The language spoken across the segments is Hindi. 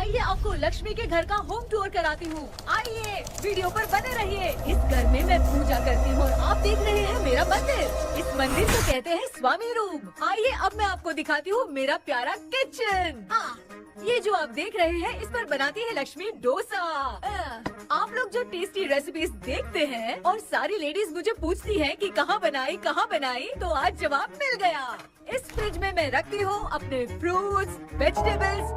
आइए आपको लक्ष्मी के घर का होम टूर कराती हूँ। आइए वीडियो पर बने रहिए। इस घर में मैं पूजा करती हूँ और आप देख रहे हैं मेरा मंदिर। इस मंदिर को कहते हैं स्वामी रूम। आइए अब मैं आपको दिखाती हूँ मेरा प्यारा किचन। ये जो आप देख रहे हैं इस पर बनाती है लक्ष्मी डोसा। आप लोग जो टेस्टी रेसिपीज देखते हैं और सारी लेडीज मुझे पूछती हैं कि कहाँ बनाई, तो आज जवाब मिल गया। इस फ्रिज में मैं रखती हूँ अपने फ्रूट्स, वेजिटेबल्स।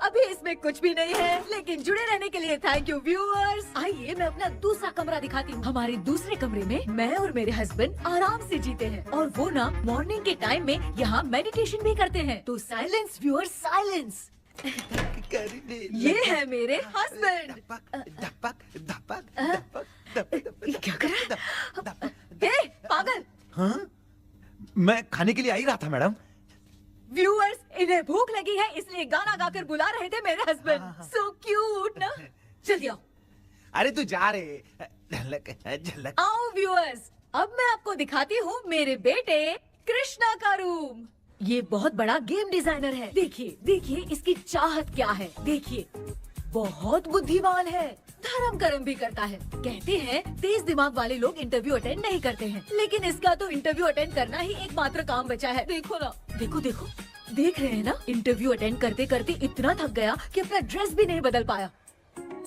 अभी इसमें कुछ भी नहीं है, लेकिन जुड़े रहने के लिए थैंक यू व्यूअर्स। आइए मैं अपना दूसरा कमरा दिखाती हूँ। हमारे दूसरे कमरे में मैं और मेरे हस्बैंड आराम से जीते हैं और वो ना मॉर्निंग के टाइम में यहाँ मेडिटेशन भी करते हैं। तो साइलेंस व्यूअर्स, साइलेंस। ये है मेरे हस्बैंड। क्या कर रहा है? पागल। हाँ? मैं खाने के लिए आ ही रहा था मैडम। व्यूअर्स, इन्हें भूख लगी है इसलिए गाना गाकर बुला रहे थे मेरे हस्बैंड। सो क्यूट ना। जल्दी आओ। अरे तू जा रे। झलक। आओ व्यूअर्स, अब मैं आपको दिखाती हूँ मेरे बेटे कृष्णा का रूम। ये बहुत बड़ा गेम डिजाइनर है। देखिए देखिए इसकी चाहत क्या है। देखिए बहुत बुद्धिमान है, धर्म कर्म भी करता है। कहते हैं तेज दिमाग वाले लोग इंटरव्यू अटेंड नहीं करते हैं, लेकिन इसका तो इंटरव्यू अटेंड करना ही एकमात्र काम बचा है। देखो ना, देखो देखो, देख रहे हैं ना, इंटरव्यू अटेंड करते करते इतना थक गया कि अपना ड्रेस भी नहीं बदल पाया।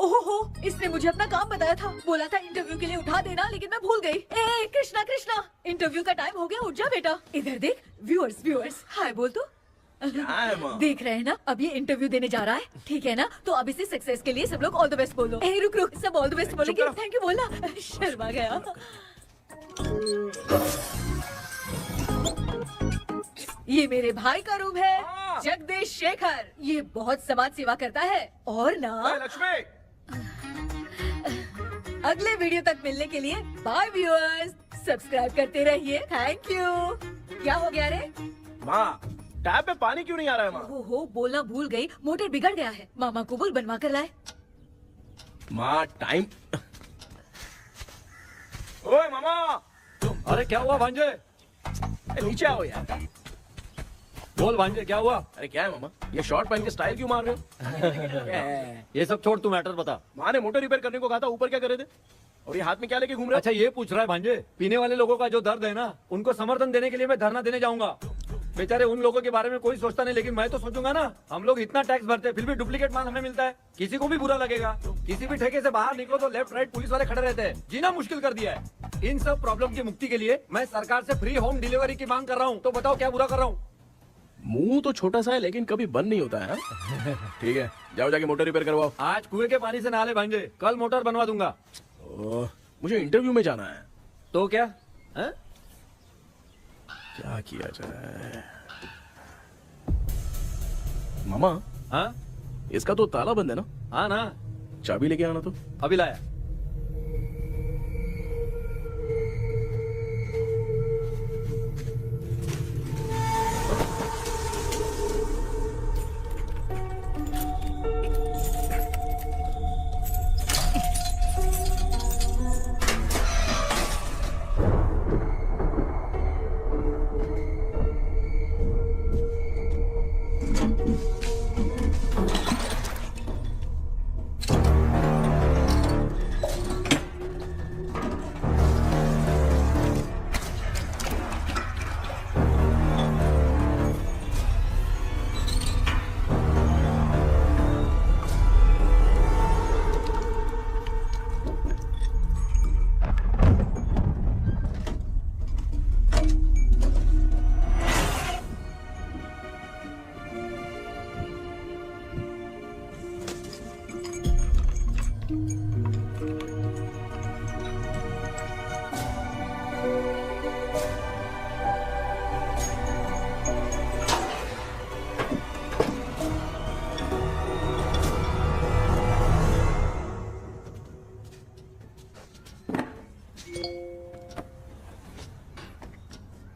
ओहो, इसने मुझे अपना काम बताया था, बोला था इंटरव्यू के लिए उठा देना, लेकिन मैं भूल गई। ए कृष्णा कृष्णा, इंटरव्यू का टाइम हो गया, उठ जा बेटा। इधर देख। व्यूअर्स व्यूअर्स, हाय बोल तो। देख रहे हैं ना, अब ये इंटरव्यू देने जा रहा है, ठीक है ना? तो अब इसे सक्सेस के लिए सब लोग ऑल द बेस्ट बोलो। ए रुक रुक, सब ऑल द बेस्ट बोलेंगे। थैंक यू बोलना। शर्मा गया। ये मेरे भाई का रूम है, जगदीश शेखर। ये बहुत समाज सेवा करता है और ना लक्ष्मी। अगले वीडियो तक मिलने के लिए बाय व्यूअर्स। सब्सक्राइब करते रहिए। Thank you. क्या हो गया रे? माँ, टैप में पानी क्यों नहीं आ रहा है माँ? हो बोलना भूल गई, मोटर बिगड़ गया है। मामा को बोल बनवा कर लाए। माँ टाइम। ओए मामा। अरे क्या हुआ भांजे? नीचे आओ यार। बोल भांजे क्या हुआ? अरे क्या है मामा, ये शॉर्ट पहन के स्टाइल क्यों मार रहे हो? ये सब छोड़, तू मैटर बता। माँ ने मोटर रिपेयर करने को कहा था, ऊपर क्या करे थे? और ये हाथ में क्या लेके घूम रहे हो? अच्छा ये पूछ रहा है भांजे, पीने वाले लोगों का जो दर्द है ना, उनको समर्थन देने के लिए मैं धरना देने जाऊंगा। बेचारे उन लोगों के बारे में कोई सोचता नहीं, लेकिन मैं तो सोचूंगा ना। हम लोग इतना टैक्स भरते हैं, फिर भी डुप्लीकेट माल हमें मिलता है। किसी को भी बुरा लगेगा। किसी भी ठेके से बाहर निकलो तो लेफ्ट राइट पुलिस वाले खड़े रहते हैं। जीना मुश्किल कर दिया है। इन सब प्रॉब्लम की मुक्ति के लिए मैं सरकार से फ्री होम डिलीवरी की मांग कर रहा हूँ। तो बताओ क्या बुरा कर रहा हूँ? मुंह तो छोटा सा है लेकिन कभी बंद नहीं होता है। ठीक है, जाओ जाके मोटर रिपेयर करवाओ। आज कुएं के पानी से नहा ले भांजे, कल मोटर बनवा दूंगा। मुझे इंटरव्यू में जाना है। तो क्या है? क्या किया जाए? मामा, हाँ इसका तो ताला बंद है ना? हाँ ना। चाबी लेके आना तो। अभी लाया।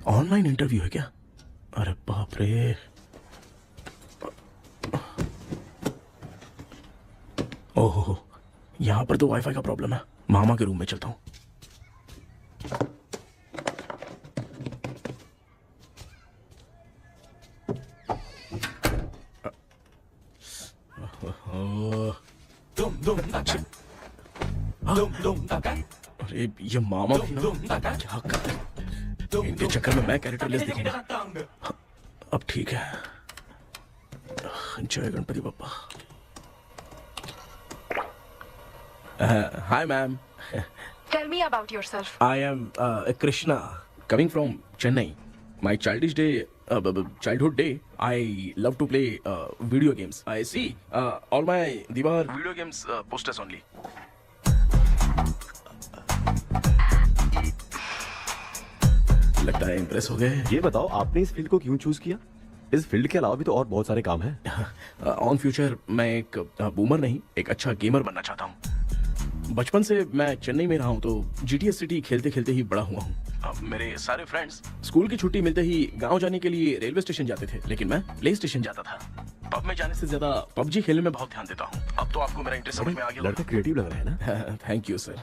ऑनलाइन इंटरव्यू है क्या? अरे बाप रे। ओहो, यहाँ पर तो वाईफाई का प्रॉब्लम है। मामा के रूम में चलता हूँ। अरे ये मामा भी ना क्या कर रहे हैं? इनके चक्कर में मैं कैरेक्टरलेस दिखूंगा। अब ठीक है। जय Ganpati Bappa. Hi ma'am. Tell me about yourself. I am Krishna, coming from Chennai. My childhood day, I love to play video games. I see all my Diwar video games posters only. लगता है इम्प्रेस हो गए। ये बताओ आपने इस फील्ड को क्यों चूज किया? इस फील्ड के अलावा भी तो और बहुत सारे काम हैं। ऑन फ्यूचर मैं एक बूमर नहीं, एक अच्छा गेमर बनना चाहता हूँ। बचपन से मैं चेन्नई में रहा हूँ तो GTA सिटी खेलते खेलते ही बड़ा हुआ हूँ। अब मेरे सारे फ्रेंड्स स्कूल की छुट्टी मिलते ही गांव जाने के लिए रेलवे स्टेशन जाते थे, लेकिन मैं प्ले स्टेशन जाता था। पब में जाने से ज्यादा PUBG खेलने में बहुत ध्यान देता हूँ। अब तो आपको मेरा इंटरेस्ट समझ में आ गया। लड़का क्रिएटिव लग रहा है ना? Thank you sir.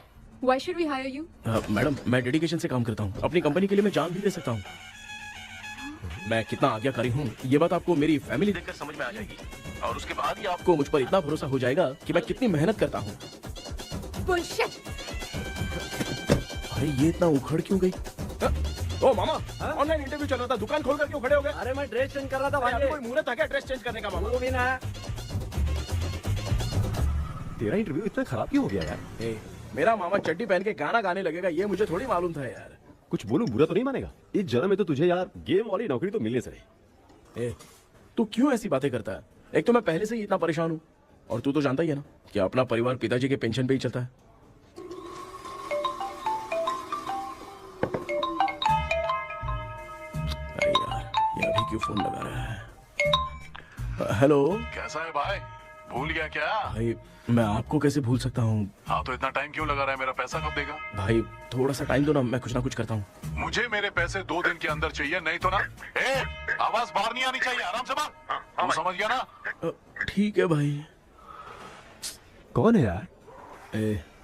Why should we hire you? Madam मैं डेडिकेशन से काम करता हूँ, अपनी कंपनी के लिए मैं जान भी दे सकता हूँ। मैं कितना आज्ञाकारी हूँ ये बात आपको मेरी फैमिली देखकर समझ में आ जाएगी, और उसके बाद ही आपको मुझ पर इतना भरोसा हो जाएगा कि मैं कितनी मेहनत करता हूँ। Bullshit! अरे ये इतना उखड़ क्यों गई? ओ मामा, ऑनलाइन इंटरव्यू चल रहा था, दुकान खोल कर क्यों खड़े हो गए? अरे मैं ड्रेस चेंज कर रहा था अरे भाई। कोई मुहूर्त था क्या ड्रेस चेंज करने का मामा? वो भी ना। तेरा इंटरव्यू इतना खराब क्यों हो गया यार? ए, मेरा मामा चड्डी पहन के गाना गाने लगेगा ये मुझे थोड़ी मालूम था यार। कुछ बोलूं बुरा तो नहीं मानेगा? इस जन्म में तो तुझे यार गेम वाली नौकरी तो मिलने से रही। ए, तू क्यों ऐसी बातें करता है? एक तो मैं पहले से ही इतना परेशान हूँ, और तू तो जानता ही है ना कि अपना परिवार पिताजी के पेंशन पे ही चलता है। अरे यार ये अभी क्यों फोन लगा रहा है? हेलो कैसा है भाई? भूल गया क्या? भाई, मैं आपको कैसे भूल सकता हूँ? हाँ तो इतना टाइम क्यों लगा रहा है? मेरा पैसा कब देगा? भाई थोड़ा सा टाइम दो ना, मैं कुछ ना कुछ करता हूँ। मुझे मेरे पैसे 2 दिन के अंदर चाहिए, नहीं तो ना आवाज बाहर नहीं आनी चाहिए। आराम से बात, तू समझ गया ना? ठीक है भाई। कौन है यार?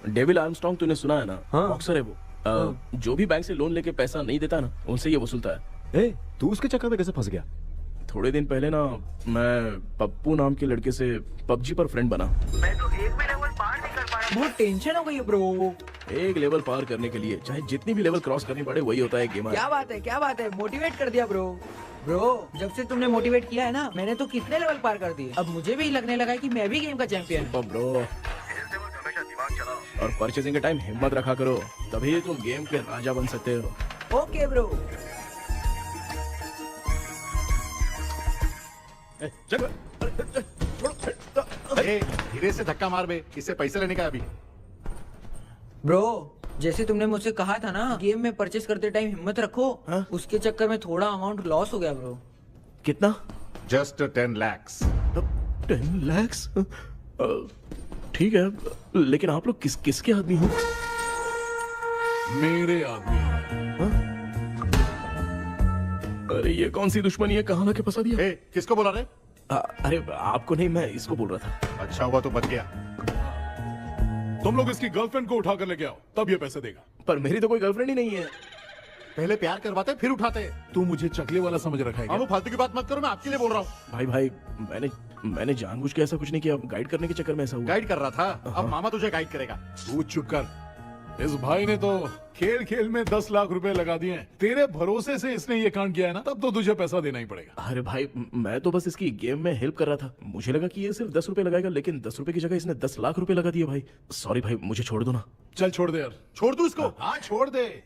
डेविल आर्मस्ट्रांग तूने सुना है ना? हाँ। बॉक्सर है वो। जो भी बैंक से लोन लेके पैसा नहीं देता ना, उनसे ये वसूलता है। तू उसके चक्कर में कैसे फंस गया? थोड़े दिन पहले ना मैं पप्पू नाम के लड़के से PUBG पर फ्रेंड बना। बहुत टेंशन हो गई है ब्रो। एक लेवल पार करने के लिए चाहे जितनी भी लेवल क्रॉस करनी पड़े, वही होता है गेमर। क्या बात है, मोटिवेट कर दिया ब्रो। ब्रो जब से तुमने मोटिवेट किया है ना, मैंने तो कितने लेवल पार कर दिए। अब मुझे भी लगने लगा है कि मैं भी गेम का चैंपियन हूँ। ब्रो, और परचेजिंग के टाइम हिम्मत रखा करो, तभी तुम गेम के राजा बन सकते हो। Okay bro. धीरे से धक्का मार बे, इससे पैसे लेने का अभी। ब्रो जैसे तुमने मुझसे कहा था ना, गेम में परचेस करते टाइम हिम्मत रखो। हाँ? उसके चक्कर में थोड़ा अमाउंट लॉस हो गया ब्रो। कितना? Just 10 lakhs। 10 lakhs? ठीक है, लेकिन आप लोग किसके आदमी हो? मेरे आदमी। अरे ये कौन सी दुश्मनी है, कहाँ लाके फंसा दिया? किसको बोला रे? अरे आपको नहीं, मैं इसको बोल रहा था। अच्छा हुआ तो बच गया। तुम लोग इसकी गर्लफ्रेंड को उठा कर लेके आओ, तब ये पैसे देगा। पर मेरी तो कोई गर्लफ्रेंड ही नहीं है। पहले प्यार करवाते फिर उठाते। तू मुझे चकले वाला समझ रखा है अब क्या? फालतू की बात मत करो, मैं आपके लिए बोल रहा हूँ। भाई मैंने जानबूझ के ऐसा कुछ नहीं किया, गाइड करने के चक्कर में ऐसा हुआ। गाइड कर रहा था, अब मामा तुझे गाइड करेगा। तू चुप कर। इस भाई ने तो खेल खेल में 10 लाख रुपए लगा दिए हैं। तेरे भरोसे से इसने ये कांड किया है ना, तब तो तुझे पैसा देना ही पड़ेगा। अरे भाई, मैं तो बस इसकी गेम में हेल्प कर रहा था। मुझे लगा कि ये सिर्फ 10 रुपए लगाएगा, लेकिन 10 रुपए की जगह इसने 10 लाख रुपए लगा दिए। भाई सॉरी भाई, मुझे छोड़ दो ना। चल छोड़ दे यार। छोड़ दू इसको। हाँ छोड़ दे,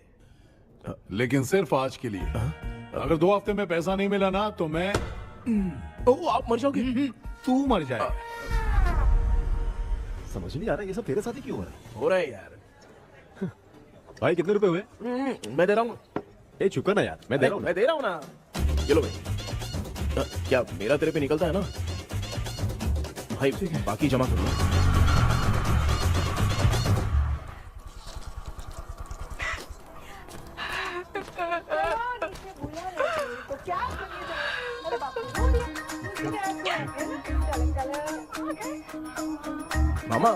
लेकिन सिर्फ आज के लिए। अगर 2 हफ्ते में पैसा नहीं मिला ना तो मैं ओ, आप मर जाओगे। तू मर जाए। समझ नहीं आ रहा ये सब तेरे साथ ही क्यों हो रहा है? हो रहा है यार। भाई कितने रुपए हुए? मैं दे रहा हूँ। चुका ना यार, मैं दे रहा हूँ। मैं दे रहा हूँ ना। ये लो भाई। क्या मेरा तेरे पे निकलता है ना भाई? बाकी जमा कर लो। मामा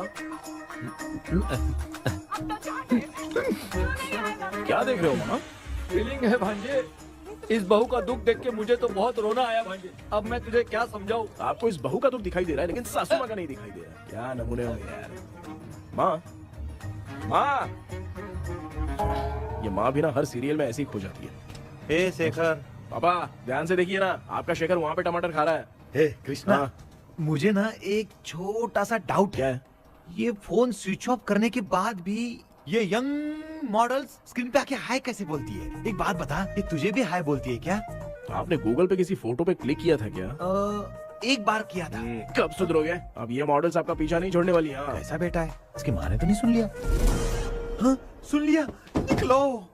क्या देख रहे हो मामा? फीलिंग है भांजे, इस बहू का दुख देख के मुझे तो बहुत रोना आया भाई। अब मैं तुझे क्या समझाऊं। आपको इस बहू का दुख दिखाई दे रहा है लेकिन सासू माँ का नहीं दिखाई दे रहा। क्या नमूने हो यार। माँ, माँ, ये माँ भी ना हर सीरियल में ऐसी ही खो जाती है। हे शेखर। पापा ध्यान से देखिए ना, आपका शेखर वहाँ पे टमाटर खा रहा है। हे कृष्णा, हाँ। मुझे ना एक छोटा सा डाउट क्या है। है? ये फोन स्विच ऑफ करने के बाद भी ये यंग मॉडल्स स्क्रीन पे आके हाय कैसे बोलती है? एक बात बता, ये तुझे भी हाय बोलती है क्या? आपने गूगल पे किसी फोटो पे क्लिक किया था क्या? एक बार किया था। कब सुधरोगे? अब ये मॉडल्स आपका पीछा नहीं छोड़ने वाली। हाँ। कैसा बेटा है? इसकी माँ ने तो नहीं सुन लिया? हाँ, सुन लिया। निकलो।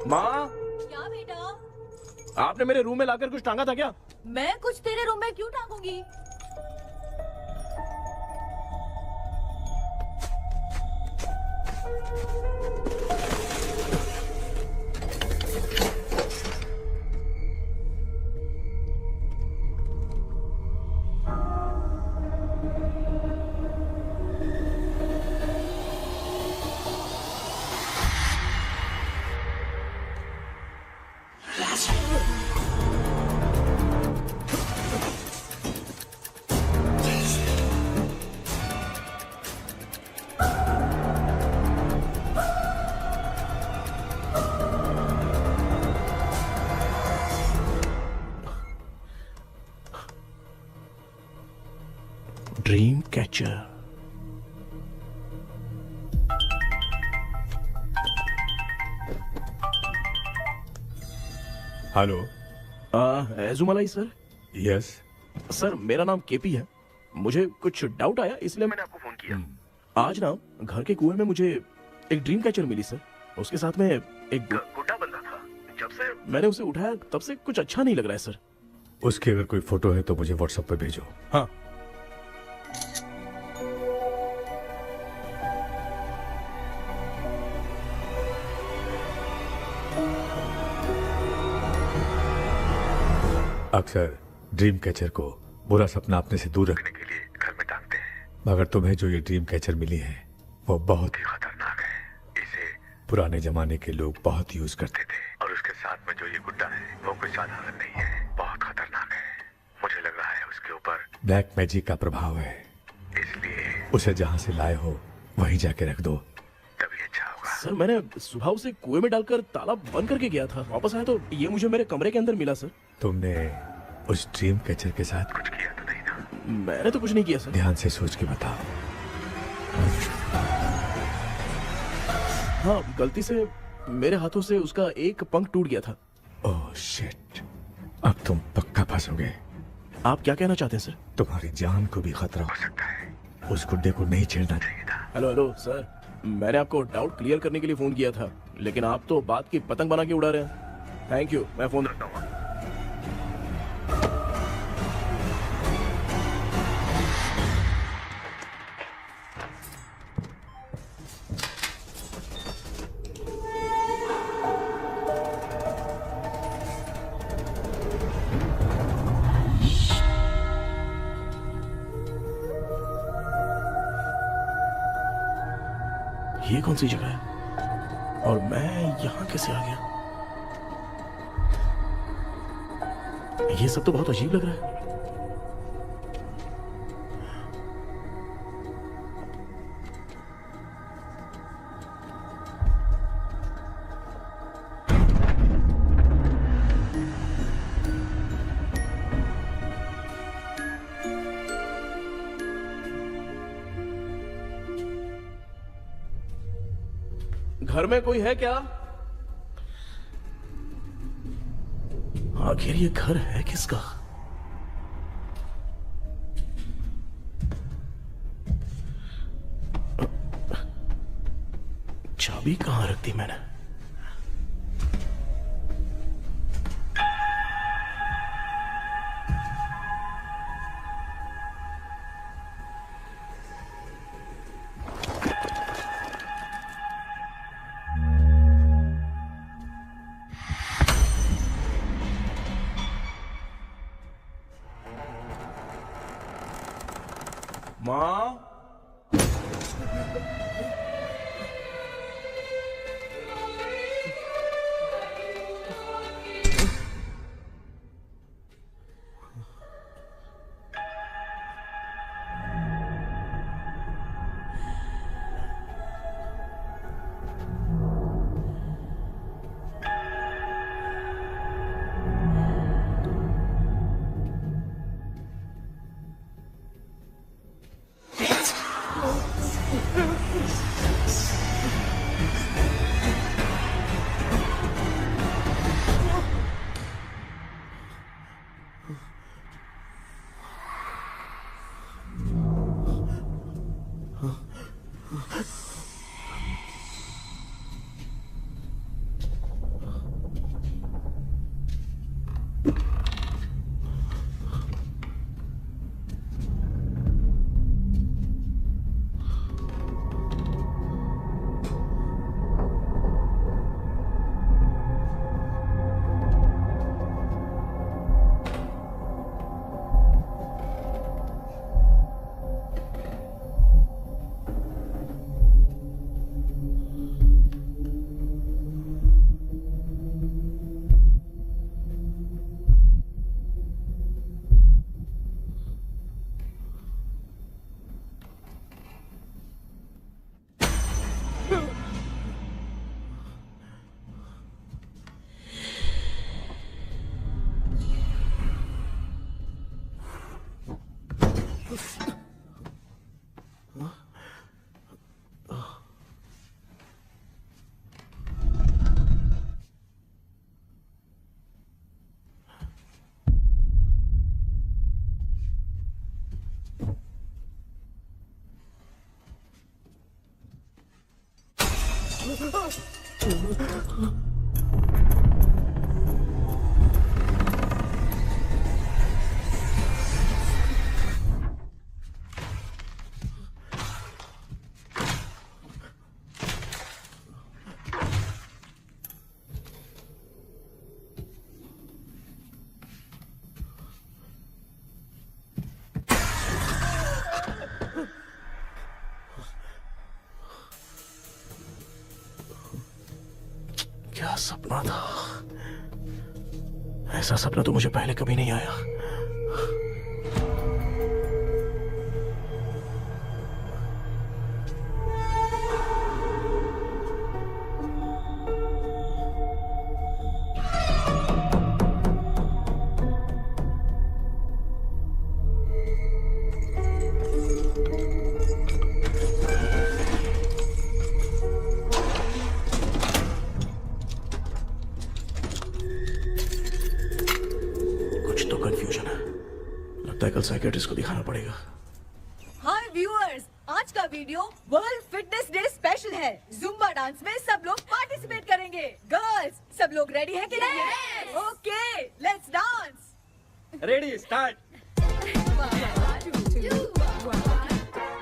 माँ, क्या बेटा? आपने मेरे रूम में लाकर कुछ टांगा था क्या? मैं कुछ तेरे रूम में क्यों टांगूंगी? Dream catcher. Hello. Ezhumalai sir. Yes. Sir मेरा नाम केपी है। मुझे कुछ डाउट आया इसलिए मैंने आपको फोन किया। आज ना घर के कुएं में मुझे एक ड्रीम कैचर मिली सर। उसके साथ में एक गुड्डा बंदा था। जब से मैंने उसे उठाया तब से कुछ अच्छा नहीं लग रहा है सर। उसकी अगर कोई फोटो है तो मुझे व्हाट्सएप पे भेजो। हाँ। अक्सर ड्रीम कैचर को बुरा सपना अपने से दूर रखने के लिए घर में टांगते हैं, मगर तुम्हें जो ये ड्रीम कैचर मिली है वो बहुत ही खतरनाक है। इसे पुराने जमाने के लोग बहुत यूज करते थे और उसके साथ में जो ये गुड्डा है वो कोई साधारण नहीं है, बहुत खतरनाक है। मुझे लग रहा है उसके ऊपर ब्लैक मैजिक का प्रभाव है, इसलिए उसे जहाँ से लाए हो वहीं जाके रख दो, तभी अच्छा होगा। सर मैंने सुबह उसे कुएं में डालकर ताला बंद करके गया था। वापस आया तो ये मुझे मेरे कमरे के अंदर मिला सर। तुमने उस ड्रीम कैचर के साथ कुछ किया तो नहीं ना? मैंने तो कुछ नहीं किया सर। ध्यान से सोच के बताओ। हाँ, गलती से मेरे हाथों से उसका एक पंख टूट गया था। ओह शिट, अब तुम पक्का फंसोगे। आप क्या कहना चाहते हैं सर? तुम्हारी जान को भी खतरा हो सकता है। उस गुड्डे को नहीं छेड़ना चाहिए था। हेलो हेलो सर, मैंने आपको डाउट क्लियर करने के लिए फोन किया था, लेकिन आप तो बात की पतंग बना के उड़ा रहे हैं। थैंक यू, मैं फोन रखता हूँ। ये कौन सी जगह है और मैं यहाँ कैसे आ गया? ये सब तो बहुत अजीब लग रहा है। घर में कोई है क्या? आखिर ये घर है किसका? चाबी कहां रख दी मैंने? माँ। क्या सपना था? ऐसा सपना तो मुझे पहले कभी नहीं आया। कंफ्यूजन है, लगता है कल साइकियाट्रिस्ट को दिखाना पड़ेगा। हाय व्यूअर्स, आज का video world fitness day special है। जुम्बा डांस में सब लोग पार्टिसिपेट करेंगे। गर्ल्स, सब लोग रेडी है कि नहीं? Okay, let's dance. Ready, start.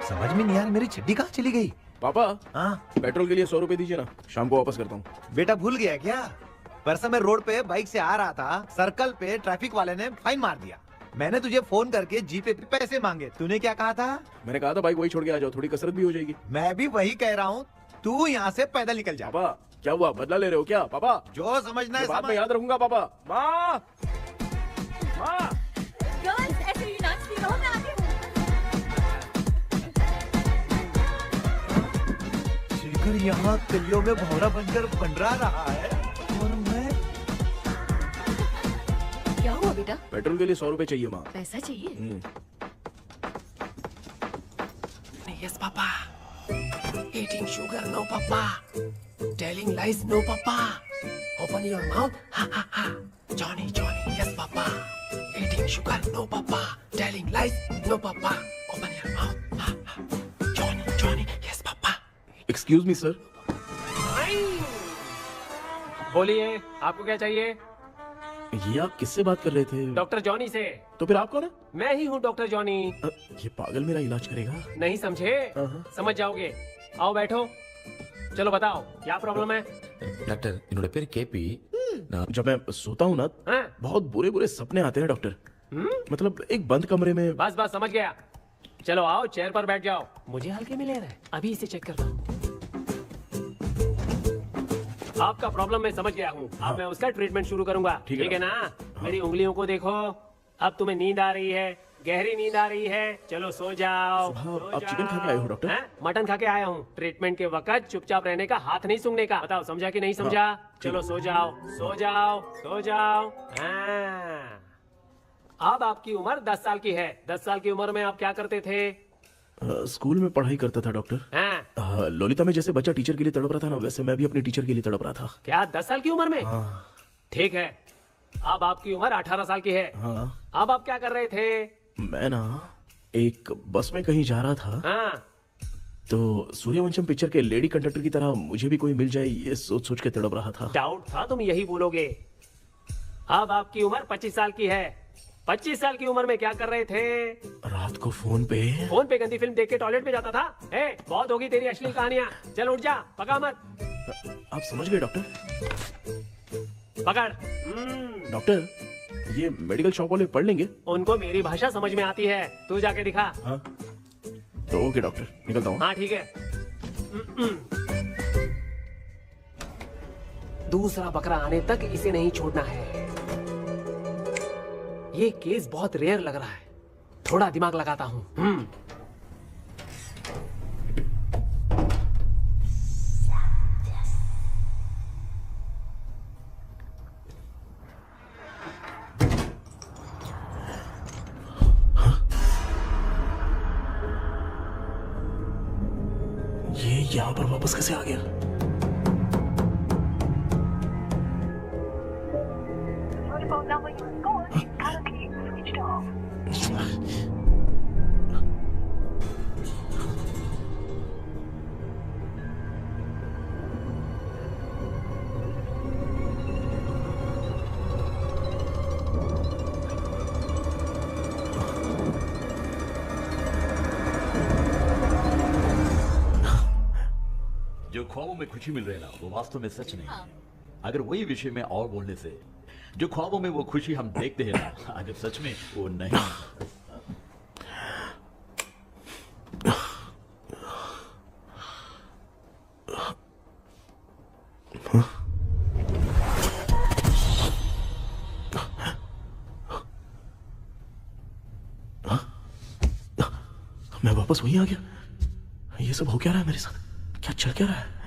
समझ में नहीं यार, मेरी छड्डी कहाँ चली गई? पापा, हाँ पेट्रोल के लिए 100 रुपए दीजिए ना, शाम को वापस करता हूँ। बेटा भूल गया क्या? परसों मैं रोड पे बाइक से आ रहा था, सर्कल पे ट्रैफिक वाले ने फाइन मार दिया। मैंने तुझे फोन करके जीपे पे पैसे मांगे, तूने क्या कहा था? मैंने कहा था बाइक वही छोड़ के आ जाओ, थोड़ी कसरत भी हो जाएगी। मैं भी वही कह रहा हूँ, तू यहाँ से पैदल निकल जा। पापा क्या हुआ, बदला ले रहे हो क्या? पापा जो समझना है बाद में समझ। याद रखूंगा। पापा, माँ, माँ। गर्ल्स, ऐसे ही नाचती रहो, मैं आती हूँ। शेखर यहाँ कलियों में भौरा बनकर पंडरा रहा है और मैं। क्या हुआ बेटा? पेट्रोल के लिए 100 रुपए चाहिए माँ। पैसा चाहिए? Yes, Papa. Eating sugar, no, Papa. Telling lies, no, Papa. Open your mouth, ha ha ha. Johnny, Johnny, yes, Papa. Eating sugar, no, Papa. Telling lies, no, Papa. Open your mouth, ha ha. Johnny, Johnny, yes, Papa. Excuse me sir. बोलिए, आपको क्या चाहिए? ये आप किससे बात कर रहे थे? डॉक्टर जॉनी से। तो फिर आप कौन है? मैं ही हूँ डॉक्टर जॉनी। ये पागल मेरा इलाज करेगा? नहीं समझे? समझ जाओगे। आओ बैठो। चलो बताओ क्या प्रॉब्लम है? டாக்டர் என்னோட பேர் கேபி जब मैं सोता हूँ ना, बहुत बुरे बुरे सपने आते हैं डॉक्टर। मतलब एक बंद कमरे में। बस बस समझ गया। चलो आओ, चेयर पर बैठ जाओ। मुझे हल्के में ले रहा है, अभी इसे चेक करता हूँ। आपका प्रॉब्लम मैं समझ गया हूँ। अब मैं उसका ट्रीटमेंट शुरू करूंगा। ठीक है ना? मेरी उंगलियों को देखो। अब तुम्हें नींद आ रही है, गहरी नींद आ रही है। चलो सो जाओ। आप चिकन खा के आए हो डॉक्टर? हैं? मटन खा के आया हूँ। ट्रीटमेंट के वक्त चुपचाप रहने का, हाथ नहीं सूंघने का। बताओ समझा कि नहीं समझा? चलो सो जाओ, सो जाओ, सो जाओ। हाँ। अब आपकी उम्र 10 साल की है। 10 साल की उम्र में आप क्या करते थे? स्कूल में पढ़ाई करता था डॉक्टर। हाँ। लोलिता में जैसे बच्चा टीचर के लिए तड़प रहा था ना, वैसे मैं भी अपनी टीचर के लिए तड़प रहा था। क्या 10 साल की उम्र में? ठीक है, अब आपकी उम्र 18 साल की है। अब आप क्या कर रहे थे? मैं ना एक बस में कहीं जा रहा था। हाँ। तो सूर्यवंशम पिक्चर के लेडी कंडक्टर की तरह मुझे भी कोई मिल जाए, ये सोच सोच के तड़प रहा था। डाउट था तुम यही बोलोगे। अब आपकी उम्र 25 साल की है। 25 साल की उम्र में क्या कर रहे थे? रात को फोन पे गंदी फिल्म देख के टॉयलेट में जाता था। बहुत होगी तेरी अश्लील कहानियां। चल उठ जा, पका मत। आप समझ गए डॉक्टर? पकड़। डॉक्टर, ये मेडिकल शॉप वाले पढ़ लेंगे? उनको मेरी भाषा समझ में आती है। तू जाके दिखा। तो ओके डॉक्टर, निकलता हूँ। हाँ ठीक है। दूसरा बकरा आने तक इसे नहीं छोड़ना है। ये केस बहुत रेयर लग रहा है, थोड़ा दिमाग लगाता हूँ। ये यहाँ पर वापस कैसे आ गया? जो ख्वाबों में खुशी मिल रही है ना, वो वास्तव में सच नहीं है। अगर वही विषय में और बोलने से, जो ख्वाबों में वो खुशी हम देखते हैं ना, अगर सच में वो नहीं। मैं वापस वहीं आ गया। ये सब हो क्या रहा है मेरे साथ? क्या चल क्या रहा है?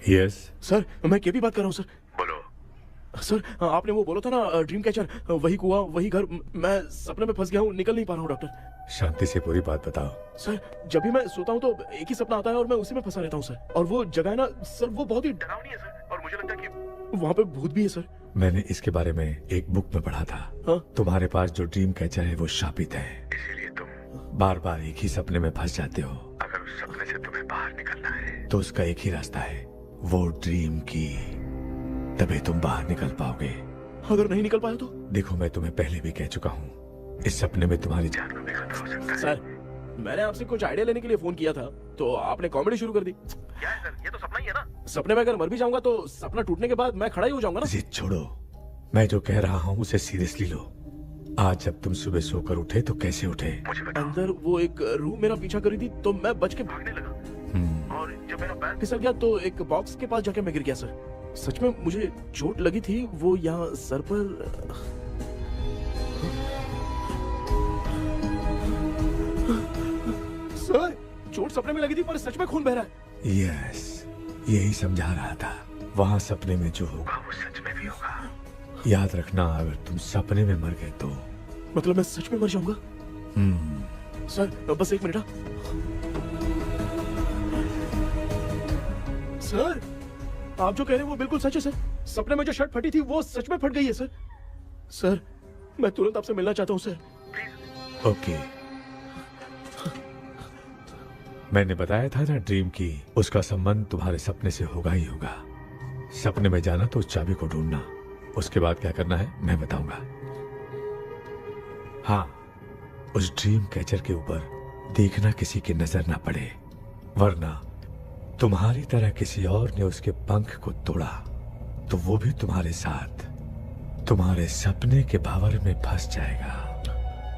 यस सर मैं केपी बात कर रहा हूँ सर। बोलो सर, आपने वो बोला था ना ड्रीम कैचर, वही कुआं वही घर, मैं सपने में फंस गया हूँ, निकल नहीं पा रहा हूँ डॉक्टर। शांति से पूरी बात बताओ। सर जब भी मैं सोता हूँ तो एक ही सपना आता है और मैं उसी में फंसा रहता हूँ सर। और वो जगह है ना सर, वो बहुत ही डरावनी है सर, और मुझे लगता है कि वहाँ पे भूत भी है सर। मैंने इसके बारे में एक बुक में पढ़ा था। हाँ? तुम्हारे पास जो ड्रीम कैचर है वो शापित है, इसीलिए तुम बार बार एक ही सपने में फंस जाते हो। अगर उस सपने से तुम्हें बाहर निकलना है तो उसका एक ही रास्ता है, वो ड्रीम की, तभी तुम बाहर निकल पाओगे। अगर नहीं निकल पाया तो? देखो मैं तुम्हें पहले भी कह चुका हूँ, इस सपने में तुम्हारी जान को भी खतरा हो सकता है। सर मैंने आपसे कुछ आइडिया लेने के लिए फोन किया था तो आपने कॉमेडी शुरू कर दी। क्या है सर, ये तो सपना ही है ना। सपने में अगर मर भी जाऊंगा तो सपना टूटने के बाद मैं खड़ा ही हो जाऊंगा ना। जिद छोड़ो, मैं जो कह रहा हूँ उसे सीरियसली लो। आज जब तुम सुबह सोकर उठे तो कैसे उठे? अंदर वो एक रूह मेरा पीछा करी थी तो मैं बच के भागने लगा, और जब मेरा पैर फिसल गया तो एक बॉक्स के पास जाके मैं गिर गया सर। सच में मुझे चोट लगी थी, वो यहाँ सर पर। सर चोट सपने में लगी थी पर सच में खून बह रहा है। यस, यही समझा रहा था, वहाँ सपने में जो होगा वो सच में भी होगा। याद रखना, अगर तुम सपने में मर गए तो मतलब मैं सच में मर जाऊंगा। सर बस एक मिनट। सर आप जो कह रहे हैं वो बिल्कुल सच है सर। सपने में जो शर्ट फटी थी वो सच में फट गई है सर। सर मैं तुरंत आपसे मिलना चाहता हूँ सर। ओके, मैंने बताया था ना ड्रीम की, उसका संबंध तुम्हारे सपने से होगा ही होगा। सपने में जाना तो उस चाबी को ढूंढना, उसके बाद क्या करना है मैं बताऊंगा। हाँ, उस ड्रीम कैचर के ऊपर देखना किसी की नजर ना पड़े, वरना तुम्हारी तरह किसी और ने उसके पंख को तोड़ा तो वो भी तुम्हारे साथ तुम्हारे सपने के भावर में फंस जाएगा।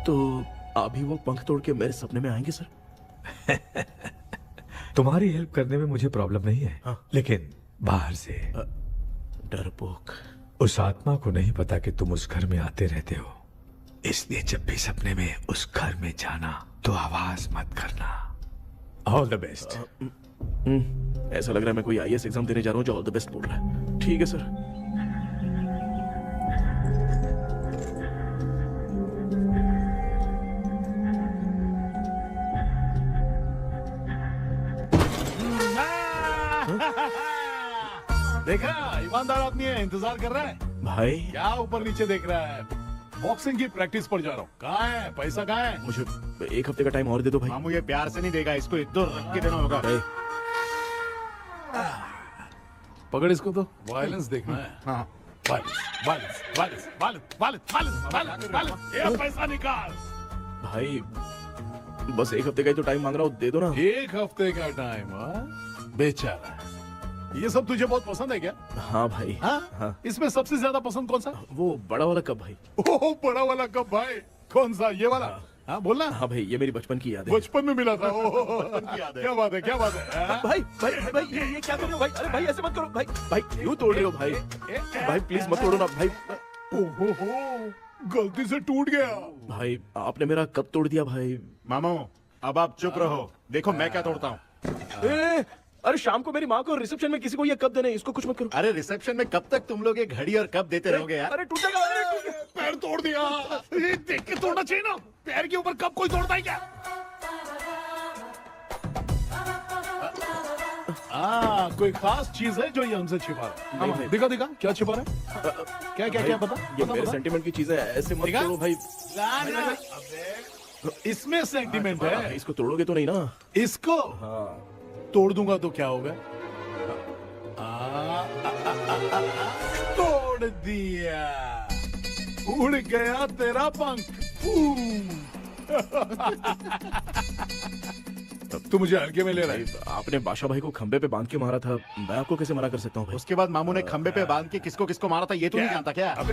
तो अभी वो पंख तोड़ के मेरे सपने में आएंगे सर? तुम्हारी हेल्प करने में मुझे प्रॉब्लम नहीं है। हाँ। लेकिन बाहर से डरपोक, उस आत्मा को नहीं पता कि तुम उस घर में आते रहते हो, इसलिए जब भी सपने में उस घर में जाना तो आवाज मत करना। All the best. ऐसा लग रहा है मैं कोई आईएएस एग्जाम देने जा रहा हूँ जो ऑल द बेस्ट बोल रहा है। ठीक है सर। देखा, ईमानदार आदमी है, इंतजार कर रहा है। भाई क्या ऊपर नीचे देख रहा है? बॉक्सिंग की प्रैक्टिस पर जा रहा हूँ। कहाँ है पैसा, कहाँ है? मुझे एक हफ्ते का टाइम और दे दो भाई। मामू ये प्यार से नहीं देगा, इसको एक दो रख के देना होगा। पकड़ इसको तो, वायलेंस देखना है। हाँ violence, violence, violence, violence, violence, violence, violence, violence. ये पैसा निकाल। भाई बस एक हफ्ते का ही तो टाइम मांग रहा हूँ, दे दो ना। एक हफ्ते का टाइम? बेचारा, ये सब तुझे बहुत पसंद है क्या? हाँ भाई। हाँ? इसमें सबसे ज्यादा पसंद कौन सा? वो बड़ा वाला कप भाई। ओह बड़ा वाला कप भाई, कौन सा? ये वाला? हाँ बोलना। हाँ भाई, ये मेरी बचपन की याद है। बचपन में मिला था। क्या बात है, क्या बात है? भाई भाई भाई ये क्या कर रहे हो भाई? अरे भाई ऐसे मत करो भाई। भाई क्यों तोड़ रहे हो भाई? भाई प्लीज मत तोड़ो ना भाई। ओहो, गलती से टूट गया। भाई आपने मेरा कप तोड़ दिया भाई। मामू अब आप चुप रहो, देखो मैं क्या तोड़ता हूँ। अरे शाम को मेरी माँ को रिसेप्शन में किसी को ये कप देना है, इसको कुछ मत करो। अरे रिसेप्शन में कब तक तुम लोग ये घड़ी और कप देते रहोगे यार? अरे टूटेगा। पैर तोड़ दिया। ये देख के तोड़ना चाहिए ना, पैर के ऊपर कप कोई तोड़ता है क्या? कोई खास चीज है जो ये हमसे छिपा रहा है? दिखा दिखा, क्या छिपा रहा है? क्या क्या क्या पता? ये मेरे सेंटीमेंट की चीजें ऐसे मत करो भाई। इसमें सेंटीमेंट है। इसको तोड़ोगे तो नहीं ना? इसको तोड़ दूंगा तो क्या होगा? तोड़ दिया। उड़ गया तेरा पंख। तू मुझे हल्के में ले रहा है। आपने बादशाह भाई को खंबे पे बांध के मारा था, मैं आपको कैसे मना कर सकता हूँ भाई? उसके बाद मामू ने खंबे पे बांध के किसको किसको मारा था ये तो नहीं जानता क्या? अबे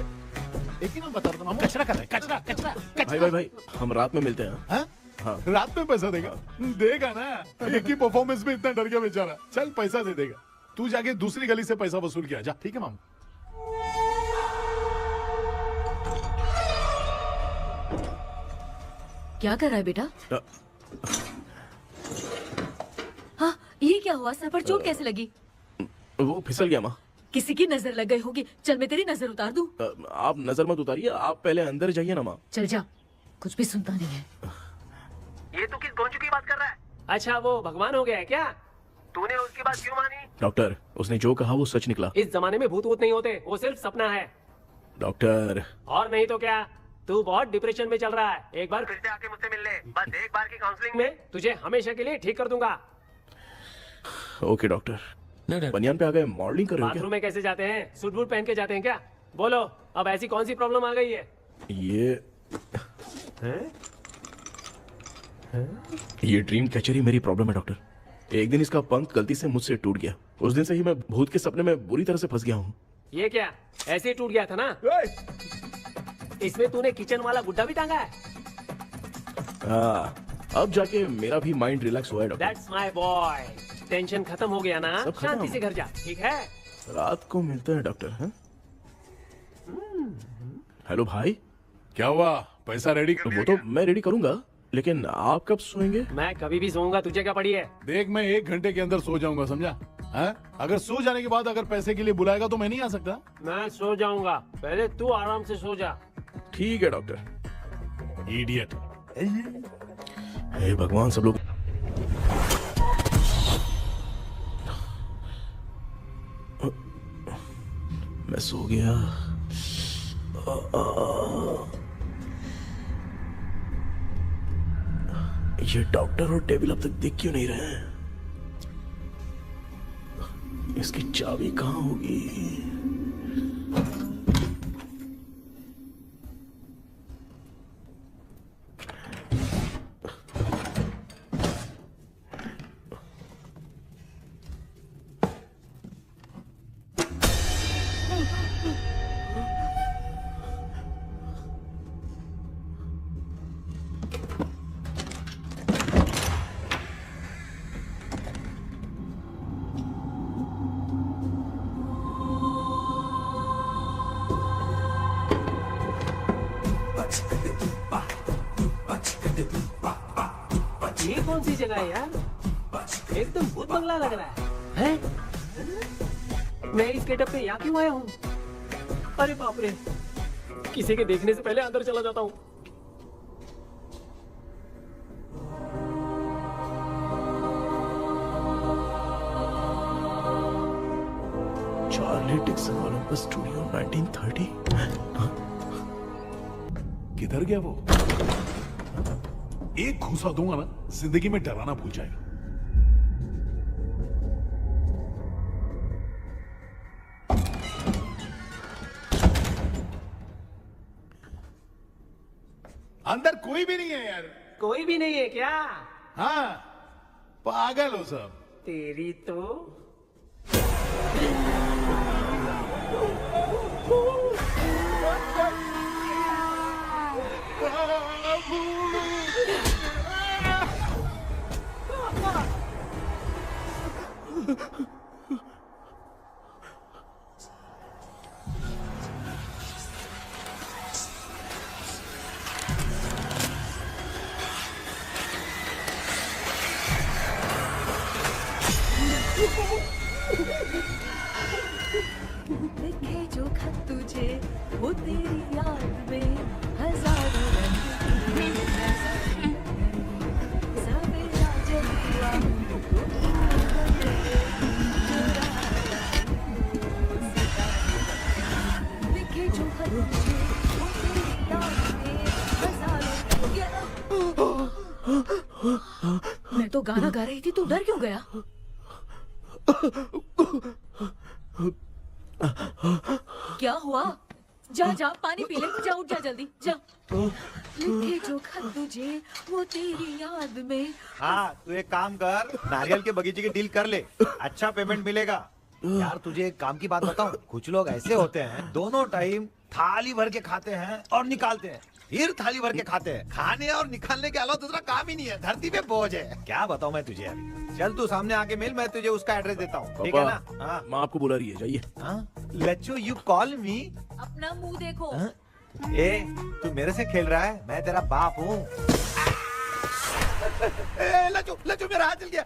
एक ही नाम बता रहा था मामू। कचरा कर रहा है, कचरा कचरा भाई भाई भाई, हम रात में मिलते हैं। हाँ? हाँ। रात में पैसा देगा? देगा ना, एक ही परफॉर्मेंस में इतना डर गया बेचारा। चल पैसा दे देगा, तू जाके दूसरी गली से पैसा वसूल किया जा। ठीक है मामू। क्या कर रहा है बेटा? हाँ, ये क्या हुआ? सर पर चोट कैसे लगी? वो फिसल गया माँ। किसी की नजर लग गई होगी। चल मैं तेरी नजर उतार दूं। आप नजर मत उतारिए, आप पहले अंदर जाइए ना माँ। चल जा, कुछ भी सुनता नहीं है। ये तू किस गोंजू की बात कर रहा है? अच्छा वो भगवान हो गया है क्या? तूने उसकी बात क्यों मानी? डॉक्टर, उसने जो कहा वो सच निकला। इस जमाने में भूत वूत नहीं होते, वो सिर्फ सपना है। डॉक्टर, और नहीं तो क्या, तू बहुत डिप्रेशन में चल रहा है। एक बार फिर से आके मुझसे मिल ले, बस एक बार की काउंसलिंग में तुझे हमेशा के लिए ठीक कर दूंगा। Okay doctor. बनियान पे आ गए, मॉडलिंग कर रहे हो बाथरूम में कैसे जाते हैं? सूट बूट पहन के जाते हैं क्या? बोलो, अब ऐसी कौन सी प्रॉब्लम आ गई है? ये ड्रीम कैचर ही मेरी प्रॉब्लम है डॉक्टर। एक दिन इसका पंख गलती से मुझसे टूट गया। उस दिन से ही मैं भूत के सपने में बुरी तरह से फंस गया हूँ। ये क्या ऐसे ही टूट गया था ना? इसमें तूने किचन वाला गुड्डा भी टांगा है? अब जाके मेरा भी माइंड रिलैक्स हुआ है doctor. That's my boy. Tension खत्म हो गया ना? सब खत्म। शांति से घर जा, ठीक है? रात को मिलते हैं डॉक्टर। हाँ? हेलो भाई, क्या हुआ? पैसा रेडी कर? वो तो मैं रेडी करूंगा, लेकिन आप कब सोएंगे? मैं कभी भी सोऊंगा, तुझे क्या पड़ी है? देख मैं 1 घंटे के अंदर सो जाऊंगा, समझा? हाँ? अगर सो जाने के बाद अगर पैसे के लिए बुलाएगा तो मैं नहीं आ सकता। मैं सो जाऊंगा, पहले तू आराम से सो जा। ठीक है डॉक्टर। इडियट। हे भगवान, सब लोग मैं सो गया। ये डॉक्टर और टेबल अब तक दिख क्यों नहीं रहे हैं? इसकी चाबी कहाँ होगी? ये कौन सी जगह है यार? एकदम भूत बंगला लग रहा है। मैं इस गेटअप पे यहाँ क्यों आया हूँ? अरे बाप रे, किसी के देखने से पहले अंदर चला जाता हूँ। Charlie Dixon Olympus studio 1930। किधर गया वो? एक घूसा दूंगा ना, जिंदगी में डराना भूल जाएगा। अंदर कोई भी नहीं है यार। कोई भी नहीं है क्या? हाँ, पागल हो सब। तेरी तो लिखे जो खत तुझे वो तेरी याद में हजारों रंग सवेरा जब हुआ लिखे जो खत तुझे वो तेरी याद में हजारों मैं तो गाना गा रही थी, तू डर क्यों गया? क्या हुआ? जा जा पानी पी ले, जा उठ जा जल्दी जा। लिखे जो खत तुझे वो तेरी याद में। हाँ तू एक काम कर, नारियल के बगीचे की डील कर ले, अच्छा पेमेंट मिलेगा। यार तुझे एक काम की बात बताऊं, कुछ लोग ऐसे होते हैं दोनों टाइम थाली भर के खाते हैं और निकालते हैं, फिर थाली भर के खाते हैं। खाने और निकालने के अलावा दूसरा काम ही नहीं है, धरती पे बोझ है। क्या बताऊं मैं तुझे अभी। चल तू सामने आके मिल, मैं तुझे उसका एड्रेस देता हूँ, ठीक है ना? हाँ माँ आपको बुला रही है, जाइए। लच्चू यू कॉल मी। अपना मुंह देखो। ए तू मेरे से खेल रहा है, मैं तेरा बाप हूँ। लच्चू लच्चू मेरा हाथ जल गया।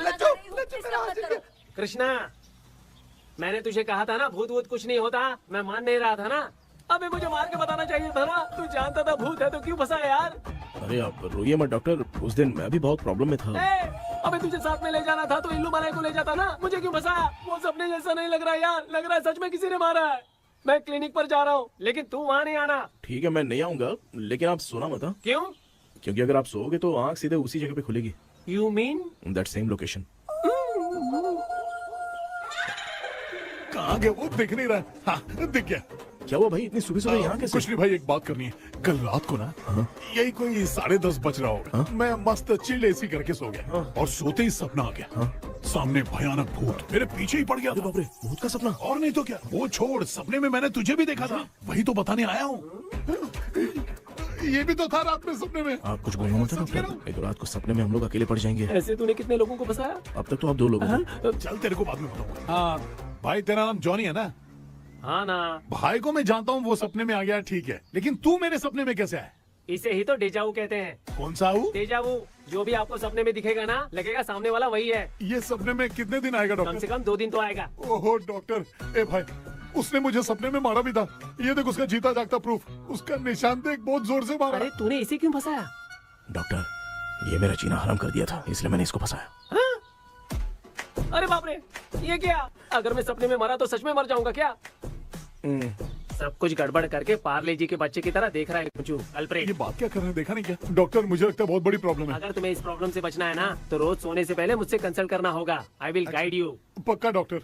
लच्चू लच्चू मेरा हाथ जल गया। कृष्णा, मैंने तुझे कहा था ना भूत वूत कुछ नहीं होता, मैं मान नहीं रहा था ना। अबे मुझे मार के बताना चाहिए था ना, तू जानता था भूत है तो क्यों फंसा यार? अरे आप रोइए मत डॉक्टर, उस दिन मैं भी बहुत प्रॉब्लम में था। अबे तुझे साथ में ले जाना था तो इल्लू मलाई को ले जाता ना, मुझे क्यों फंसाया? वो सपने जैसा नहीं लग रहा यार, लग रहा है सच में किसी ने मारा है। मैं क्लिनिक पर जा रहा हूँ, लेकिन तू वहाँ नहीं आना। ठीक है मैं नहीं आऊंगा, लेकिन आप सोना मत। क्यों? क्योंकि अगर आप सोओगे तो आंख सीधे उसी जगह पे खुलेगी। You mean that same location. कहाँ गया वो, दिख नहीं रहा। हाँ दिख गया। क्या हुआ भाई, इतनी सुबह सुबह यहाँ कैसे? कुछ नहीं भाई, एक बात करनी है। कल रात को ना यही कोई 10:30 बज रहा होगा, मैं मस्त चिल एसी करके सो गया और सोते ही सपना आ गया। सामने भयानक भूत मेरे पीछे ही पड़ गया। बाप रे, भूत का सपना? और नहीं तो क्या, वो छोड़, सपने में मैंने तुझे भी देखा था, वही तो बताने आया हूँ। ये भी तो था रात में सपने में। आप कुछ बोलना मत डॉक्टर, नहीं तो रात को सपने में हम लोग अकेले पड़ जाएंगे। ऐसे तूने कितने लोगों को फंसाया? अब तक तो आप 2 लोग हैं। चल तेरे को बाद में बताऊंगा। हाँ भाई, तेरा नाम जॉनी है ना? हाँ ना। भाई को मैं जानता हूँ, वो सपने में आ गया, ठीक है, लेकिन तू मेरे सपने में कैसे आया? इसे ही तो डेजावू कहते हैं। कौन सा हूँ? डेजावू, जो भी आपको सपने में दिखेगा ना, लगेगा सामने वाला वही है। ये सपने में कितने दिन आएगा डॉक्टर? कम से कम 2 दिन तो आएगा। ओहो डॉक्टर, ए भाई उसने मुझे सपने में मारा भी था, ये देख उसका जीता जागता प्रूफ, उसका निशान देख, बहुत जोर से मारा। अरे तूने इसे क्यों फंसाया? डॉक्टर, ये मेरा जीना हराम कर दिया था, इसलिए मैंने इसको फंसाया। अरे बाप रे, ये क्या? अगर मैं सपने में मरा तो सच में मर जाऊंगा क्या? सब कुछ गड़बड़ करके पार्ले जी के बच्चे की तरह देख रहा है अल्फ्रेड। ये बात क्या कर रहे हैं, देखा नहीं क्या? डॉक्टर मुझे लगता है बहुत बड़ी प्रॉब्लम है। अगर तुम्हें इस प्रॉब्लम से बचना है ना, तो रोज सोने से पहले मुझसे कंसल्ट करना होगा। I will guide you. पक्का डॉक्टर,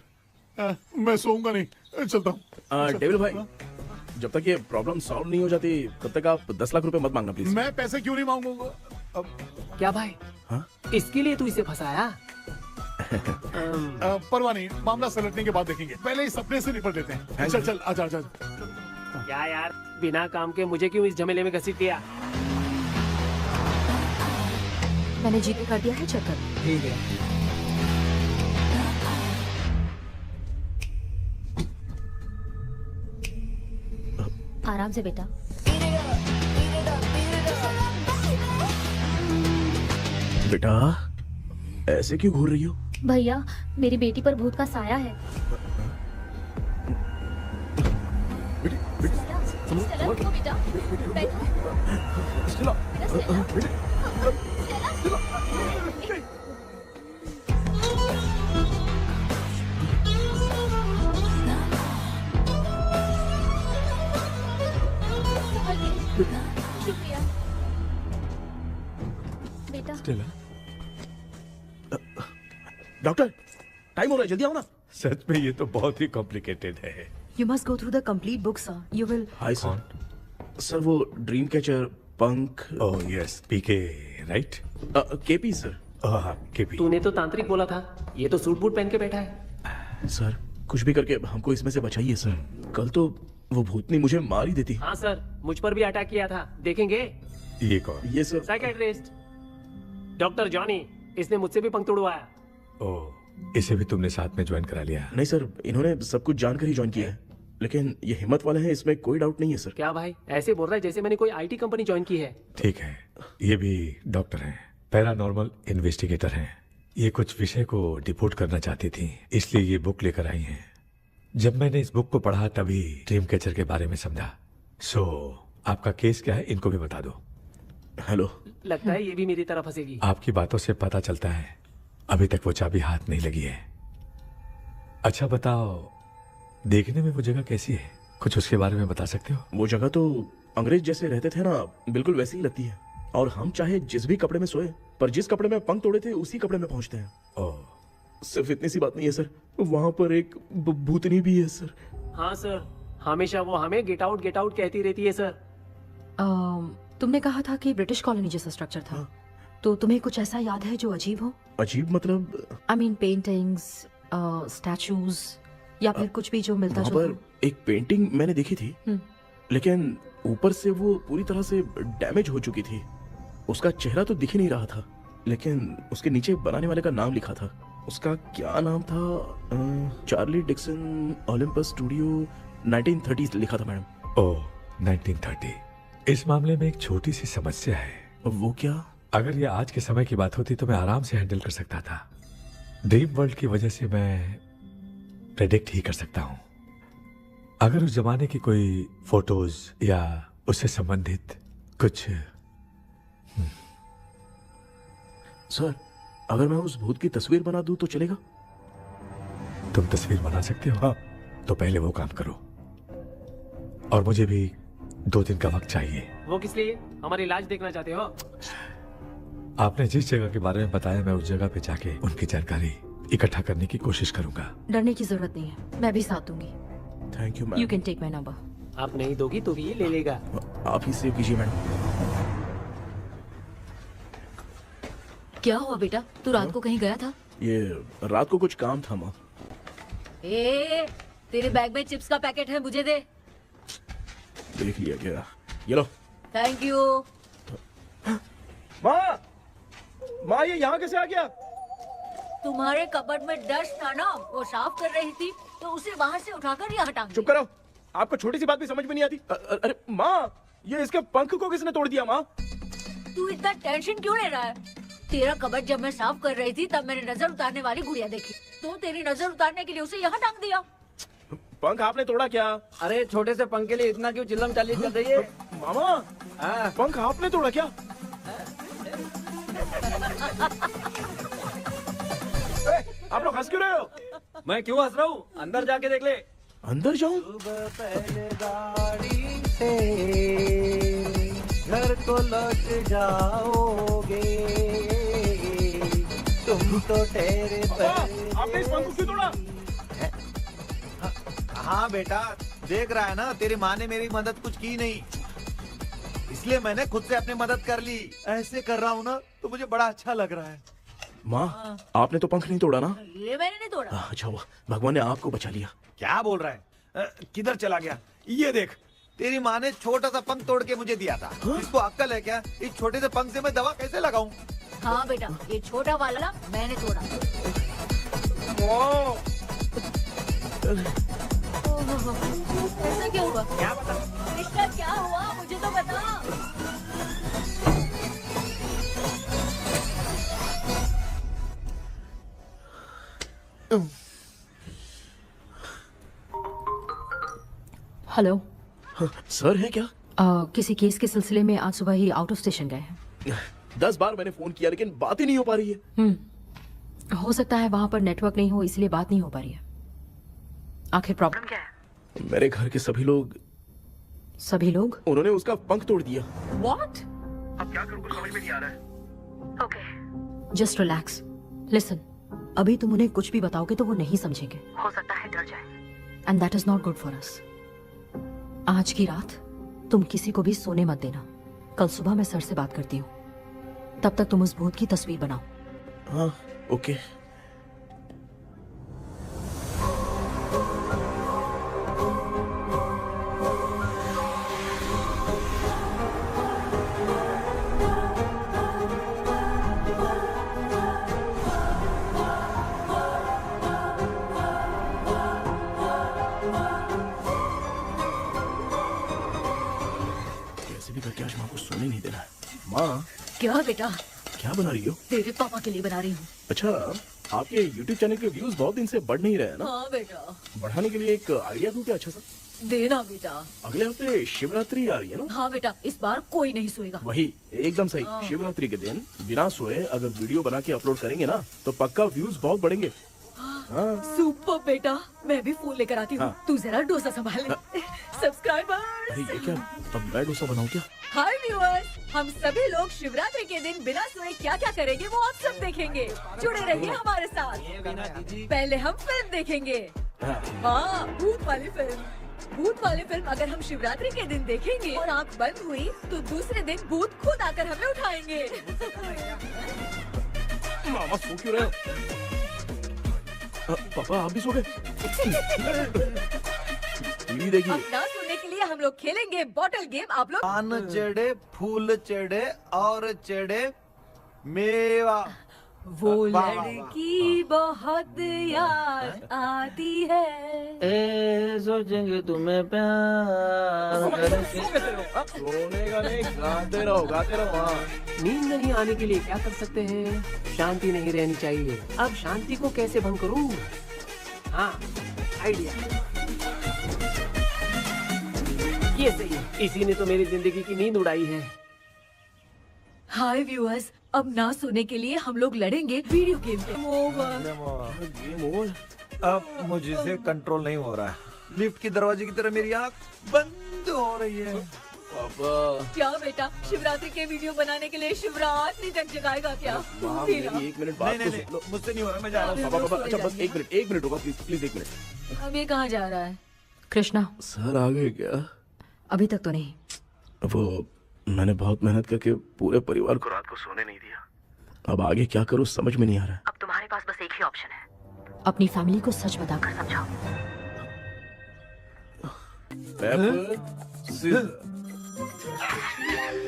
मैं सोऊंगा नहीं, चलता हूँ। डेविल भाई, जब तक ये प्रॉब्लम सॉल्व नहीं हो जाती तब तक आप 10 लाख रुपए मत मांगना प्लीज। मैं पैसे क्यों नहीं मांगूंगा? क्या भाई? हाँ? इसके लिए तू इसे फंसाया? परवाह नहीं, मामला सलटने के बाद देखेंगे, पहले इस सपने से निपट लेते हैं। चल चल, आजा आजा। क्या यार, बिना काम के मुझे क्यों इस झमेले में घसीट दिया? मैंने जीपे कर दिया है, चेक कर। ठीक है। आराम से बेटा। बेटा ऐसे क्यों घूर रही हो? भैया, मेरी बेटी पर भूत का साया है। स्टेला, रुको बेटा, बैठो। स्टेला, शुक्रिया बेटा। डॉक्टर, टाइम हो रहा है, जल्दी आओ ना। सच में ये तो बहुत ही कॉम्प्लिकेटेड है। You must go through the complete book, sir. You will. Hi sir. Sir वो ड्रीम कैचर, पंख। ओह यस, पीके राइट? KP sir. हाँ केपी। तूने तो तांत्रिक बोला था, ये तो सूट बूट पहन के बैठा है। सर कुछ भी करके हमको इसमें से बचाइए सर, कल तो वो भूतनी मुझे मार ही देती। हाँ सर, मुझ पर भी अटैक किया था, देखेंगे? ये कौन? ये सर साइकियाट्रिस्ट डॉक्टर जॉनी, इसने मुझसे भी पंख तोड़वाया। ओह, इसे भी तुमने साथ में ज्वाइन करा लिया? नहीं सर, इन्होंने सब कुछ जानकर ही ज्वाइन किया है, लेकिन ये हिम्मत वाले हैं, इसमें कोई डाउट नहीं है सर। क्या भाई, ऐसे बोल रहा है जैसे मैंने कोई आईटी कंपनी ज्वाइन की है। ठीक है, ये भी डॉक्टर हैं, पैरानॉर्मल इन्वेस्टिगेटर हैं। ये कुछ विषय को डिपोर्ट करना चाहती थी, इसलिए ये बुक लेकर आई हैं। जब मैंने इस बुक को पढ़ा तभी ड्रीम कैचर के बारे में समझा। सो आपका केस क्या है, इनको भी बता दो। हेलो। लगता है ये भी मेरी तरह फंसेगी। आपकी बातों से पता चलता है अभी तक वो चाबी हाथ नहीं लगी है। अच्छा बताओ, देखने में वो जगह कैसी है, कुछ उसके बारे में बता सकते हो? वो जगह तो अंग्रेज जैसे रहते थे ना, बिल्कुल वैसी ही लगती है। और हम चाहे जिस भी कपड़े में सोए, पर जिस कपड़े में पंख तोड़े थे उसी कपड़े में पहुंचते हैं। ओह, सिर्फ इतनी सी बात नहीं है सर, वहां पर एक भूतनी भी है सर। हाँ सर, हमेशा वो हमें गेट आउट कहती रहती है सर। तुमने कहा था कि ब्रिटिश कॉलोनी जैसा स्ट्रक्चर था, तो तुम्हें कुछ ऐसा याद है जो अजीब हो? अजीब मतलब? आई मीन पेंटिंग्स, स्टैचूज या फिर कुछ भी जो मिलता वहाँ जुलता। पर एक पेंटिंग मैंने देखी थी, लेकिन ऊपर से वो पूरी तरह से डैमेज हो चुकी थी। उसका चेहरा तो दिख ही नहीं रहा था, लेकिन उसके नीचे बनाने वाले का नाम लिखा था। उसका क्या नाम था? चार्ली डिक्सन ओलंपस स्टूडियो 1930 लिखा था मैडम। ओह 1930। इस मामले में एक छोटी सी समस्या है। वो क्या? अगर ये आज के समय की बात होती तो मैं आराम से हैंडल कर सकता था। ड्रीम वर्ल्ड की वजह से मैं प्रेडिक्ट ही कर सकता हूँ। अगर उस जमाने की कोई फोटोज या उससे संबंधित कुछ। सर, अगर मैं उस भूत की तस्वीर बना दूं तो चलेगा? तुम तस्वीर बना सकते हो? हाँ। तो पहले वो काम करो, और मुझे भी 2 दिन का वक्त चाहिए। वो किस लिए? हमारी इलाज देखना चाहते हो? आपने जिस जगह के बारे में बताया, मैं उस जगह पे जाके उनकी जानकारी इकट्ठा करने की कोशिश करूंगा। डरने की जरूरत नहीं है, मैं भी साथ दूंगी। Thank you ma'am. You can take my number. आप नहीं दोगी तो भी ये ले लेगा। आप ही सेव कीजिए मैडम। क्या हुआ बेटा, तू रात को कहीं गया था? ये रात को कुछ काम था माँ। तेरे बैग में चिप्स का पैकेट है, मुझे दे। देख लिया क्या? ये लो। Thank you. माँ ये यहाँ कैसे आ गया? तुम्हारे कबर्ड में डस्ट था ना, वो साफ कर रही थी तो उसे वहाँ से उठाकर यहाँ टांग चुप करो, आपको छोटी सी बात भी समझ में नहीं आती। अरे माँ, ये इसके पंख को किसने तोड़ दिया? माँ तू इतना टेंशन क्यों ले रहा है? तेरा कबर्ड जब मैं साफ कर रही थी तब मैंने नजर उतारने वाली गुड़िया देखी, तो तेरी नजर उतारने के लिए उसे यहाँ टांग दिया। पंख आपने तोड़ा क्या? अरे छोटे से पंख के लिए इतना क्यों चिल्लम चालीस कर रही है? मामा, पंख आपने तोड़ा क्या? आप लोग हंस क्यों रहे हो? मैं क्यों हंस रहा हूँ? अंदर जाके देख ले। अंदर जाऊं? घर को लौट जाओगे तुम तो ठहरे। आपने इस पंख को क्यों तोड़ा? हाँ बेटा, देख रहा है ना, तेरी माँ ने मेरी मदद कुछ की नहीं, इसलिए मैंने खुद से अपनी मदद कर ली। ऐसे कर रहा हूँ ना तो मुझे बड़ा अच्छा लग रहा है। माँ, आपने तो पंख नहीं तोड़ा ना? ये मैंने नहीं तोड़ा। अच्छा हुआ, भगवान ने आपको बचा लिया। क्या बोल रहा है? किधर चला गया? ये देख, तेरी माँ ने छोटा सा पंख तोड़ के मुझे दिया था। इसको अक्ल है क्या? इस छोटे से पंख से मैं दवा कैसे लगाऊं? हाँ बेटा, ये छोटा वाला मैंने तोड़ा। ऐसा क्या हुआ? क्या बता? इसका क्या हुआ, मुझे तो बता। हेलो सर है क्या? किसी केस के सिलसिले में आज सुबह ही आउट ऑफ स्टेशन गए हैं। 10 बार मैंने फोन किया लेकिन बात ही नहीं हो पा रही है। हो सकता है वहाँ पर नेटवर्क नहीं हो, इसलिए बात नहीं हो पा रही है। आखिर प्रॉब्लम क्या है? मेरे घर के सभी लोग उन्होंने उसका पंख तोड़ दिया। What? अब क्या करूं, कुछ समझ में नहीं आ रहा है। Okay, just relax. लिसन, अभी तुम उन्हें कुछ भी बताओगे तो वो नहीं समझेंगे। हो सकता है डर जाए। And that is not good for us. आज की रात तुम किसी को भी सोने मत देना। कल सुबह मैं सर से बात करती हूँ। तब तक तुम उस भूत की तस्वीर बनाओ। हाँ, ओके। करके आज माँ को सोने नहीं देना है। माँ, क्या बेटा? क्या बना रही हो? तेरे पापा के लिए बना रही हूँ। अच्छा, आपके YouTube चैनल के व्यूज बहुत दिन से बढ़ नहीं रहे हैं ना? हाँ बेटा। बढ़ाने के लिए एक आइडिया दूं क्या अच्छा सा? देना बेटा। अगले हफ्ते शिवरात्रि आ रही है ना? हाँ बेटा, इस बार कोई नहीं सोएगा। वही, एकदम सही। शिवरात्रि के दिन बिना सोए अगर वीडियो बना के अपलोड करेंगे ना तो पक्का व्यूज बहुत बढ़ेंगे। सुपर बेटा, मैं भी फोन लेकर आती हूँ। तू जरा डोसा संभाल ले। सब्सक्राइबर। अरे ये क्या, अब मैं डोसा बनाऊं क्या? हाय व्यूअर्स, हम सभी लोग शिवरात्रि के दिन बिना सोए क्या क्या करेंगे वो आप सब देखेंगे। जुड़े रहिए हमारे साथ। पहले हम फिल्म देखेंगे। हाँ, भूत वाली फिल्म। भूत वाली फिल्म अगर हम शिवरात्रि के दिन देखेंगे और आँख बंद हुई तो दूसरे दिन भूत खुद आकर हमें उठाएंगे। मामा सो क्यों रहे हो? पापा आप भी सो गए? टीवी देखिए। अब ना सोने के लिए हम लोग खेलेंगे बॉटल गेम। आप लोग पान चढ़े, फूल चढ़े और चढ़े मेवा। वो वाह, वाह, लड़की बहुत याद आती है। सोचेंगे तुम्हें प्यार। सोने का नहीं, गाते रहो हाँ। नींद नहीं आने के लिए क्या कर सकते हैं? शांति नहीं रहनी चाहिए। अब शांति को कैसे भंग करूं? हाँ, आइडिया। ये सही है। इसी ने तो मेरी जिंदगी की नींद उड़ाई है। हाय व्यूअर्स, अब ना सोने के लिए हम लोग लड़ेंगे वीडियो गेम पे। Game over. अब मुझसे कंट्रोल नहीं हो रहा है। लिफ्ट की दरवाजे की तरह मेरी आँख बंद हो रही है। पापा क्या बेटा, शिवरात्रि के वीडियो बनाने के लिए शिवरात्रि तक जगाएगा क्या? मेरी 1 मिनट बात नहीं, तो नहीं, सुन लो। मुझसे नहीं हो रहा, मैं जा रहा हूँ। पापा अच्छा बस 1 मिनट होगा प्लीज 1 मिनट। अब ये कहाँ जा रहा है? कृष्णा, सर आ गए क्या? अभी तक तो नहीं। वो मैंने बहुत मेहनत करके पूरे परिवार को रात को सोने नहीं दिया। अब आगे क्या करूं समझ में नहीं आ रहा। अब तुम्हारे पास बस एक ही ऑप्शन है। अपनी फैमिली को सच बताकर समझाओ।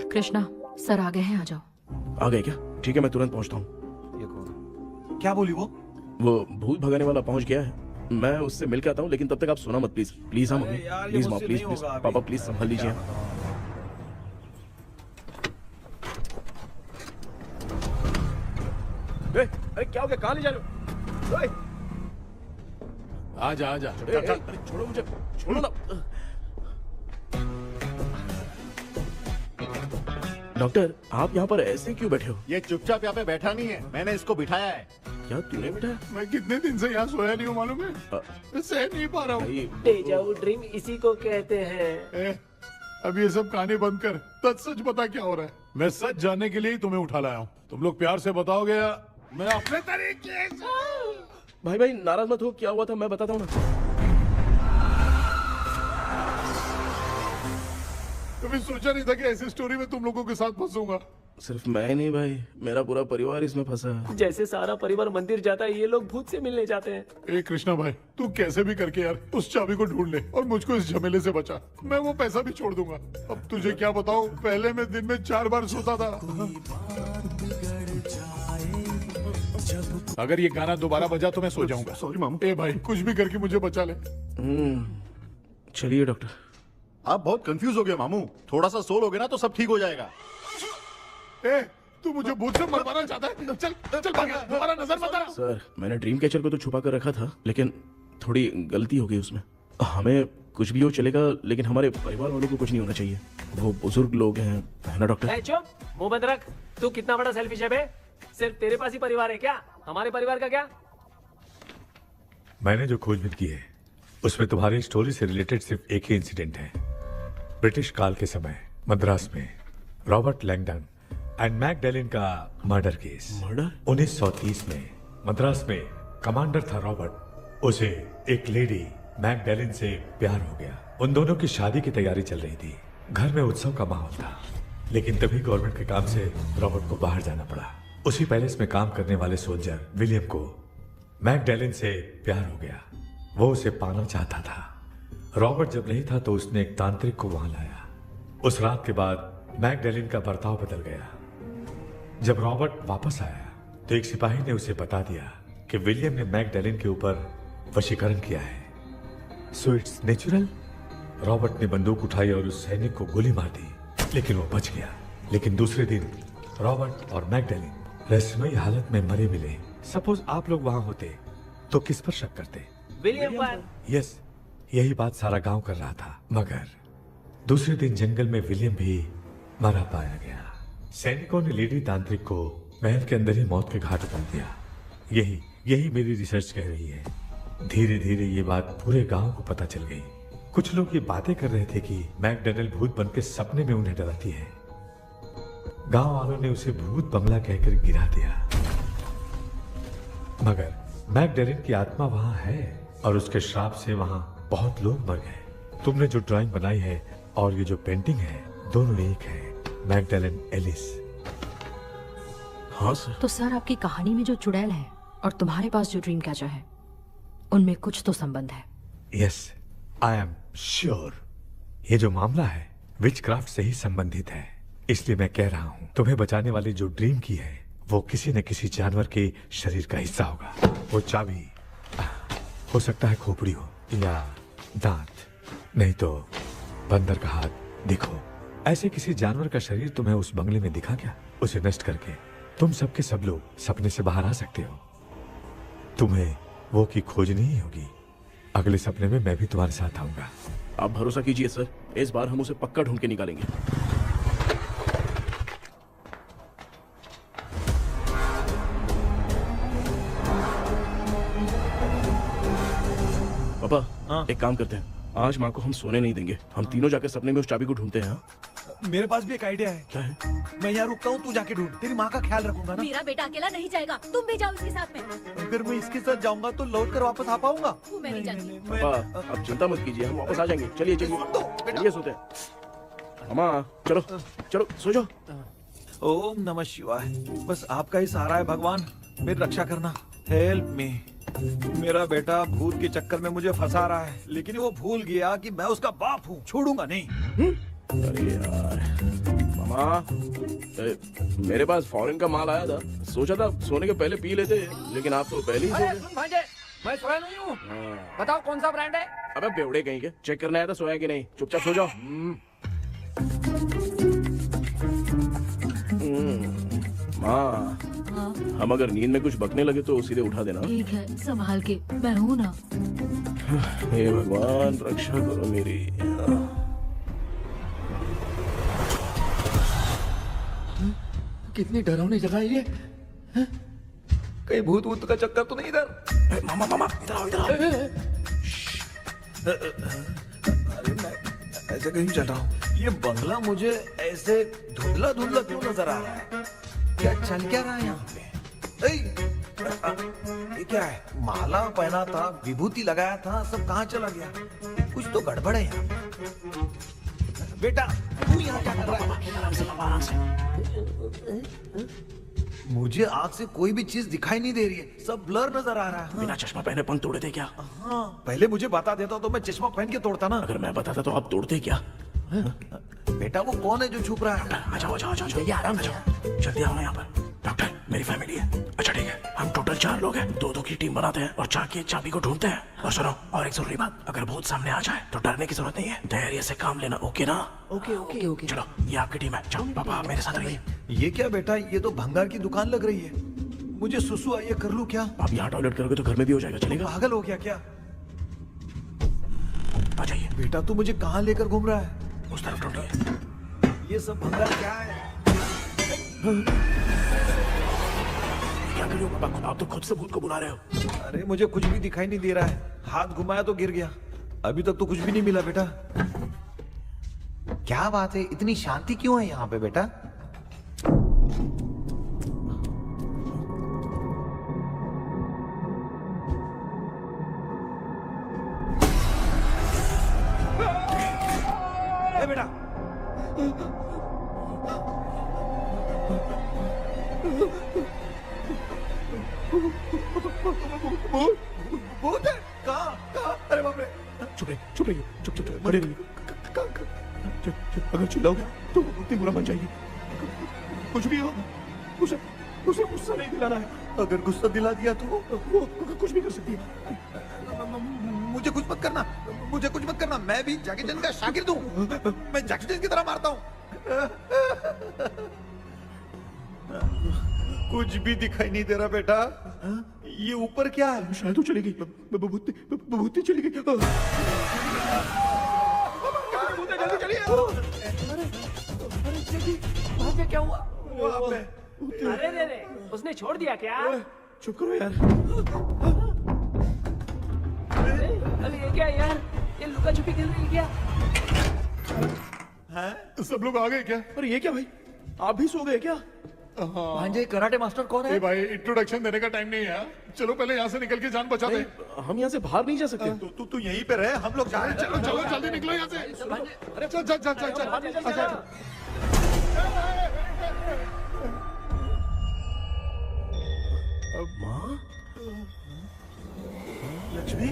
कृष्णा, सर आ गए हैं, आ जाओ। आ गए क्या? ठीक है मैं तुरंत पहुंचता हूँ। ये कौन? क्या बोली वो? वो भूत भगाने वाला पहुंच गया है। मैं उससे मिल के आता हूँ, लेकिन तब तक आप सोना मत प्लीज। प्लीज हाँ मम्मी, यार, ये प्लीज माँ, मुझसे प्लीज नहीं प्लीज होगा अभी। पापा प्लीज संभाल लीजिए। अरे क्या हो गया? कहाँ ले जा रहे हो? आजा आजा अरे छोड़ो मुझे, छोड़ो ना। डॉक्टर आप यहाँ पर ऐसे क्यों बैठे हो? ये चुपचाप यहाँ पे बैठा नहीं है, मैंने इसको बिठाया है। क्या तूने बैठा? मैं कितने दिन से यहाँ सोया नहीं हूँ मालूम है। मैं सह नहीं पा रहा हूँ। डेजावु ड्रीम इसी को कहते हैं। अब ये सब कहानी बंद कर, सच बता क्या हो रहा है। मैं सच जानने के लिए ही तुम्हें उठा लाया हूँ। तुम लोग प्यार से बताओगे या मैं अपने तरीके से। भाई नाराज मत हो, क्या हुआ था मैं बताता हूँ ना। कभी सोचा नहीं था कि ऐसी स्टोरी में तुम लोगों के साथ फंसूंगा। सिर्फ मैं नहीं भाई, मेरा पूरा परिवार इसमें फंसा है। जैसे सारा परिवार मंदिर जाता है, ये लोग भूत से मिलने जाते हैं। ए कृष्णा भाई, तू कैसे भी करके यार उस चाबी को ढूंढ ले और मुझको इस झमेले से बचा। मैं वो पैसा भी छोड़ दूंगा। अब तुझे क्या बताऊं, पहले मैं दिन में 4 बार सोता था। अगर ये गाना दोबारा बजा तो मैं सो जाऊंगा। सॉरी मामू। ए भाई कुछ भी करके मुझे बचा ले। चलिए डॉक्टर। आप बहुत कंफ्यूज हो गए मामू, थोड़ा सा सो लोगे ना तो सब ठीक हो जाएगा। ए तू मुझे भूत से मरवाना चाहता है? चल चल भाग, दोबारा नजर मत आना। सर मैंने ड्रीम कैचर को तो छुपा कर रखा था, लेकिन थोड़ी गलती हो गई उसमें। हमें कुछ भी हो चलेगा, लेकिन हमारे परिवार वालों को कुछ नहीं होना चाहिए। वो बुजुर्ग लोग हैं, है ना डॉक्टर? चुप, मुंह बंद रख। तू कितना बड़ा सेल्फिश है बे? सिर्फ तेरे पास ही परिवार है क्या? हमारे परिवार का क्या? मैंने जो खोजबीन की है उसमें तुम्हारी स्टोरी से रिलेटेड सिर्फ एक ही इंसिडेंट है। ब्रिटिश काल के समय मद्रास में रॉबर्ट लैंगडन एंड मैकडैलिन का मर्डर केस। मर्डर? 1930 में मद्रास में कमांडर था रॉबर्ट। उसे एक लेडी मैकडैलिन से प्यार हो गया। उन दोनों की शादी की तैयारी चल रही थी। घर में उत्सव का माहौल था, लेकिन तभी गवर्नमेंट के काम से रॉबर्ट को बाहर जाना पड़ा। उसी पैलेस में काम करने वाले सोल्जर विलियम को मैकडैलिन से प्यार हो गया। वो उसे पाना चाहता था। रॉबर्ट जब नहीं था तो उसने एक तांत्रिक को वहां लाया। उस रात के बाद मैकडैलिन का बर्ताव बदल गया। जब रॉबर्ट वापस आया तो एक सिपाही ने उसे बता दिया कि विलियम ने मैकडैलिन के ऊपर वशीकरण किया है। So it's natural. रॉबर्ट ने बंदूक उठाई और उस सैनिक को गोली मार दी, लेकिन वो बच गया। लेकिन दूसरे दिन रॉबर्ट और मैकडैलिन रहस्यमयी हालत में मरे मिले। सपोज आप लोग वहां होते तो किस पर शक करते? विलियम पर। यस, यही बात सारा गांव कर रहा था। मगर दूसरे दिन जंगल में विलियम भी मरा पाया गया। सैनिकों ने लेडी तांत्रिक को महल के अंदर ही मौत के घाट उतार दिया। यही मेरी रिसर्च कह रही है। धीरे धीरे ये बात पूरे गांव को पता चल गई। कुछ लोग ये बातें कर रहे थे कि मैकडैलिन भूत बन के सपने में उन्हें डराती है। गांव वालों ने उसे भूत बंगला कहकर गिरा दिया। मगर मैकडैलिन की आत्मा वहां है और उसके श्राप से वहां बहुत लोग मर गए। तुमने जो ड्राइंग बनाई है और ये जो पेंटिंग है दोनों एक है, मैगडेलन एलिस। हाँ सर। तो सर आपकी कहानी में जो चुड़ैल है और तुम्हारे पास जो ड्रीम कैचर है उनमें कुछ तो संबंध है। Yes, I am sure. ये जो मामला है विचक्राफ्ट से ही संबंधित है, इसलिए मैं कह रहा हूँ तुम्हें बचाने वाली जो ड्रीम की है वो किसी न किसी जानवर के शरीर का हिस्सा होगा। वो चाबी हो सकता है खोपड़ी हो या दांत, नहीं तो बंदर का हाथ। देखो, ऐसे किसी जानवर का शरीर तुम्हें उस बंगले में दिखा क्या? उसे नष्ट करके तुम सबके सब लोग सपने से बाहर आ सकते हो। तुम्हें वो की खोजनी ही होगी। अगले सपने में मैं भी तुम्हारे साथ आऊंगा। आप भरोसा कीजिए सर, इस बार हम उसे पक्का ढूंढ के निकालेंगे। पापा, एक काम करते हैं, आज माँ को हम सोने नहीं देंगे। हम तीनों जाकर सपने में उस चाबी को ढूंढते हैं। मेरे पास भी एक आइडिया है। क्या है? मैं यहाँ रुकता हूँ, तू जाके ढूंढ। तेरी माँ का ख्याल रखूंगा ना। मेरा बेटा अकेला नहीं जाएगा, तुम भी जाओ इसके साथ में। अगर मैं इसके साथ जाऊंगा तो लौट कर वापस आ पाऊंगा? वो मैं नहीं जानती। पापा, आप चिंता मत कीजिए, हम वापस आ जाएंगे। चलिए चलिए चलिए, सोते हैं। मामा चलो चलो सो जाओ। ओम नमः शिवाय। बस आपका ही सहारा है भगवान, मेरी रक्षा करना। Help me. मेरा बेटा भूत के चक्कर में मुझे फंसा रहा है, लेकिन वो भूल गया कि मैं उसका बाप हूँ। छोड़ूंगा नहीं। अरे यार मामा, मेरे पास फॉरेन का माल आया था, सोचा था सोने के पहले पी लेते, लेकिन आप तो पहले ही सो गए। भांजे, मैं सोया नहीं हूँ। बताओ कौन सा ब्रांड है? अबे बेवड़े कहीं के, चेक करना आया था सोया कि नहीं। चुपचाप सो जाओ। माँ, हम अगर नींद में कुछ बकने लगे तो सीधे उठा देना। ठीक है, संभाल के, मैं हूँ ना। हे भगवान रक्षा करो मेरी। कितनी डरावनी जगह है ये। कहीं भूत वूत का चक्कर तो नहीं इधर? मामा मामा इधर आओ, इधर आओ। अरे मैं ऐसे कहीं चल रहा हूँ। ये बंगला मुझे ऐसे धुंधला धुंधला क्यों नजर आ रहा है? क्या चल क्या रहा है यहाँ पे? ये क्या है? माला पहना था, विभूति लगाया था, सब कहाँ चला गया? कुछ तो गड़बड़ है यहाँ पे। बेटा तू यहाँ क्या कर रहा है? आराम से। मुझे आग से कोई भी चीज दिखाई नहीं दे रही है, सब ब्लर नजर आ रहा है। बिना चश्मा पहने पंख तोड़े थे क्या? हाँ, पहले मुझे बता देता तो मैं चश्मा पहन के तोड़ता ना। अगर मैं बताता तो आप तोड़ते क्या? बेटा वो कौन है जो छुप रहा है? आ जाओ आ जाओ आ जाओ, आराम से जल्दी आओ ना यहाँ पर। डॉक्टर, मेरी फैमिली है। अच्छा ठीक है, हम टोटल 4 लोग हैं, 2-2 की टीम बनाते हैं और जाके चाबी को ढूंढते हैं। और सुनो, और एक जरूरी बात, अगर भूत सामने आ जाए तो डरने की जरूरत नहीं है, धैर्य से काम लेना। ओके ना? Okay okay okay. चलो, ये आपकी टीम है। चलो पापा मेरे साथ रहिए। ये क्या बेटा, ये तो भंगार की दुकान लग रही है। मुझे सुसु आई है, कर लूं क्या? आप यहाँ टॉयलेट करोगे तो घर में भी हो जाएगा, चलेगा? पागल हो गया क्या? आ जाइए। बेटा तू मुझे कहाँ लेकर घूम रहा है? उस तरफ ढूंढिए। ये सब भंगार क्या है? क्या कर रहे हो पापा? आप तो खुद से भूत को बुला रहे हो। अरे मुझे कुछ भी दिखाई नहीं दे रहा है, हाथ घुमाया तो गिर गया। अभी तक तो कुछ भी नहीं मिला बेटा। क्या बात है, इतनी शांति क्यों है यहाँ पे बेटा? ए बेटा, भूत है? कहाँ? अरे बाप रे! चुप रहिए, चुप रहिए, चुप चुप चुप, खड़े रहिए। अगर चिल्लाओगे तो इतनी बुरा बन जाएगी। कुछ भी हो, उसे गुस्सा नहीं दिलाना है। अगर गुस्सा दिला दिया तो वो कुछ भी कर सकती है। मुझे कुछ मत करना, मुझे कुछ मत करना। मैं भी जैकी चैन का शागिर्द हूँ। मैं जैकी चैन की तरह मारता हूँ। कुछ भी दिखाई नहीं दे रहा बेटा। ये ऊपर क्या है? शायद वो चली गई, भूती चली गई। जल्दी चलिए। वहाँ पे क्या हुआ? वहाँ पे अरे रे, उसने छोड़ दिया क्या? चुप करो यार। अरे ये क्या यार, ये लुका छुपी खेल रही है क्या? हैं? सब लोग आ गए क्या? अरे ये क्या भाई, आप भी सो गए क्या? भांजे कराटे मास्टर कौन है? ए भाई इंट्रोडक्शन देने का टाइम नहीं है। चलो पहले यहाँ से निकल के जान बचा दे। हम यहाँ से बाहर नहीं जा सकते। तू यहीं पे रहे, हम लोग जा रहे हैं। चलो चलो जल्दी निकलो यहाँ से। चल चल चल चल चल। अच्छा माँ, लक्ष्मी,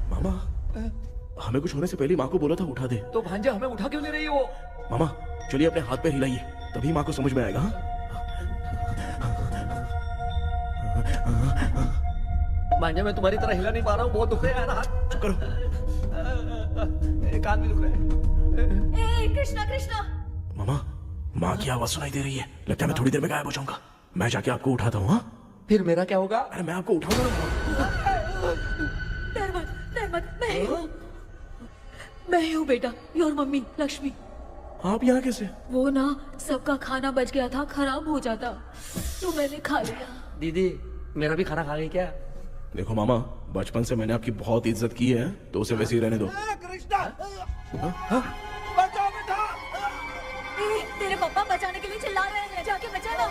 मामा, हमें कुछ होने से पहले माँ को बोला था उठा दे। तो भांजे हमें उठा क्यों ले रही है वो? मामा चलिए अपने हाथ पे हिलाइए, तभी माँ को समझ में आएगा। हाँ? भांजे मैं तुम्हारी तरह हिला नहीं पा रहा हूँ, बहुत दुख रहा है यार हाथ। चुप करो। कान भी दुख रहे हैं। ए कृष्णा कृष्णा, मामा, माँ की आवाज सुनाई दे रही है, लगता है मैं थोड़ी देर में गायब हो जाऊंगा। मैं जाके आपको उठाता हूँ। हाँ फिर मेरा क्या होगा? अरे मैं आपको उठाऊंगा। डर मत, मैं हूँ बेटा, योर मम्मी लक्ष्मी। आप यहाँ कैसे? वो ना सबका खाना बच गया था, खराब हो जाता तो मैंने खा लिया। दीदी मेरा भी खाना खा गई क्या? देखो मामा, बचपन से मैंने आपकी बहुत इज्जत की है, तो उसे वैसे ही रहने दो। तेरे पापा बचाने के लिए चिल्ला रहे हैं, जाके बचाना।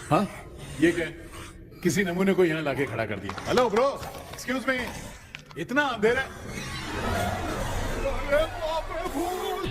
हाँ ये क्या है? किसी नमूने को यहाँ लाके खड़ा कर दिया। हेलो ब्रो, एक्सक्यूज मी, इतना अंधेरा है। अरे बाप रे, भूत!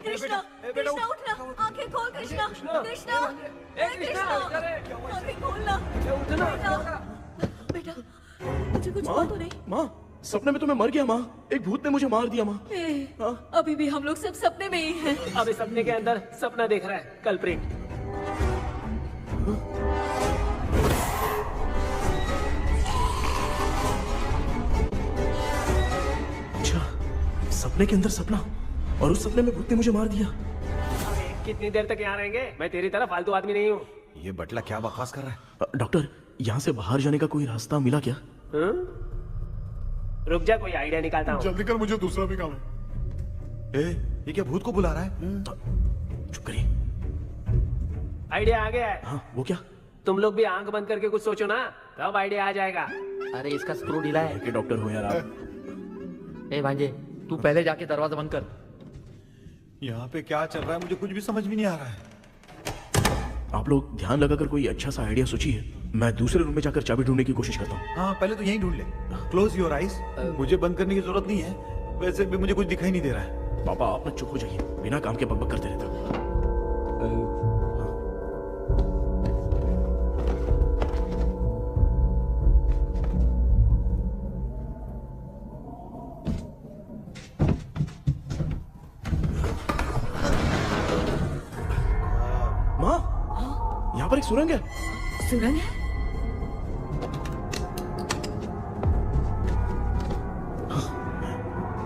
कृष्णा कृष्णा उठना, आंखें खोल कृष्णा कृष्णा कृष्णा, आंखें खोलना बेटा, मुझे कुछ हुआ तो नहीं? माँ, सपने में तो मैं मर गया माँ, एक भूत ने मुझे मार दिया माँ। अभी भी हम लोग सब सपने में ही हैं। अभी सपने के अंदर सपना देख रहा है कल्प्रिट। अच्छा, सपने के अंदर सपना, और उस सपने में भूत ने मुझे मार दिया। कितनी देर तक यहाँ रहेंगे? मैं तेरी तरह फालतू आदमी नहीं हूँ। ये बटला क्या बकवास कर रहा है? डॉक्टर, यहाँ से बाहर जाने का कोई रास्ता मिला क्या? रुक जा, कोई आइडिया निकालता हूँ। जल्दी कर, मुझे दूसरा भी काम है। ये क्या भूत को बुला रहा है? चुप करिए। आइडिया आ गया है। हाँ, वो क्या? तुम लोग भी आंख बंद करके कुछ सोचो ना, तब आइडिया आ जाएगा। अरे इसका स्क्रू ढीला है। कि डॉक्टर हो यार आप। ए भांजे, तू पहले जाके दरवाजा बंद कर। यहाँ पे क्या चल रहा है मुझे कुछ भी समझ में नहीं आ रहा है। आप लोग ध्यान लगाकर कोई अच्छा सा आइडिया सोचिए, मैं दूसरे रूम में जाकर चाबी ढूंढने की कोशिश करता हूँ। हाँ पहले तो यहीं ढूंढ ले। Close your eyes. मुझे बंद करने की जरूरत नहीं है, वैसे भी मुझे कुछ दिखाई नहीं दे रहा है। पापा आप ना चुप हो जाइए, बिना काम के बकबक करते रहते हो। यहाँ पर एक सुरंग है। सुरंग है?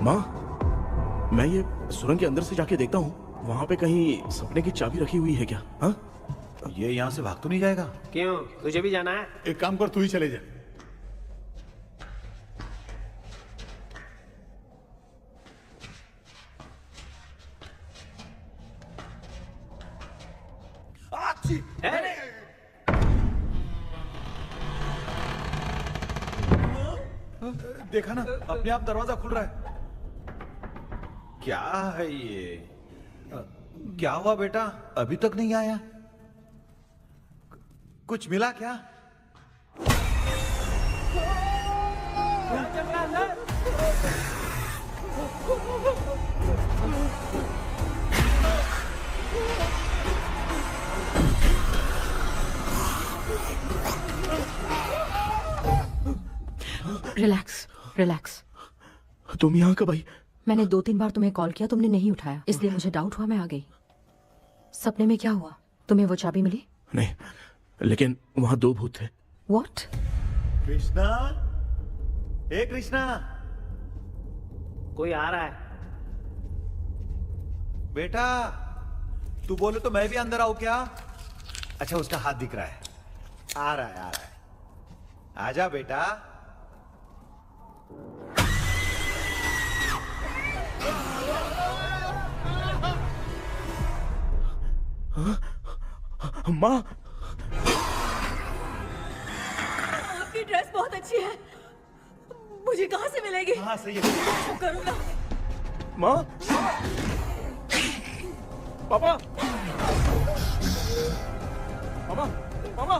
माँ, मैं ये सुरंग के अंदर से जाके देखता हूँ, वहाँ पे कहीं सपने की चाबी रखी हुई है क्या? हाँ? ये यहाँ से भाग तो नहीं जाएगा? क्यों, तुझे भी जाना है? एक काम कर, तू ही चले जा। देखा ना, अपने आप दरवाजा खुल रहा है। क्या है ये? क्या हुआ बेटा, अभी तक नहीं आया? कुछ मिला क्या? Relax relax. तुम यहाँ कब आई? मैंने 2-3 बार तुम्हें कॉल किया, तुमने नहीं उठाया, इसलिए मुझे डाउट हुआ, मैं आ गई। सपने में क्या हुआ? तुम्हें वो चाबी मिली? नहीं, लेकिन वहाँ 2 भूत थे। व्हाट? कृष्णा, ए कृष्णा, कोई आ रहा है। बेटा तू बोले तो मैं भी अंदर आऊं क्या? अच्छा, उसका हाथ दिख रहा है, आ रहा है, आ रहा है। आजा बेटा। माँ, आपकी ड्रेस बहुत अच्छी है, मुझे कहाँ से मिलेगी? हाँ सही है। करूँगा। माँ, पापा, पापा, पापा।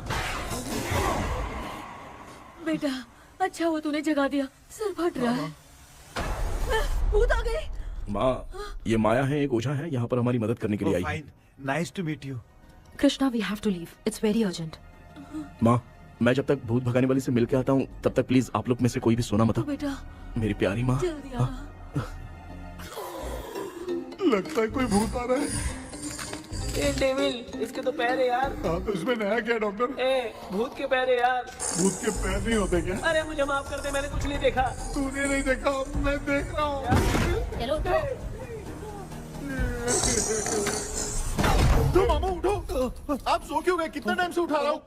बेटा अच्छा हुआ तूने जगा दिया, सिर फट रहा है। भूत आ गई। माँ, ये माया है, एक ओझा है, यहाँ पर हमारी मदद करने के लिए आई है। Fine, nice to meet you. Krishna, we have to leave, it's very urgent. माँ, मैं जब तक भूत भगाने वाली से मिल के आता हूँ, तब तक प्लीज आप लोग में से कोई भी सोना मत। बेटा मेरी प्यारी माँ। जल्दी आ। लगता है कोई भूत आ रहा है। ए डेविल, इसके तो पैर है यार। हाँ, तो इसमें नया क्या डॉक्टर? ए, भूत के पैर है यार। भूत के पैर नहीं होते क्या? अरे मुझे माफ कर दे, मैंने कुछ नहीं देखा। तूने नहीं देखा, मैं देख रहा हूँ। चलो उठो मामा, उठो। आप सो क्यों गए? कितना टाइम से उठा रहा हूँ।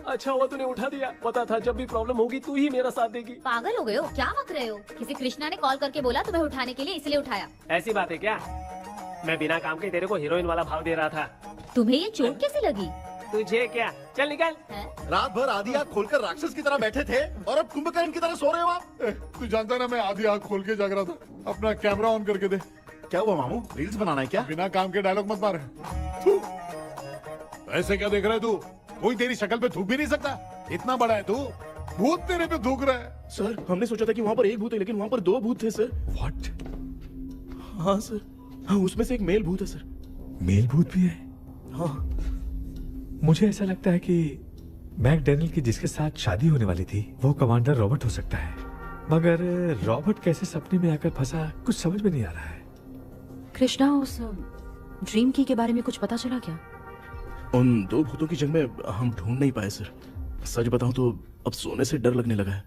अच्छा हुआ तूने उठा दिया, पता था जब भी प्रॉब्लम होगी तू ही मेरा साथ देगी। पागल हो गए हो क्या? बक रहे हो? किसी कृष्णा ने कॉल करके बोला तुम्हें उठाने के लिए, इसलिए उठाया। ऐसी बात है क्या? मैं बिना काम के तेरे को हीरोइन वाला भाव दे रहा था। तुम्हें ये चोट कैसे लगी? तुझे क्या? चल निकल। रात भर आधी आंख खोलकर राक्षस की तरह बैठे थे और अब कुंभकर्ण की तरह सो रहे हो आप। तू जानता ना, मैं आधी आंख खोल के जाग रहा था। अपना कैमरा ऑन करके दे। क्या हुआ मामू, रील्स बनाना है क्या? बिना काम के डायलॉग मत मार। ऐसे क्या देख रहा है तू? कोई तेरी शक्ल पे थूक भी नहीं सकता, इतना बड़ा है तू। भूत तेरे पे थूक रहा है। सर, हमने सोचा था कि वहाँ पर एक भूत है, लेकिन वहाँ पर 2 भूत थे सर। व्हाट? हाँ सर, हाँ, उसमें से एक मेल भूत है सर। मेल भूत भी है? हाँ। मुझे ऐसा लगता है कि मैकडैनियल की जिसके साथ शादी होने वाली थी वो कमांडर रॉबर्ट हो सकता है, मगर रॉबर्ट कैसे सपने में आकर फंसा कुछ समझ में नहीं आ रहा है। कृष्णा, उस ड्रीम की के बारे में कुछ पता चला क्या? उन 2 भूतों की जंग में हम ढूंढ नहीं पाए सर। सच बताऊं तो अब सोने से डर लगने लगा है।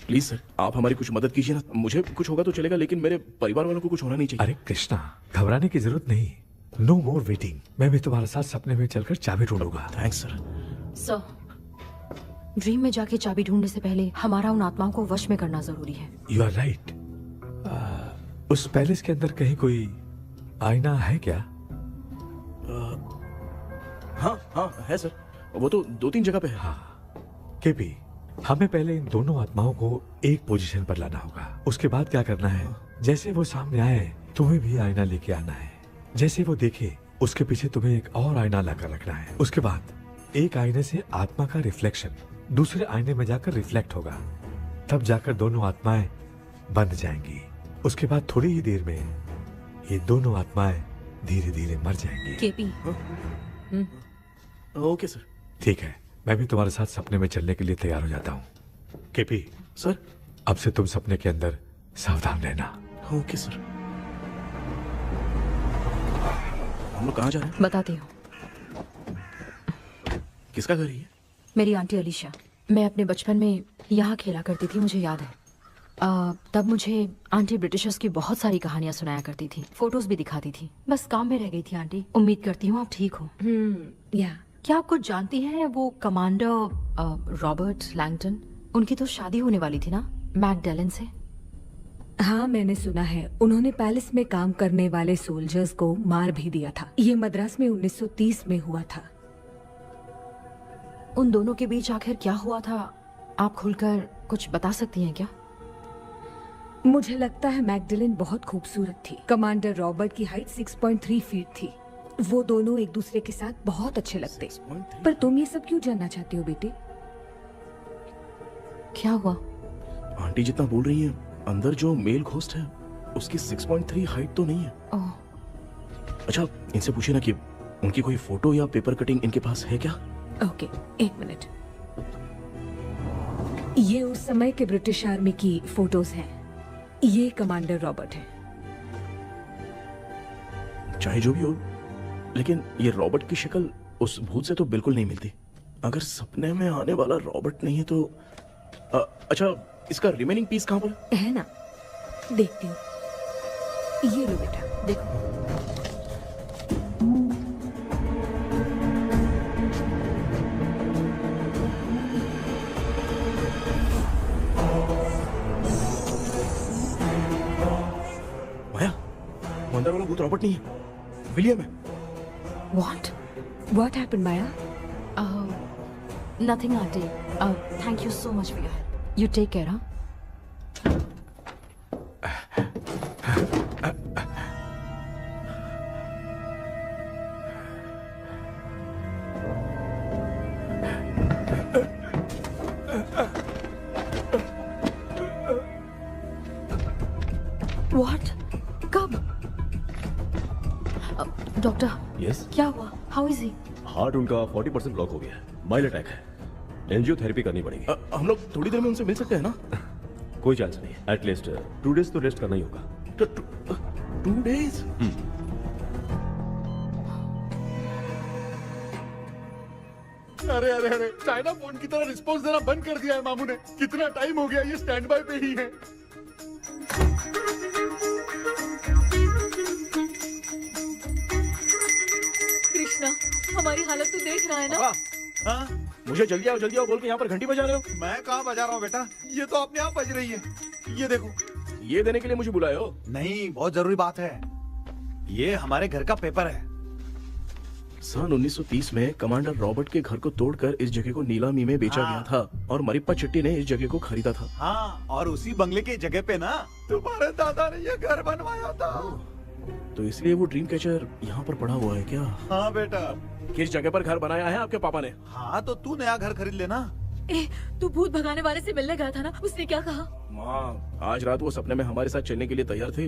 प्लीज सर, आप हमारी कुछ मदद कीजिए ना। मुझे कुछ होगा तो चलेगा, लेकिन मेरे परिवार वालों को कुछ होना नहीं चाहिए। अरे कृष्णा, घबराने की जरूरत नहीं, नो मोर वेटिंग। मैं भी तुम्हारे साथ सपने में चलकर चाबी ढूंढूंगा। Thanks sir. सर, ड्रीम में जाके चाबी ढूंढने से पहले हमारा उन आत्माओं को वश में करना जरूरी है। You are right. उस पैलेस के अंदर कहीं कोई आईना है क्या? हाँ हाँ है सर, वो तो 2-3 जगह पे है। हाँ केपी, हमें पहले इन दोनों आत्माओं को एक पोजीशन पर लाना होगा। उसके बाद क्या करना है, जैसे वो सामने आए तुम्हें भी आईना लेके आना है। जैसे वो देखे उसके पीछे तुम्हें एक और आईना लाकर रखना है। उसके बाद एक आईने से आत्मा का रिफ्लेक्शन दूसरे आईने में जाकर रिफ्लेक्ट होगा, तब जाकर दोनों आत्माएं बंध जाएंगी। उसके बाद थोड़ी ही देर में ये दोनों आत्माएं धीरे धीरे मर जाएंगी। KP, okay sir. ठीक है, मैं भी तुम्हारे साथ सपने में चलने के लिए तैयार हो जाता हूँ। केपी सर, अब से तुम सपने के अंदर सावधान रहना। Okay sir. हम लोग कहाँ जा रहे हैं? बताती हूँ। किसका घर है ये? मेरी आंटी अलीशा। मैं अपने बचपन में यहाँ खेला करती थी, मुझे याद है। तब मुझे आंटी ब्रिटिशर्स की बहुत सारी कहानियां सुनाया करती थी, फोटोज भी दिखाती थी। बस काम में रह गई थी आंटी। उम्मीद करती हूँ आप ठीक हो। या क्या आप कुछ जानती हैं वो कमांडर रॉबर्ट लैंगटन? उनकी तो शादी होने वाली थी ना मैकडेलन से। हाँ, मैंने सुना है उन्होंने पैलेस में काम करने वाले सोल्जर्स को मार भी दिया था। ये मद्रास में 1930 में हुआ था। उन दोनों के बीच आखिर क्या हुआ था, आप खुलकर कुछ बता सकती हैं क्या? मुझे लगता है मैकडेलन बहुत खूबसूरत थी। कमांडर रॉबर्ट की हाइट 6.3 फीट थी। वो दोनों एक दूसरे के साथ बहुत अच्छे लगते। पर तुम ये सब क्यों जानना चाहते हो बेटे? क्या हुआ? आंटी जितना बोल रही है, अंदर जो मेल घोस्ट है उसकी 6.3 हाइट तो नहीं है। ओह, अच्छा, इनसे पूछे ना कि उनकी कोई फोटो या पेपर कटिंग इनके पास है क्या? ओके, एक मिनट। ये उस समय के ब्रिटिश आर्मी की फोटोज हैं। ये कमांडर रॉबर्ट है। चाहे जो भी हो, लेकिन ये रॉबर्ट की शक्ल उस भूत से तो बिल्कुल नहीं मिलती। अगर सपने में आने वाला रॉबर्ट नहीं है तो अच्छा, इसका रिमेनिंग पीस कहाँ पर है ना? देखती हूँ। ये लो बेटा, देखो। माया, वो अंदर वाला भूत रॉबर्ट नहीं है, विलियम है। What happened, Maya? Nothing, auntie. Thank you so much for your help. You take care, huh? What? कब? डॉक्टर, यस, क्या हुआ? How is he? हार्ट उनका 40% ब्लॉक हो गया है। माइल्ड अटैक है। एंजियोथेरेपी करनी पड़ेगी। हम लोग थोड़ी देर में उनसे मिल सकते हैं ना? कोई चांस नहीं। एटलीस्ट 2 डेज तो रेस्ट करना ही होगा। 2 days? अरे अरे अरे, चाइना फोन की तरह रिस्पॉन्स देना बंद कर दिया है मामू ने। कितना टाइम हो गया, ये स्टैंड बाय पे ही है। कृष्णा, हमारी हालत तो देख रहा है ना? हाँ? मुझे जल्दी आओ बोल के यहाँ पर घंटी बजा रहे हो। मैं कहाँ बजा रहा हूँ बेटा, ये तो अपने आप बज रही है। ये देखो। ये देने के लिए मुझे बुलाए हो? नहीं, बहुत जरूरी बात है। ये हमारे घर का पेपर है। सन 1930 में कमांडर रॉबर्ट के घर को तोड़कर इस जगह को नीलामी में बेचा गया था और मरिप्पा चिट्टी ने इस जगह को खरीदा था। हाँ, और उसी बंगले की जगह पे ना तुम्हारे दादा ने ये घर बनवाया था। तो इसलिए वो ड्रीम कैचर यहाँ पर पड़ा हुआ है क्या? हाँ बेटा। किस जगह पर घर बनाया है आपके पापा ने? हाँ, तो तू नया घर खरीद लेना। तू भूत भगाने वाले से मिलने गया था ना, उसने क्या कहा? माँ, आज रात वो सपने में हमारे साथ चलने के लिए तैयार थे।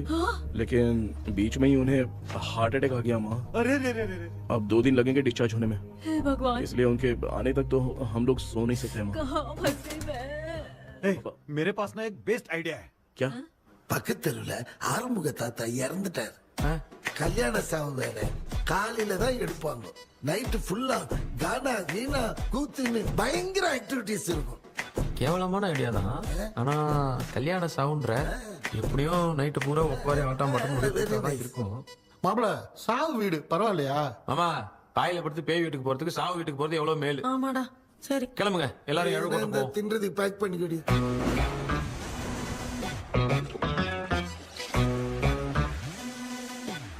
लेकिन बीच में ही उन्हें हार्ट अटैक आ गया माँ। अरे रे रे रे। अब 2 दिन लगेंगे डिस्चार्ज होने में। हे भगवान, इसलिए उनके आने तक तो हम लोग सो नहीं सकते माँ। कहाँ फंसे मैं? मेरे पास ना एक बेस्ट आइडिया है। क्या? பக்கத்தெருவுல ஆறுமுக தாத்தா இறந்துட்டார். கல்யாண சாவு வேற. காலையில தான் எடுப்பாங்க. நைட் ஃபுல்லா கானா வீணா கூத்துன்னு பயங்கர ஆக்டிவிட்டிஸ் இருக்கும். கேவலமான ஐடியா தான். ஆனா கல்யாண சாவுன்ற எப்படியும் நைட்டு பூரா உட்காரி ஆட்டம் மட்டும் தான் இருக்கும். மாப்பிள, சாவு வீடு பரவாயில்லையா? மாமா, பாயில படுத்து பேய் வீட்டுக்கு போறதுக்கு சாவு வீட்டுக்கு போறது எவ்வளவு மேலு. ஆமாடா, சரி கிளம்புங்க, எல்லாரும் எழு கொண்டு போ. தின்றதுக்கு பேக் பண்ணிக்கடி.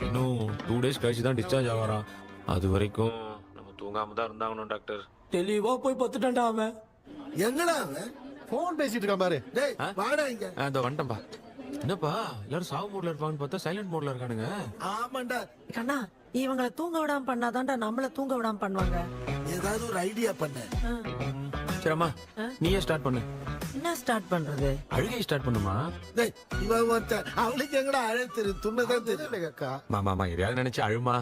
இன்னும் 2 days கழிச்சு தான் டிஸ்சார்ஜ் ஆவாராம். அது வரைக்கும் நம்ம தூங்காம தான் இருந்தாகணும் டாக்டர். தெளிவா போய் பத்துட்டான்டா அவன். எங்கடா அவன்? போன் பேசிட்டு இருக்கான் பாரு. டேய், வாடா இங்க. இதோ வந்துட்டேன்பா. என்னப்பா எல்லாரும் சாவு மோட்ல இருப்பாங்கன்னு பார்த்தா சைலண்ட் மோட்ல இருக்கானுங்க. ஆமாண்டா. கண்ணா, இவங்கள தூங்க விடாம பண்ணாதான்டா நம்மள தூங்க விடாம பண்ணுவாங்க. ஏதாவது ஒரு ஐடியா பண்ண. சரிம்மா, நீயே ஸ்டார்ட் பண்ணு. என்ன ஸ்டார்ட் பண்றது? அழுகை ஸ்டார்ட் பண்ணுமா? டேய், இவன் ஒருத்தன் அவளுக்கு எங்கடா அழகு தெரியும்? துண்ணதான் தெரியல அக்கா. மாமா எதையாவது நினைச்சு அழுமா.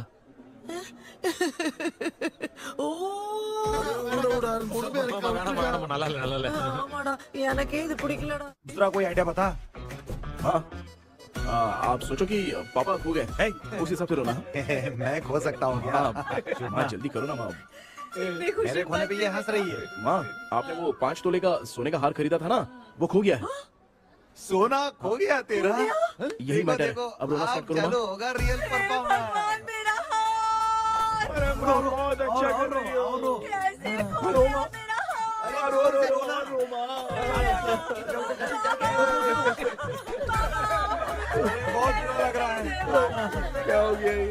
ஓ, நல்லா இல்ல. ஆமாடா, எனக்கே இது பிடிக்கலடா. दूसरा कोई आइडिया बता। हाँ, आप सोचो कि पापा खो गए, उस हिसाब से रोना। मैं खो सकता हूँ क्या? हाँ, जल्दी करो ना माँ। इतनी खुशी मेरे खोने पे ये हंस रही है। माँ, आपने वो 5 तोले का सोने का हार खरीदा था ना, वो खो गया है। सोना खो गया तेरा? यही मैटर है। अब रोना स्टार्ट करो माँ। चलो होगा रियल परफॉर्मेंस। मेरा हार बहुत अच्छा कर रही हो। कैसे खो गया मेरा हार? बहुत बुरा लग रहा है। क्या हो गया ये?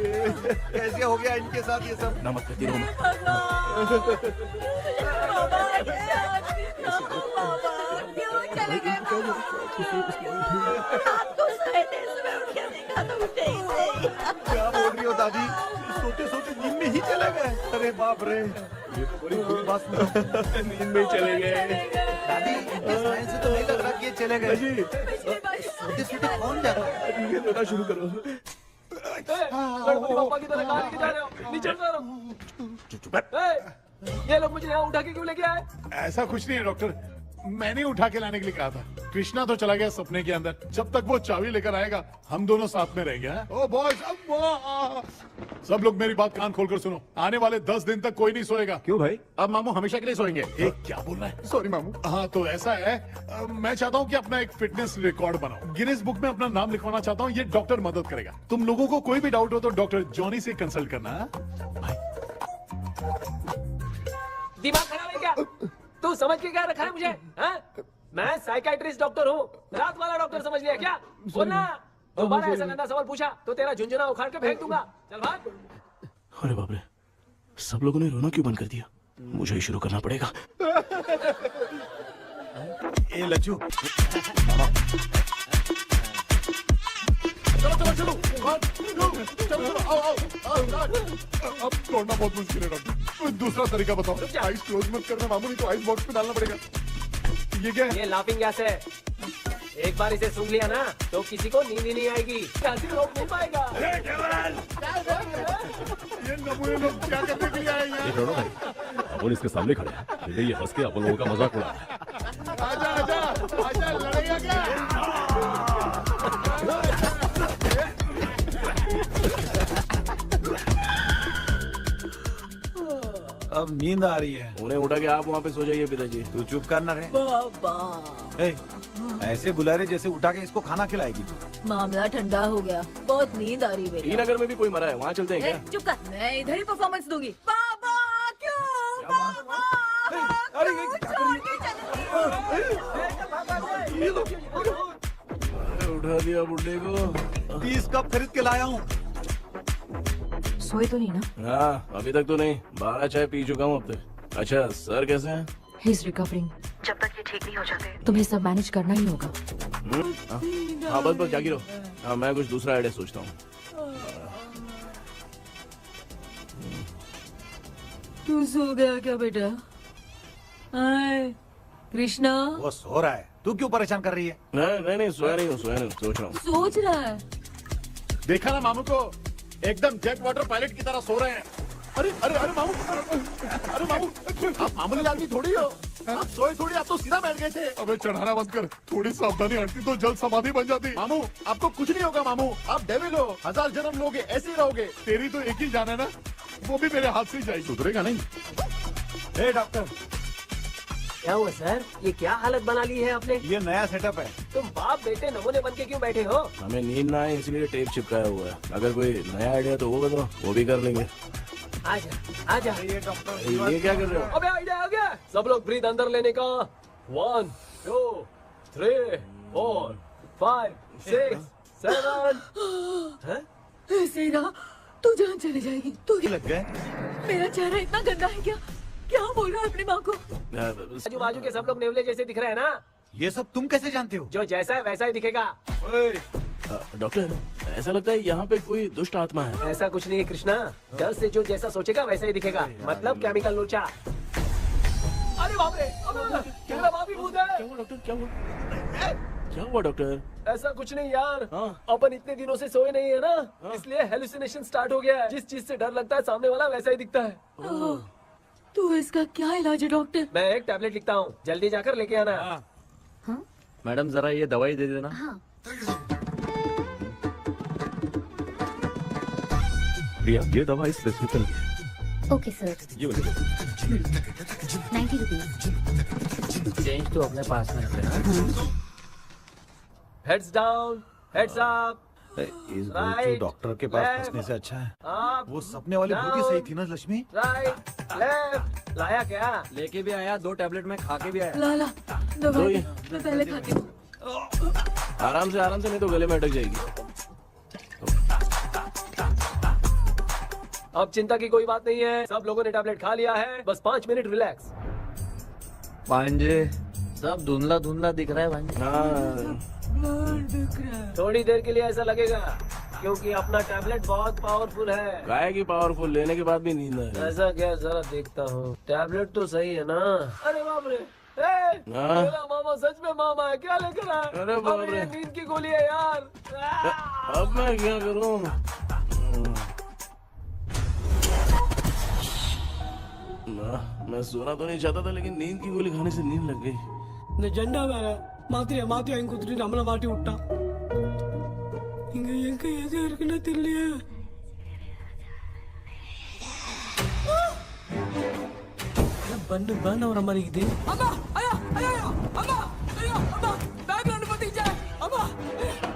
कैसे हो गया इनके साथ ये सब? ना मत करती रहो माँ। क्यों चले गए? आपको सहने से उठ के देखा तो उठे ही नहीं। क्या बोल रही हो दादी? सोते सोते नींद में ही चले गए? अरे बाप रे, ये तो बड़ी बुरी बात सुना। नींद में ही चले गए। दादी, इस लाइन से तो नहीं लग रहा कि ये चले गए। सोते सोते कौन जाता है? ये रोना शुरू करो। गणपति बापा की तरह कहाँ लेके जा रहे हो? नीचे उतारो। ये लोग मुझे यहाँ उठा के क्यों लेके आए? ऐसा कुछ नहीं है डॉक्टर, मैंने उठा के लाने के लिए कहा था। कृष्णा तो चला गया सपने के अंदर, जब तक वो चाबी लेकर आएगा हम दोनों साथ में रहेंगे। हाँ? ओ बॉयज, सब लोग मेरी बात कान खोलकर सुनो, आने वाले 10 दिन तक कोई नहीं सोएगा। क्यों भाई? अब मामू हमेशा के लिए सोएंगे। क्या बोल रहा है? सॉरी मामू। हाँ तो ऐसा है, मैं चाहता हूँ कि अपना एक फिटनेस रिकॉर्ड बनाओ, गिनीज बुक में अपना नाम लिखवाना चाहता हूँ। ये डॉक्टर मदद करेगा। तुम लोगों को कोई भी डाउट हो तो डॉक्टर जॉनी से कंसल्ट करना। दिमाग खराब है क्या? तू समझ के क्या रखा है मुझे? हाँ? मैं साइकाइट्रिस्ट डॉक्टर हूँ, रात वाला डॉक्टर समझ लिया क्या? बोलना, दोबारा ऐसा गंदा सवाल पूछा तो तेरा झुंझुना उखाड़ के फेंक दूंगा। चल भाग। अरे बाप रे, सब लोगों ने रोना क्यों बंद कर दिया? मुझे ही शुरू करना पड़ेगा। ए लज्जू, चलो चलो चलो, आओ। अब तोड़ना बहुत मुश्किल है डॉक्टर, दूसरा तरीका बताओ। आइस क्लोज मत करना मामू, नहीं तो आइस बॉक्स में डालना पड़ेगा। ये क्या है? ये लाफिंग गैस है। एक बार इसे सूंघ लिया ना तो किसी को नींद ही नहीं आएगी, हंसी रोक नहीं पाएगा। ये नमूने लोग क्या करने के लिए आए हैं? रोनो भाई, अपन इसके सामने खड़े हैं, फिर ये हंस के अपन लोगों का मजाक उड़ा है। आजा लड़ेगा क्या? अब नींद आ रही है। उन्हें उठा के आप वहाँ पे सो जाइए पिताजी। तू चुप करना रे। ए, ऐसे बुला रहे जैसे उठा के इसको खाना खिलाएगी। मामला ठंडा हो गया, बहुत नींद आ रही है। नगर में भी कोई मरा है, वहाँ चलते हैं क्या? चुप कर, मैं इधर ही परफॉर्मेंस दूंगी। बाबा क्यों? बाबा, अरे उठा दिया बुड्ढे को। 30 कप खरीद के लाया हूँ। सोए तो नहीं ना? हाँ, अभी तक तो नहीं, 12 चाय पी चुका हूँ अब तक। अच्छा, सर कैसे हैं? He is recovering. जब तक ये ठीक नहीं हो जाते तुम्हें सब मैनेज करना ही होगा। हाँ बस जागी रहो। हाँ, मैं कुछ दूसरा आइडिया सोचता हूँ। तू सो गया क्या बेटा? हाय कृष्णा, वो सो रहा है, तू क्यों परेशान कर रही है? नहीं, सोया नहीं हूँ, सोच रहा हूँ। सोच रहा है। देखा ना मामू को, एकदम जेट वाटर पायलट की तरह सो रहे हैं। अरे मामू, अरे मामू, आप मामूली आदमी थोड़ी हो, आप सोए थोड़ी, आप तो सीधा बैठ गए थे। अबे चढ़ाना बंद कर, थोड़ी सावधानी हटती तो जल्द समाधि बन जाती। मामू आपको कुछ नहीं होगा मामू, आप डेविल हो, 1000 जन्म लोगे ऐसे ही रहोगे। तेरी तो एक ही जान है ना, वो भी मेरे हाथ से ही जाएगी। सुधरेगा नहीं। हे डॉक्टर, क्या हुआ सर? ये क्या हालत बना ली है आपने? ये नया सेटअप है। तुम बाप बेटे नमूने बन के क्यों बैठे हो? हमें नींद ना आए इसलिए टेप चिपकाया हुआ है। अगर कोई नया आइडिया तो वो बताओ, वो भी कर लेंगे। आजा। ये डॉक्टर, ये क्या कर रहे हो? अबे आइडिया आ गया। सब लोग ब्रीथ अंदर लेने का। 1 2 3 4 5 6 7। ऐसे ही रहा तू जान चली जाएगी। तू लग गए। मेरा चेहरा इतना गंदा है क्या? क्या बोल रहा है अपनी माँ को? आजू बाजू के सब लोग नेवले जैसे दिख रहे हैं ना? ये सब तुम कैसे जानते हो? जो जैसा है वैसा ही दिखेगा। डॉक्टर, ऐसा लगता है यहाँ पे कोई दुष्ट आत्मा है। ऐसा कुछ नहीं है कृष्णा, डर से जो जैसा सोचेगा वैसा ही दिखेगा, मतलब केमिकल लोचा। अरे बाप रे, मेरा बाप ही भूत है। क्या हुआ डॉक्टर, क्या हुआ? क्या हुआ डॉक्टर? ऐसा कुछ नहीं यार, हाँ। अपन इतने दिनों से सोए नहीं है ना, इसलिए हेलुसिनेशन स्टार्ट हो गया है। जिस चीज से डर लगता है सामने वाला वैसा ही दिखता है। तो इसका क्या इलाज है डॉक्टर? मैं एक टैबलेट लिखता हूँ, जल्दी जाकर लेके आना। मैडम जरा ये दवाई दे देना। प्रिया, ये दवा इस प्रिस्क्रिप्शन की है। Okay sir, 90 rupees. चेंज तो अपने पास में रखना। Heads down, heads up. इस भोजू डॉक्टर के पास फंसने से अच्छा है वो सपने वाली बूटी सही थी ना लक्ष्मी। Right, left. लाया क्या? लेके भी आया, 2 टैबलेट में खा के भी आया। ला दवा दे, मैं पहले खाती हूँ। आराम से नहीं तो गले में अटक जाएगी। अब चिंता की कोई बात नहीं है, सब लोगों ने टैबलेट खा लिया है, बस 5 मिनट रिलैक्स। भांजे सब धुंधला धुंधला दिख रहा है भांजे। थोड़ी देर के लिए ऐसा लगेगा क्योंकि अपना टैबलेट बहुत पावरफुल है। गाय की पावरफुल, लेने के बाद भी नींद है। ऐसा क्या, जरा देखता हूँ। टैबलेट तो सही है ना? अरे बाप रे, मेरा मामा सच में मामा है, क्या लेकर आया? अरे बाप रे, नींद की गोली है यार। अब मैं क्या करूँ? मैं सोना तो नहीं चाहता था, लेकिन नींद की गोली खाने से नींद लग गई। நிஜண்டா வேற மாத்திரையா மாத்தி வாங்கி கொடுத்துட்டு நம்மள மாட்டி விட்டான். இங்க எங்க எது இருக்குன்னு தெரியலையே. பண்ணு வர மாதிரி இருக்குது. அம்மா ஐயா ஐயா அம்மா ஐயா அம்மா பேக்ரவுண்ட் பத்திச்சே அம்மா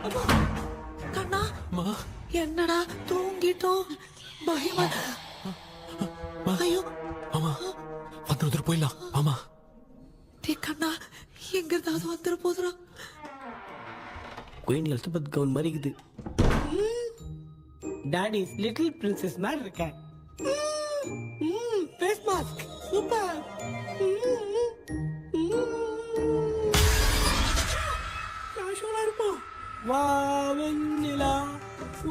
அம்மா கண்ணா அம்மா என்னடா தூங்கிட்டோம் பயமா ஐயோ அம்மா வந்துட்டு போயிடலாம் அம்மா. கண்ணா எங்க இருந்தாவது வந்துட போதுரா. குயின் எலிசபெத் கவுன் மாதிரி இருக்குது. டாடி லிட்டில் பிரின்சஸ் மாதிரி இருக்கேன். Face mask super. காஷோலா இருப்போம். வா வெண்ணிலா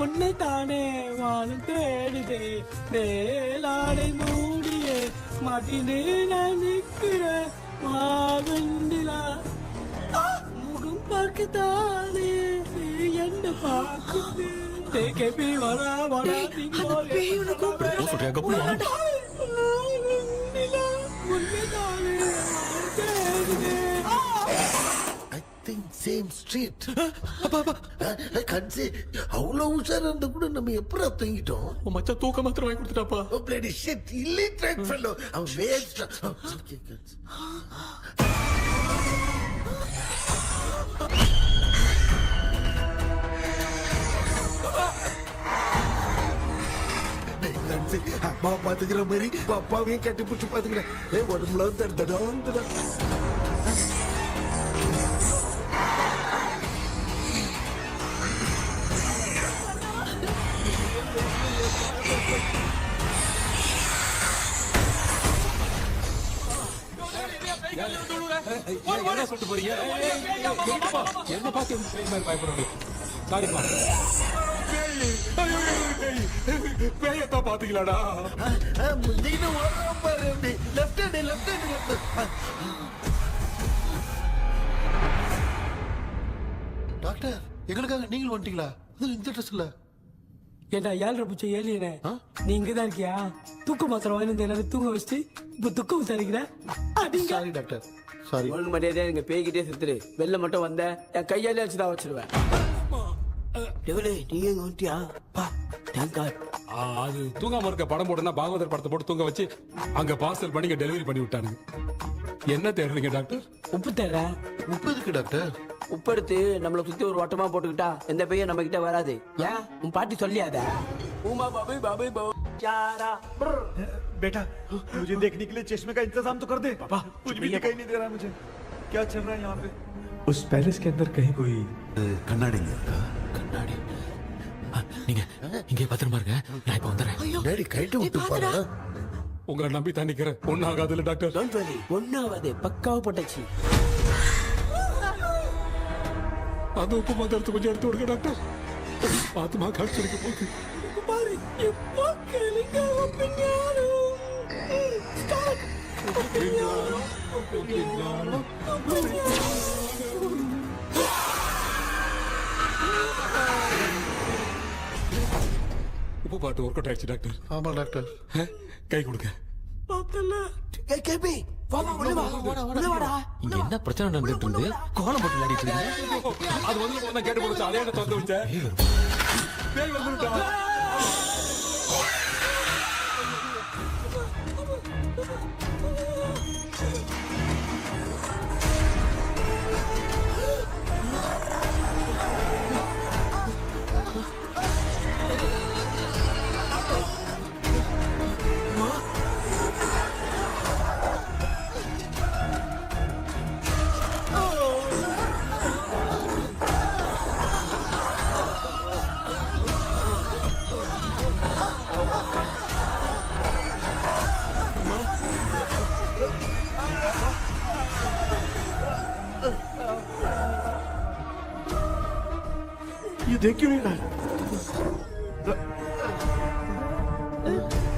உன்னை தானே வானம் தேடுதே மேலாடை மூடியே மாட்டினே நான் நிற்கிறேன். வெண்ணிலா முகம் பார்க்கத்தானே என்ன பார்க்குது. கேபி வரா வரா சேம் ஸ்ட்ரீட் கன்சி அவ்வளவு உஷாரா இருந்தா கூட நம்ம எப்படா தூங்கிட்டோம். மச்சா தூக்க மாத்திரம் வாங்கி கொடுத்துட்டாப்பா. பிளடி ஷிட் இல்லிட்ரேட் ஃபெல்லோ அவன் வேஸ்ட். அம்மா பாத்துக்கிற மாதிரி அப்பாவையும் கட்டி பிடிச்சி பாத்துக்கிறேன். உடம்புல தடா என்ன சொல்லிட்டு போறீங்க? என்ன பார்த்து பயப்படுறீங்க? சாரிப்பா. பேயத்தான் பாத்தீங்களாடா? டாக்டர் எங்களுக்காக நீங்களும் வந்துட்டீங்களா? இந்த ட்ரெஸ்ல ஏண்டா 7 பூச்சி ஏலியனே, நீ இங்கதான் இருக்கியா? தூக்க மாத்திரம் வாங்கி எல்லாரும் தூங்க வச்சுட்டு இப்ப துக்கம் விசாரிக்கிற. Sorry doctor, sorry. ஒழுங்கு மரியாதையா நீங்க பேய்கிட்டே செத்துரு. வெளில மட்டும் வந்த என் கையாலே வச்சுதான் வச்சிருவேன். நீங்க எங்க வந்துட்டியா? அது தூங்காம இருக்க படம் போட்டுனா பாகவதர் படத்தை போட்டு தூங்க வச்சு அங்க பார்சல் பண்ணி டெலிவரி பண்ணி விட்டானுங்க. என்ன தேடுறீங்க டாக்டர்? உப்பு தேடுற. உப்பு எதுக்கு டாக்டர்? உப்பு எடுத்து நம்மளை சுத்தி ஒரு வட்டமா போட்டுக்கிட்டா எந்த பையன் நம்ம கிட்ட வராது. ஏன் உன் பாட்டி சொல்லியாத? बेटा मुझे देखने के लिए चश्मे का इंतजाम तो कर दे. पापा कुछ भी दिखाई नहीं दे रहा मुझे. क्या चल रहा है यहाँ पे? उस पैलेस के अंदर कहीं कोई கண்ணாடி கண்ணாடி. நீங்க இங்கே பத்திரமா இருங்க, நான் இப்ப வந்துடுறேன். டேடி கைட்டு விட்டு பாரு. உங்களை நம்பி தான் நிக்கிறேன். ஒன்னாகாதுல டாக்டர். டோன்ட் வரி, ஒன்னாவது பக்காவ பட்டுச்சு. அது உப்பு மாத்திரத்தை கொஞ்சம் எடுத்து விடுங்க டாக்டர். ஆத்மா காட்சிக்கு போகுது. பாரு எப்போ கேளுங்க. உப்பு பாட்டு ஒர்க் அவுட் ஆயிடுச்சு டாக்டர். ஆமா டாக்டர். கை கொடுங்க. இங்க என்ன பிரச்சனை நடந்துட்டு இருந்து கோலம் போட்டு விளையாடிட்டு இருக்கீங்க? அது வந்து கேட்டு போச்சு. அதே திறந்து வச்சேன். பேய் வந்துட்டா. देख क्यों नहीं रहा है?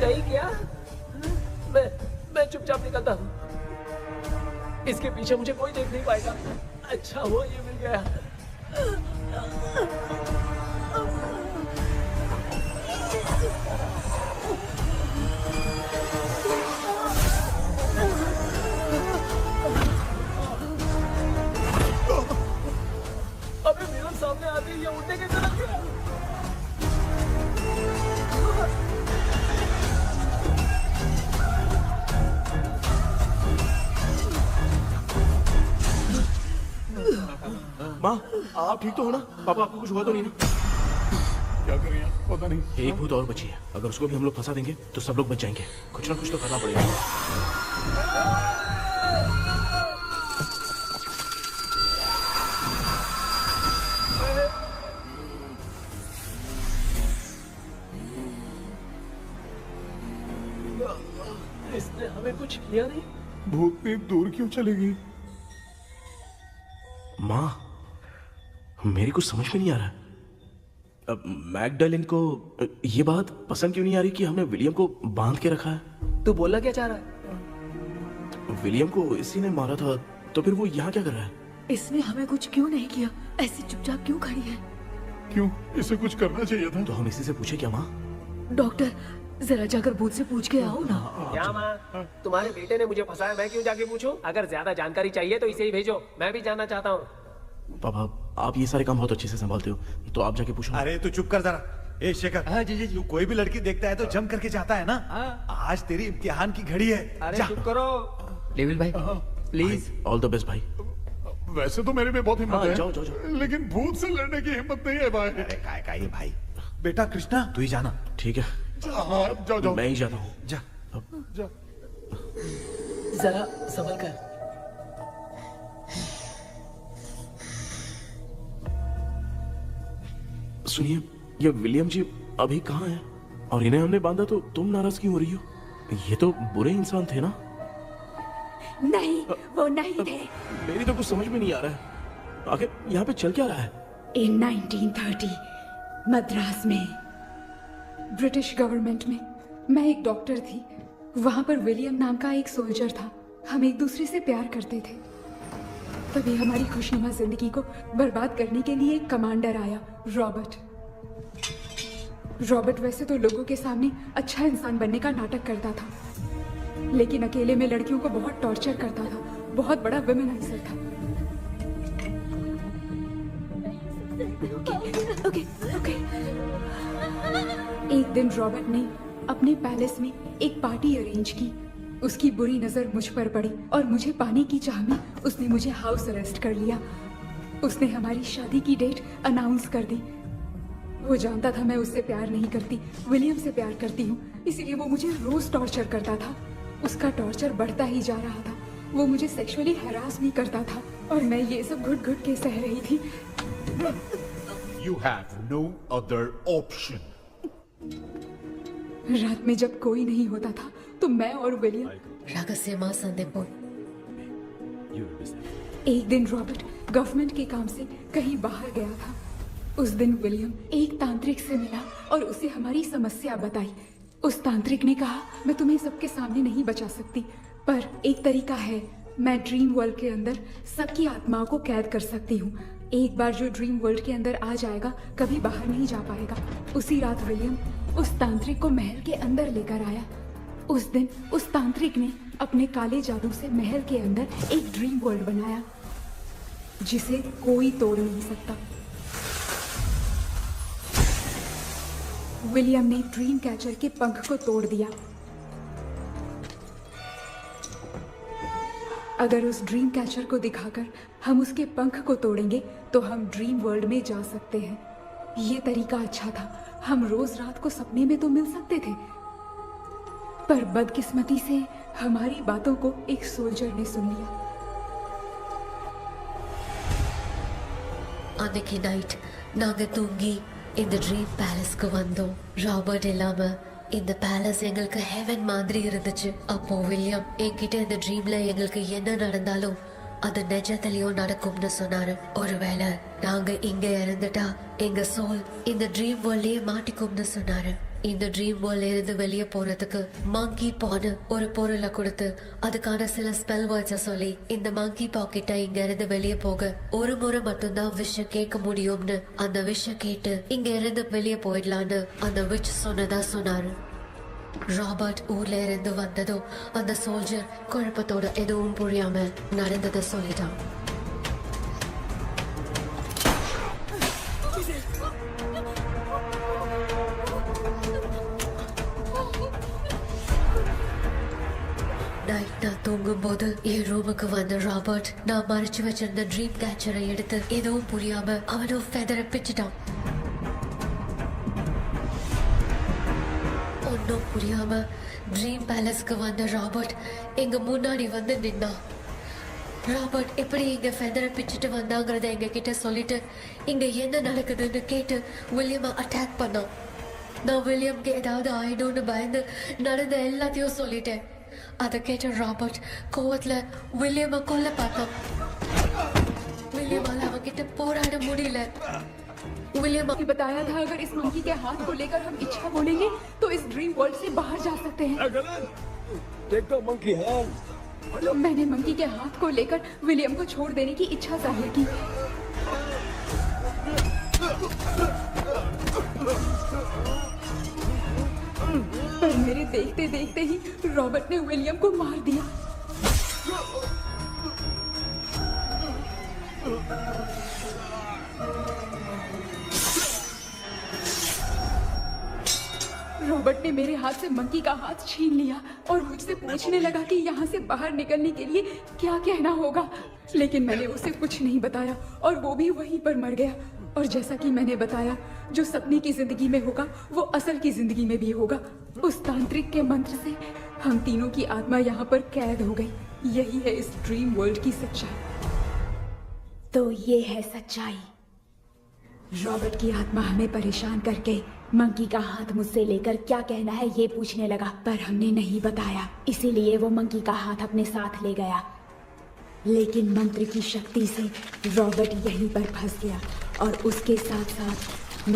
नहीं क्या? मैं चुपचाप निकलता हूँ। इसके पीछे मुझे कोई देख नहीं पाएगा। अच्छा वो ये मिल गया। अबे मेरे सामने आते ही ये उड़ने की तरफ गया। माँ, आप ठीक तो हो ना? पापा आपको कुछ हुआ तो नहीं ना? क्या करें पता नहीं। एक भूत और बची है, अगर उसको भी हम लोग फंसा देंगे तो सब लोग बच जाएंगे। कुछ ना कुछ तो करना पड़ेगा। इसने हमें कुछ किया नहीं। भूतनी दूर क्यों चली गई? माँ, मेरी कुछ समझ में नहीं आ रहा। अब मैगडालिन को ये बात पसंद क्यों नहीं आ रही कि हमने विलियम को बांध के रखा है? तू बोलना क्या चाह रहा है? विलियम को इसी ने मारा था, तो फिर वो यहाँ क्या कर रहा है? इसने हमें कुछ क्यों नहीं किया? ऐसी चुपचाप क्यों खड़ी है? क्यों? इसे कुछ करना चाहिए था। तो हम इसी से पूछे क्या माँ? डॉक्टर, जरा जाकर भूत से पूछ के आओ ना। क्या माँ? तुम्हारे बेटे ने मुझे फंसाया, मैं क्यों जाके पूछूं? अगर ज्यादा जानकारी चाहिए तो इसे ही भेजो, मैं भी जानना चाहता हूँ। पापा, आप ये सारे काम बहुत अच्छे से संभालते हो, तो आप जाके पूछो। अरे तू चुप कर जरा। ए शेखर, हाँ जी जी जी। तू कोई भी लड़की देखता है तो जम करके जाता है ना? आज तेरी इम्तिहान की घड़ी है। अरे जा। चुप करो। लेविल भाई प्लीज। ऑल द बेस्ट भाई। वैसे तो मेरे में बहुत हिम्मत हाँ, है, जाओ, जाओ, जाओ। लेकिन भूत से लड़ने की हिम्मत नहीं है भाई। अरे काय काय ये भाई। बेटा कृष्णा, तू ही जाना। ठीक है, हाँ, जाओ जाओ। मैं ही जाता हूँ। जा। जा। जरा संभल कर। सुनिए, ये विलियम जी अभी कहाँ हैं? और इन्हें हमने बांधा तो तुम नाराज क्यों हो रही हो? ये तो बुरे इंसान थे ना? नहीं, वो नहीं थे। मेरी तो कुछ समझ में नहीं आ रहा है। आखिर यहाँ पे चल क्या रहा है? In 1930 मद्रास में ब्रिटिश गवर्नमेंट में मैं एक डॉक्टर थी। वहां पर विलियम नाम का एक सोल्जर था। हम एक दूसरे से प्यार करते थे। तभी हमारी खुशनुमा जिंदगी को बर्बाद करने के लिए एक कमांडर आया, रॉबर्ट। रॉबर्ट वैसे तो लोगों के सामने अच्छा इंसान बनने का नाटक करता था, लेकिन अकेले में लड़कियों को बहुत टॉर्चर करता था। बहुत बड़ा वुमेनाइजर था। ओके। एक दिन रॉबर्ट ने अपने पैलेस में एक पार्टी अरेंज की। उसकी बुरी नजर मुझ पर पड़ी और मुझे पाने की चाह में उसने मुझे हाउस अरेस्ट कर लिया। उसने हमारी शादी की डेट अनाउंस कर दी। वो जानता था मैं उससे प्यार नहीं करती, विलियम से प्यार करती हूँ, इसीलिए वो मुझे रोज टॉर्चर करता था। उसका टॉर्चर बढ़ता ही जा रहा था। वो मुझे सेक्सुअली हैरास भी करता था और मैं ये सब घुट घुट के सह रही थी। You have no other option. रात में जब कोई नहीं होता था तो मैं और विलियम रहस्यमा संदेपुर। एक दिन रॉबर्ट गवर्नमेंट के काम से कहीं बाहर गया था। उस दिन विलियम एक तांत्रिक से मिला और उसे हमारी समस्या बताई। उस तांत्रिक ने कहा, मैं तुम्हें सबके सामने नहीं बचा सकती, पर एक तरीका है। मैं ड्रीम वर्ल्ड के अंदर सबकी आत्माओं को कैद कर सकती हूँ। एक बार जो ड्रीम वर्ल्ड के अंदर आ जाएगा कभी बाहर नहीं जा पाएगा। उसी रात विलियम उस तांत्रिक को महल के अंदर लेकर आया। उस दिन उस तांत्रिक ने अपने काले जादू से महल के अंदर एक ड्रीम वर्ल्ड बनाया जिसे कोई तोड़ नहीं सकता। विलियम ने ड्रीम कैचर के पंख को तोड़ दिया। अगर उस ड्रीम कैचर को दिखाकर हम उसके पंख को तोड़ेंगे तो हम ड्रीम वर्ल्ड में जा सकते हैं। ये तरीका अच्छा था। हम रोज रात को सपने में तो मिल सकते थे, पर बदकिस्मती से हमारी बातों को एक सोल्जर ने सुन लिया। அன்னைக்கு நைட் நாங்க தூங்கி இந்த ட்ரீம் பேலஸ்க்கு வந்தோம். ராபர்ட் இல்லாம இந்த பேலஸ் எங்களுக்கு ஹெவன் மாதிரி இருந்துச்சு. அப்போ வில்லியம் என்கிட்ட இந்த ட்ரீம்ல எங்களுக்கு என்ன நடந்தாலும் அது நிஜத்திலயும் நடக்கும்னு சொன்னாரு. ஒருவேளை நாங்க இங்க இறந்துட்டா எங்க சோல் இந்த ட்ரீம் வேர்ல்ட்லயே மாட்டிக்கும்னு சொன்னாரு. இந்த ட்ரீம் வேர்ல்ட்ல இருந்து வெளியே போறதுக்கு மங்கி பான்னு ஒரு பொருளை கொடுத்து அதுக்கான சில ஸ்பெல் வேர்ட்ஸை சொல்லி இந்த மங்கி பாக்கெட்டை இங்க இருந்து வெளியே போக ஒரு முறை மட்டும்தான் விஷயம் கேட்க முடியும்னு அந்த விஷயம் கேட்டு இங்க இருந்து வெளியே போயிடலான்னு அந்த விச் சொன்னதா சொன்னாரு. ராபர்ட் ஊர்ல இருந்து வந்ததும் அந்த சோல்ஜர் குழப்பத்தோட எதுவும் புரியாம நடந்ததை சொல்லிட்டான். நைட் நான் தூங்கும் போது என் ரூமுக்கு வந்த ராபர்ட் நான் மறைச்சு வச்சிருந்த ட்ரீம் கேச்சரை எடுத்து எதுவும் புரியாம அவனும் ஃபெதரை பிச்சுட்டான். ஒன்னும் புரியாம ட்ரீம் பேலஸ்க்கு வந்த ராபர்ட் எங்க முன்னாடி வந்து நின்னான். ராபர்ட் எப்படி இங்க ஃபெதரை பிச்சுட்டு வந்தாங்கிறத எங்க கிட்ட சொல்லிட்டு இங்க என்ன நடக்குதுன்னு கேட்டு வில்லியமை அட்டாக் பண்ணான். நான் வில்லியம்க்கு ஏதாவது ஆயிடும்னு பயந்து நடந்த எல்லாத்தையும் சொல்லிட்டேன். அதை கேட்ட ராபர்ட் கோவத்துல வில்லியமை கொல்ல பார்த்தான். विलियम அவங்கிட்ட போராட முடியல. विलियम ने बताया था अगर इस मंकी के हाथ को लेकर हम इच्छा बोलेंगे तो इस ड्रीम वर्ल्ड से बाहर जा सकते हैं. मैंने मंकी के हाथ को लेकर विलियम को छोड़ देने की इच्छा जाहिर की. पर मेरे देखते देखते ही रॉबर्ट ने विलियम को मार दिया. रॉबर्ट ने मेरे हाथ से मंकी का हाथ छीन लिया और मुझसे पूछने लगा कि यहाँ से बाहर निकलने के लिए क्या कहना होगा. लेकिन मैंने उसे कुछ नहीं बताया और वो भी वहीं पर मर गया. और जैसा कि मैंने बताया, जो सपने की जिंदगी में होगा वो असल की जिंदगी में भी होगा. उस तांत्रिक के मंत्र से हम तीनों की आत्मा यहाँ पर कैद हो गई. यही है इस ड्रीम वर्ल्ड की सच्चाई. तो ये है सच्चाई. रॉबर्ट की आत्मा हमें परेशान करके मंकी का हाथ मुझसे लेकर क्या कहना है ये पूछने लगा, पर हमने नहीं बताया. इसीलिए वो मंकी का हाथ अपने साथ ले गया. लेकिन मंत्र की शक्ति से रॉबर्ट यहीं पर फंस गया और उसके साथ साथ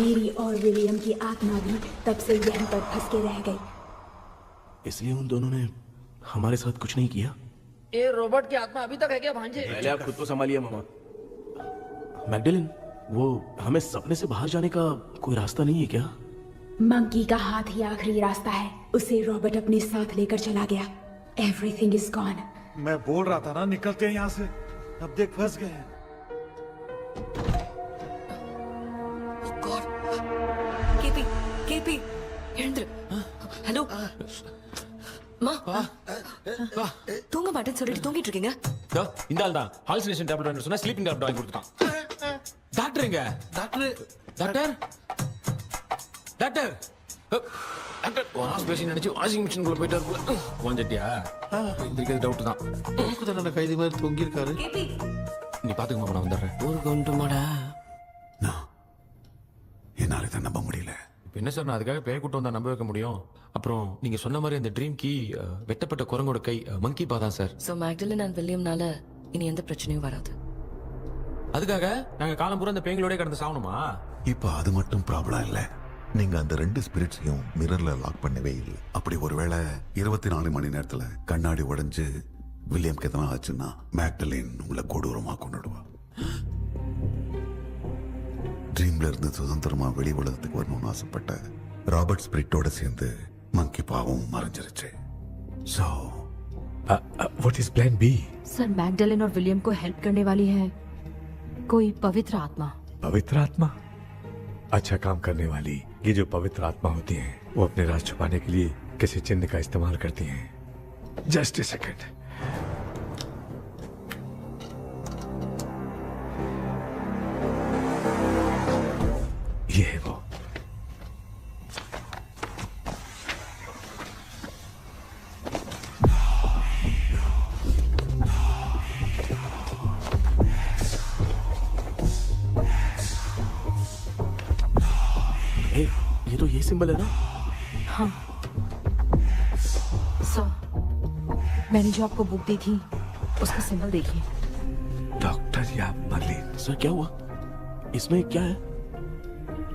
मेरी और विलियम की आत्मा भी तब से यहीं पर फंस के रह गई. इसलिए उन दोनों ने हमारे साथ कुछ नहीं किया. ये रॉबर्ट की आत्मा अभी तक है क्या भांजे? पहले आप खुद को संभालिए मामा. मैगडेलिन, वो हमें सपने से बाहर जाने का कोई रास्ता नहीं है क्या? मंकी का हाथ ही आखिरी रास्ता है. उसे रॉबर्ट अपने साथ लेकर चला गया. Everything is gone. मैं बोल रहा था ना निकलते हैं यहाँ से. अब देख फंस गए हैं. கேபி கேபி எழுந்துரு. ஹலோ மா, தூங்க மாட்டேன்னு சொல்லிட்டு தூங்கிட்டு இருக்கீங்க. இந்த ஆள் தான் ஹாலுசினேஷன் டேப்லெட் வாங்கி சொன்னா ஸ்லீப்பிங் டேப்லெட் வாங்கி கொடுத்தான். டாக்டர் எங்க? Doctor doctor doctor doctor wash basin நினைச்சு வாஷிங் மிஷின் குள்ள போயிட்டாரு. வாஞ்சிட்டியா? இதுக்கு டவுட் தான். தன்னோட கைதி மாதிரி தொங்கி இருக்காரு. நீ பாத்துக்கமா, நான் வந்துடுறேன். ஊருக்கு வந்துட்டுமாடா? என்னால தான் நம்ப முடியல. என்ன சார், நான் அதுக்காக பேய் கூட்டம் தான் நம்ப வைக்க முடியும். அப்புறம் நீங்க சொன்ன மாதிரி அந்த ட்ரீம் கீ வெட்டப்பட்ட குரங்கோட கை மங்கி பாதான் சார். சோ மேக்டலின் அண்ட் வில்லியம்னால இனி எந்த பிரச்சனையும் வராது. அதுக்காக நாங்க காலம் பூரா அந்த பேய்களோட கடந்து சாவணுமா? இப்ப அது மட்டும் ப்ராப்ளம் இல்ல. நீங்க அந்த ரெண்டு ஸ்பிரிட்ஸையும் மிரர்ல லாக் பண்ணவே இல்லை. அப்படி ஒருவேளை 24 மணி நேரத்துல கண்ணாடி உடைஞ்சு வில்லியம்க்கு எதனா ஆச்சுன்னா மேக்டலின் உங்களை கொடூரமா கொண்டுடுவா. ட்ரீம்ல இருந்து சுதந்திரமா வெளி உலகத்துக்கு வரணும்னு ஆசைப்பட்ட ராபர்ட் ஸ்பிரிட்டோட சேர்ந்து மங்கி பாவம் மறைஞ்சிருச்சு. So, what is plan B? Sir, Magdalene और विलियम को हेल्प करने वाली है कोई पवित्र आत्मा. पवित्र आत्मा? अच्छा काम करने वाली ये जो पवित्र आत्मा होती हैं, वो अपने राज छुपाने के लिए किसी चिन्ह का इस्तेमाल करती हैं. Just a second. ये है वो. ये तो ये सिंबल है ना? हाँ. सर, मैंने जो आपको बुक दी थी उसका सिंबल देखिए. डॉक्टर या मर्लिन. सर क्या हुआ? इसमें क्या है?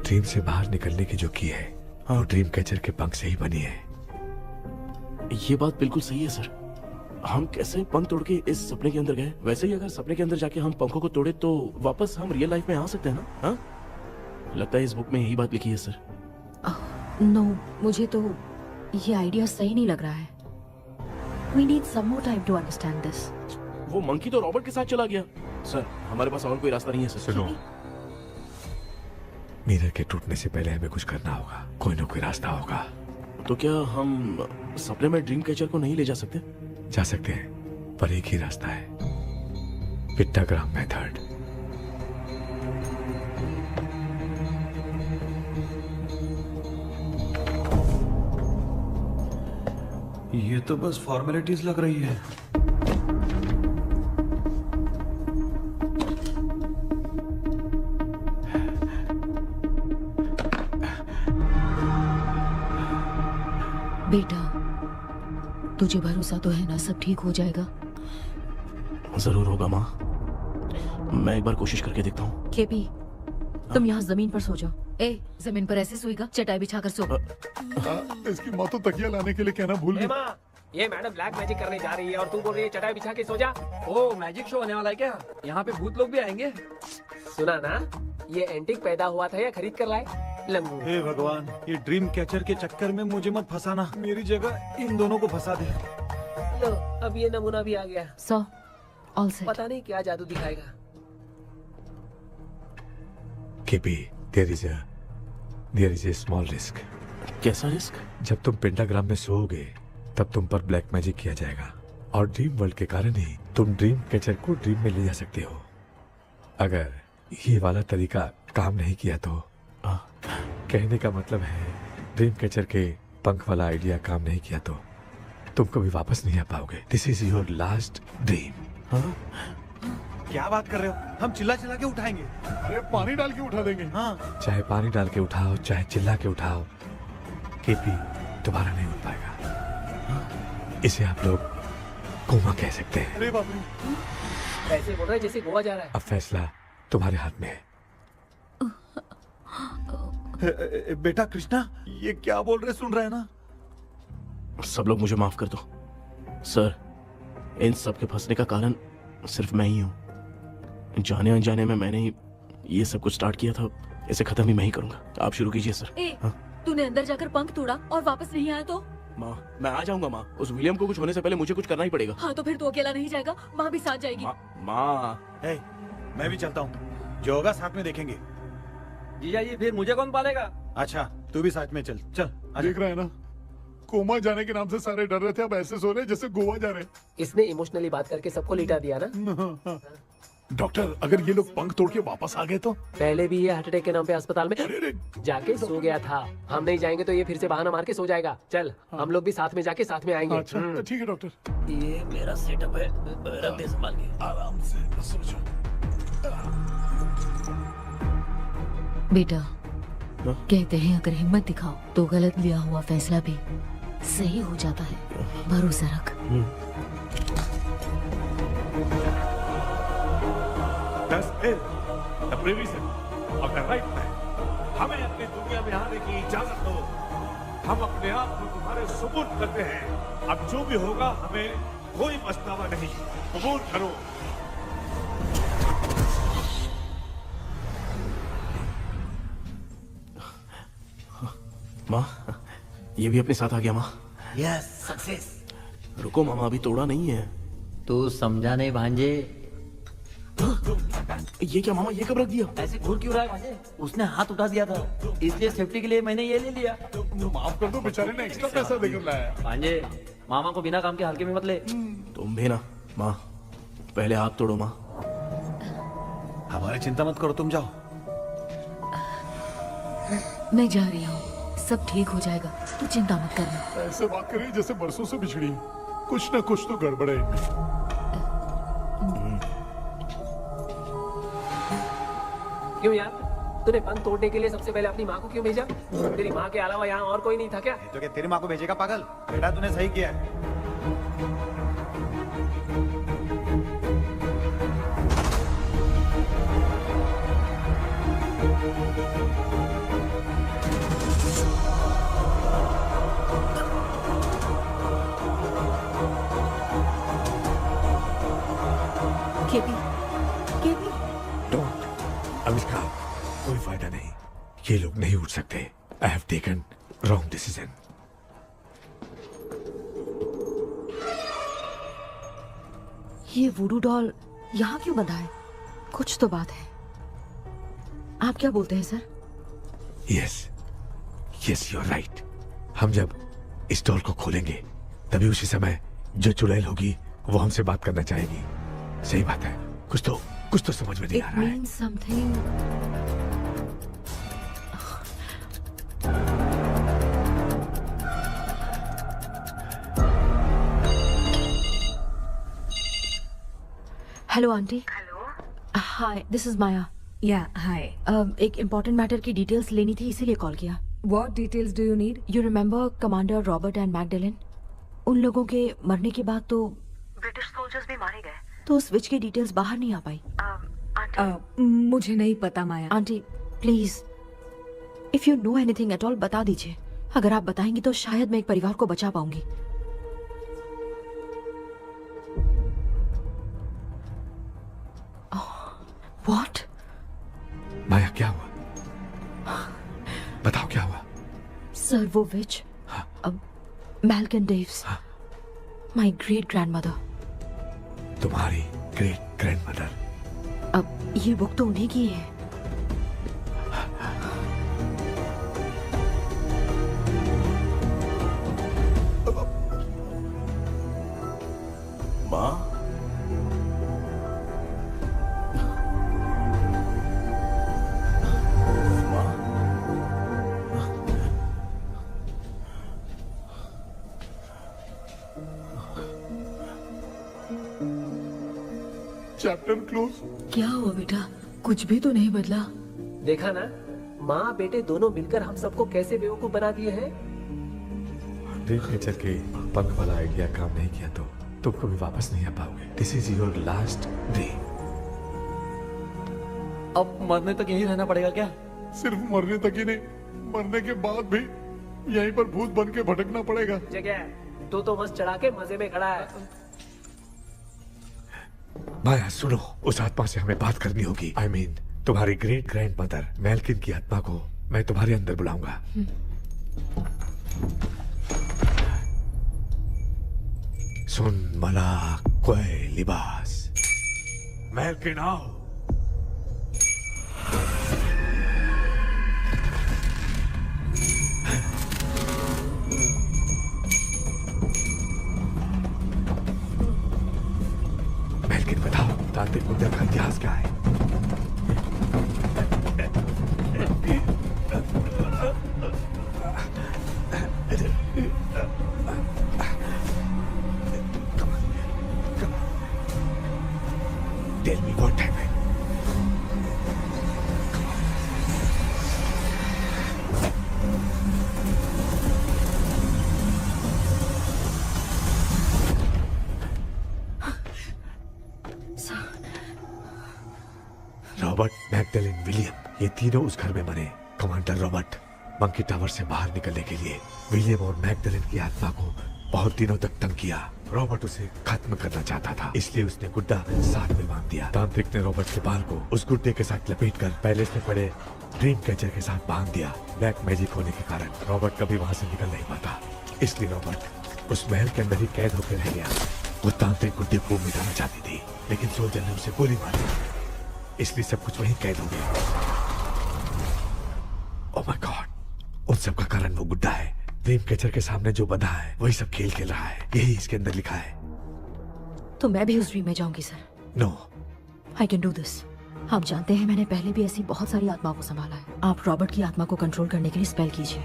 ड्रीम से बाहर निकलने की जो की है वो ड्रीम कैचर के पंख से ही बनी है। ये बात बिल्कुल सही है सर। हम कैसे पंख तोड़ के इस सपने के अंदर गए, वैसे ही अगर सपने के अंदर जाके हम पंखों को तोड़े तो वापस हम रियल लाइफ में आ सकते हैं ना? हाँ, लगता है इस बुक में यही बात लिखी है सर। नो, मुझे तो ये आइडिया सही नहीं लग रहा है। We need some more time to understand this. वो मंकी तो रॉबर्ट के साथ चला गया सर। हमारे पास और कोई रास्ता नहीं है सर। सुनो, मिरर के टूटने से पहले हमें कुछ करना होगा। कोई ना कोई रास्ता होगा। तो क्या हम सपने में ड्रीम कैचर को नहीं ले जा सकते? जा सकते हैं, पर एक ही रास्ता है, पिट्टाग्राम मेथड। ये तो बस फॉर्मेलिटीज लग रही है। बेटा, तुझे भरोसा तो है ना सब ठीक हो जाएगा? जरूर होगा माँ, मैं एक बार कोशिश करके देखता हूँ। केपी, तुम यहाँ जमीन पर सो जाओ। ए, जमीन पर ऐसे सोएगा? चटाई बिछाकर सो। इसकी माँ तो तकिया लाने के लिए कहना भूल गई। माँ, ये मैडम ब्लैक मैजिक करने जा रही है और तू बोल रही है चटाई बिछा के सो जा। ओ, मैजिक शो होने वाला है क्या? यहाँ पे भूत लोग भी आएंगे। सुना ना, ये एंटीक पैदा हुआ था या खरीद कर लाए? लंगू। हे भगवान, ये ड्रीम कैचर के चक्कर में मुझे मत फंसाना। मेरी जगह इन दोनों को फंसा दे। लो, अब ये नमूना भी आ गया। So, all set. पता नहीं क्या जादू दिखाएगा। KP, there is a small risk. कैसा रिस्क? जब तुम पेंटाग्राम में सोओगे तब तुम पर ब्लैक मैजिक किया जाएगा और ड्रीम वर्ल्ड के कारण ही तुम ड्रीम कैचर को ड्रीम में ले जा सकते हो। अगर ये वाला तरीका काम नहीं किया तो कहने का मतलब है ड्रीम कैचर के पंख वाला आइडिया काम नहीं किया तो तुम कभी वापस नहीं आ पाओगे। This is your last dream. क्या बात कर रहे हो? हम चिल्ला चिल्ला के उठाएंगे। अरे पानी डाल के उठा देंगे। हाँ, चाहे पानी डाल के उठाओ, चाहे चिल्ला के उठाओ, केपी दोबारा नहीं उठ पाएगा। इसे आप लोग कोमा कह सकते हैं। अरे बाप रे, ऐसे बोल रहा है जैसे गोवा जा रहा है। अब फैसला तुम्हारे हाथ में है। बेटा कृष्णा, ये क्या बोल रहे सुन रहे हैं ना? सब लोग मुझे माफ कर दो सर। इन सब के फंसने का कारण सिर्फ मैं ही हूँ। जाने अनजाने में मैंने ही ये सब कुछ स्टार्ट किया था। इसे खत्म ही मैं ही करूंगा। आप शुरू कीजिए सर। तूने अंदर जाकर पंख तोड़ा और वापस नहीं आया तो? माँ, मैं आ जाऊंगा माँ। उस विलियम को कुछ होने से पहले मुझे कुछ करना ही पड़ेगा। हाँ, तो फिर तू अकेला नहीं जाएगा, माँ भी साथ जाएगी। माँ, मैं भी चलता हूँ, जो होगा साथ में देखेंगे। जीजा जी, फिर मुझे कौन पालेगा? अच्छा, तू भी साथ में चल। चल देख रहा है ना, कोमा जाने के नाम से सारे डर रहे थे, अब ऐसे सो रहे जैसे गोवा जा रहे। इसने इमोशनली बात करके सबको लिटा दिया ना। डॉक्टर, अगर ये लोग पंख तोड़ के वापस आ गए तो? पहले भी ये हार्ट अटैक के नाम पे अस्पताल में जाके सो गया था। हम नहीं जाएंगे तो ये फिर से बहाना मार के सो जाएगा। चल, हम लोग भी साथ में जाके साथ में आएंगे। अच्छा, ठीक है डॉक्टर। ये मेरा सेटअप है, रख दे संभाल के। आराम से सो जाओ। बेटा, कहते हैं अगर हिम्मत दिखाओ तो गलत लिया हुआ फैसला भी सही हो जाता है। भरोसा रख। हमें अपनी दुनिया में आने की इजाजत दो। हम अपने आप को तुम्हारे सुपुर्द करते हैं। अब जो भी होगा हमें कोई पछतावा नहीं। कबूल करो। माँ, ये भी अपने साथ आ गया। माँ, यस, सक्सेस। रुको मामा, अभी तोड़ा नहीं है। तू समझा नहीं भांजे। ये क्या मामा, ये कब रख दिया? ऐसे घूर क्यों रहा है भांजे? उसने हाथ उठा दिया था, इसलिए सेफ्टी के लिए मैंने ये ले लिया। माफ कर दो, बेचारे ने एक्स्ट्रा पैसा देकर लाया। भांजे, मामा को बिना काम के हल्के में मत ले। तुम भी ना। माँ, पहले हाथ तोड़ो। माँ, हमारी चिंता मत करो, तुम जाओ। मैं जा रही हूँ, सब ठीक हो जाएगा, तू चिंता मत करना। ऐसे बात करिए जैसे बरसों से बिछड़ी। कुछ ना कुछ तो गड़बड़ है इनमें। क्यों यार, तूने पंख तोड़ने के लिए सबसे पहले अपनी माँ को क्यों भेजा? तेरी माँ के अलावा यहाँ और कोई नहीं था क्या? तो क्या तेरी माँ को भेजेगा पागल? बेटा, तूने सही किया है। KP, KP. डोंट अविष्का, कोई फायदा नहीं, ये लोग नहीं उठ सकते। I have taken wrong decision. ये वुडू डॉल यहाँ क्यों बंधा है? कुछ तो बात है। आप क्या बोलते हैं sir? Yes yes, you are right. हम जब इस डॉल को खोलेंगे तभी उसी समय जो चुड़ैल होगी वो हमसे बात करना चाहेगी। सही बात है। कुछ तो समझ में नहीं आ रहा है। It means something. Hello aunty. Hello, hi, this is Maya. Yeah hi. एक इम्पोर्टेंट मैटर की डिटेल्स लेनी थी, इसीलिए कॉल किया। What details do you need? You remember commander Robert and Magdalene? उन लोगों के मरने के बाद तो ब्रिटिश सोल्जर्स भी मारे गए। तो स्विच की डिटेल्स बाहर नहीं आ पाई। मुझे नहीं पता Maya. Aunty please, if you know anything at all बता दीजिए। अगर आप बताएंगी तो शायद मैं एक परिवार को बचा पाऊंगी। व्हाट? माया क्या हुआ? बताओ क्या हुआ? सर वो विच, मैल्कन डेव्स, माय ग्रेट ग्रैंडमदर। तुम्हारी ग्रेट ग्रैंडमदर? अब ये बुक तो उन्हीं की है। माँ, चैप्टर क्लोज। क्या हुआ बेटा? कुछ भी तो नहीं बदला। देखा ना, माँ बेटे दोनों मिलकर हम सबको कैसे बेवकूफ बना दिए हैं। ड्रीम कैचर के पंख वाला आइडिया काम नहीं किया तो तुम कभी वापस नहीं आ पाओगे। This is your last dream. अब मरने तक यही रहना पड़ेगा क्या? सिर्फ मरने तक ही नहीं, मरने के बाद भी यहीं पर भूत बन के भटकना पड़ेगा। जगह तो मस्त चढ़ा के मजे में खड़ा है। माया सुनो, उस आत्मा से हमें बात करनी होगी। I mean, तुम्हारी ग्रेट ग्रैंड मदर मैल्किन की आत्मा को मैं तुम्हारे अंदर बुलाऊंगा। सुन मला कोई लिबास, मैल्किन आओ। मैल्किन बताओ, तांत्रिक मुद्रा का इतिहास क्या है? Tell me what happened. Robert, Magdalene, William, ये तीनों उस घर में मरे। कमांडर रॉबर्ट मंकी टावर से बाहर निकलने के लिए विलियम और मैगडेलिन की आत्मा को बहुत दिनों तक तंग किया। रॉबर्ट उसे खत्म करना चाहता था, इसलिए उसने गुड्डा साथ में बांध दिया। तांत्रिक ने रॉबर्ट के बाल को उस गुड्डे के साथ लपेटकर पैलेस में पड़े ड्रीम कैचर के साथ बांध दिया। ब्लैक मैजिक होने के कारण रॉबर्ट कभी वहां से निकल नहीं पाता, इसलिए रॉबर्ट उस महल के अंदर ही कैद होकर रह गया। वो तांत्रिक गुड्डे को मिटाना चाहती थी, लेकिन सोल्जर ने उसे गोली मार दी, इसलिए सब कुछ वहीं कैद हो गया। ओह माय गॉड, उन सब का कारण वो गुड्डा है। ड्रीम कैचर के सामने जो बंधा है वही सब खेल खेल रहा है, यही इसके अंदर लिखा है। तो मैं भी उस ड्रीम में जाऊंगी sir? No, I can do this. आप जानते हैं मैंने पहले भी ऐसी बहुत सारी आत्माओं को संभाला है। आप रॉबर्ट की आत्मा को कंट्रोल करने के लिए स्पेल कीजिए।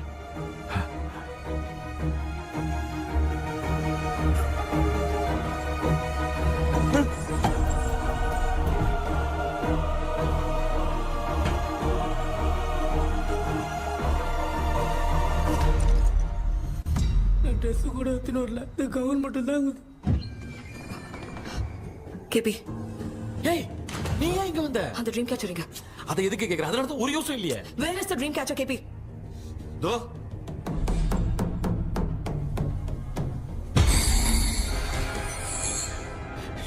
ட்ரெஸ் கூட எடுத்துன்னு வரல, இந்த கவுன் மட்டும் தான். கேபி, ஏய் நீ ஏன் இங்க வந்த? அந்த ட்ரீம் கேச்சர் எங்க? அதை எதுக்கு கேக்குற? அதனால தான் ஒரு யூஸும் இல்லையே. Where is the dream catcher, KP? Though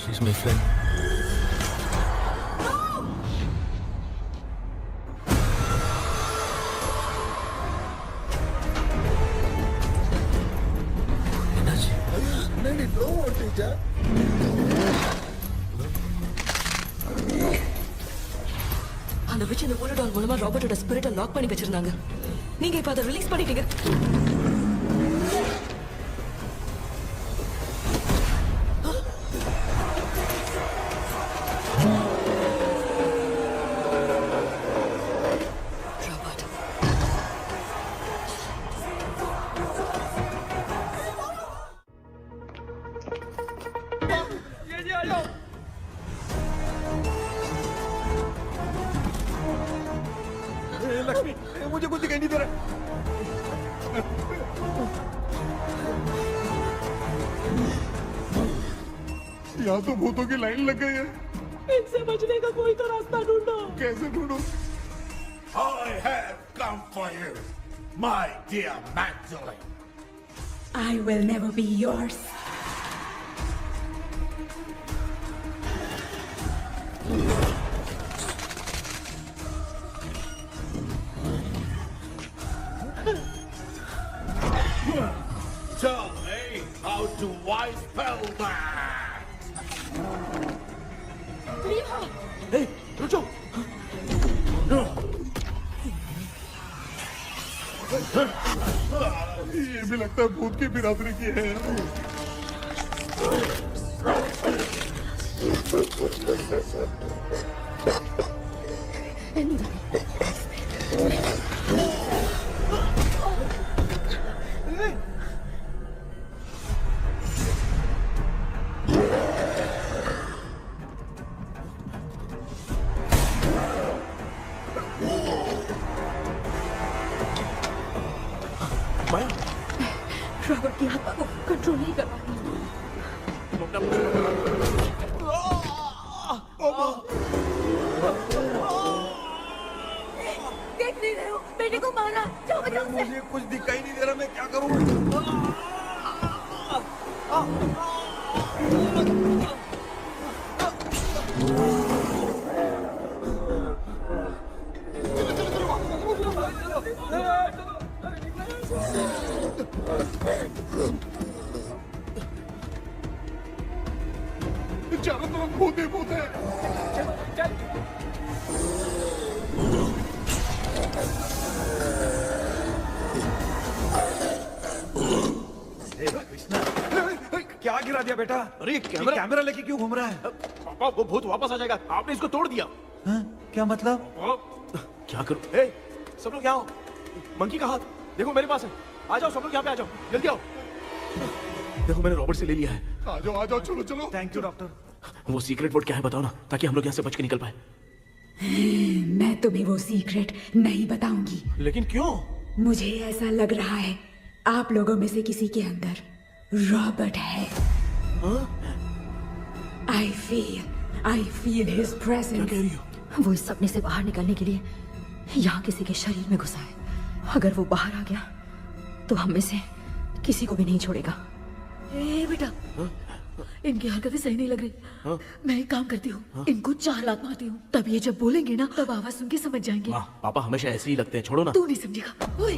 she's my friend. बेटा அந்த witch இந்த bullet doll மூலமா ராபர்ட்டோட ஸ்பிரிட்டை லாக் பண்ணி வச்சிருந்தாங்க. நீங்க இப்ப அதை ரிலீஸ் பண்ணிட்டீங்க. लक्ष्मी मुझे कुछ दिखाई नहीं दे रहा। यहाँ तो भूतों की लाइन लग गई है। इनसे बचने का कोई तो रास्ता ढूंढो। कैसे ढूंढो? I have come for you, my dear Magdalene. I will never be yours. Tell me, how do I spell that? Hey, रुको। ये भी लगता है भूत की बिरादरी की है। रॉबर्ट की आत्मा को कंट्रोल नहीं कर पाती। देख नहीं रहे हो बेटे को मारा। जाओ बचाओ उसे। मुझे कुछ दिखाई नहीं दे रहा, मैं क्या करूं? चारों तरफ भूत ही भूत है। क्या गिरा दिया बेटा? अरे कैमरा लेके क्यों घूम रहा है? पापा वो भूत वापस आ जाएगा, आपने इसको तोड़ दिया। क्या मतलब? क्या करूं? सब लोग यहाँ आओ। मंकी का हाथ देखो मेरे पास है। आ जाओ सब लोग यहाँ पे आ जाओ, जल्दी आओ। देखो मैंने रॉबर्ट से ले लिया है। आ जाओ चलो चलो। Thank you doctor. वो सीक्रेट वर्ड क्या है बताओ ना, ताकि हम लोग यहाँ से बच के निकल पाए। मैं तुम्हें वो सीक्रेट नहीं बताऊंगी। लेकिन क्यों? मुझे ऐसा लग रहा है आप लोगों में से किसी के अंदर रॉबर्ट है। I feel his presence। क्या कह रही हो? वो इस सपने से बाहर निकलने के लिए यहाँ किसी के शरीर में घुसा है। अगर वो बाहर आ गया तो हम में से किसी को भी नहीं छोड़ेगा। ए बेटा, इनकी हरकतें सही नहीं लग रही। मैं एक काम करती हूँ, इनको 4 लात मारती हूँ, तब ये जब बोलेंगे ना तब आवाज सुन के समझ जाएंगे। पापा हमेशा ऐसे ही लगते हैं, छोड़ो ना। तू नहीं समझेगा। ओए,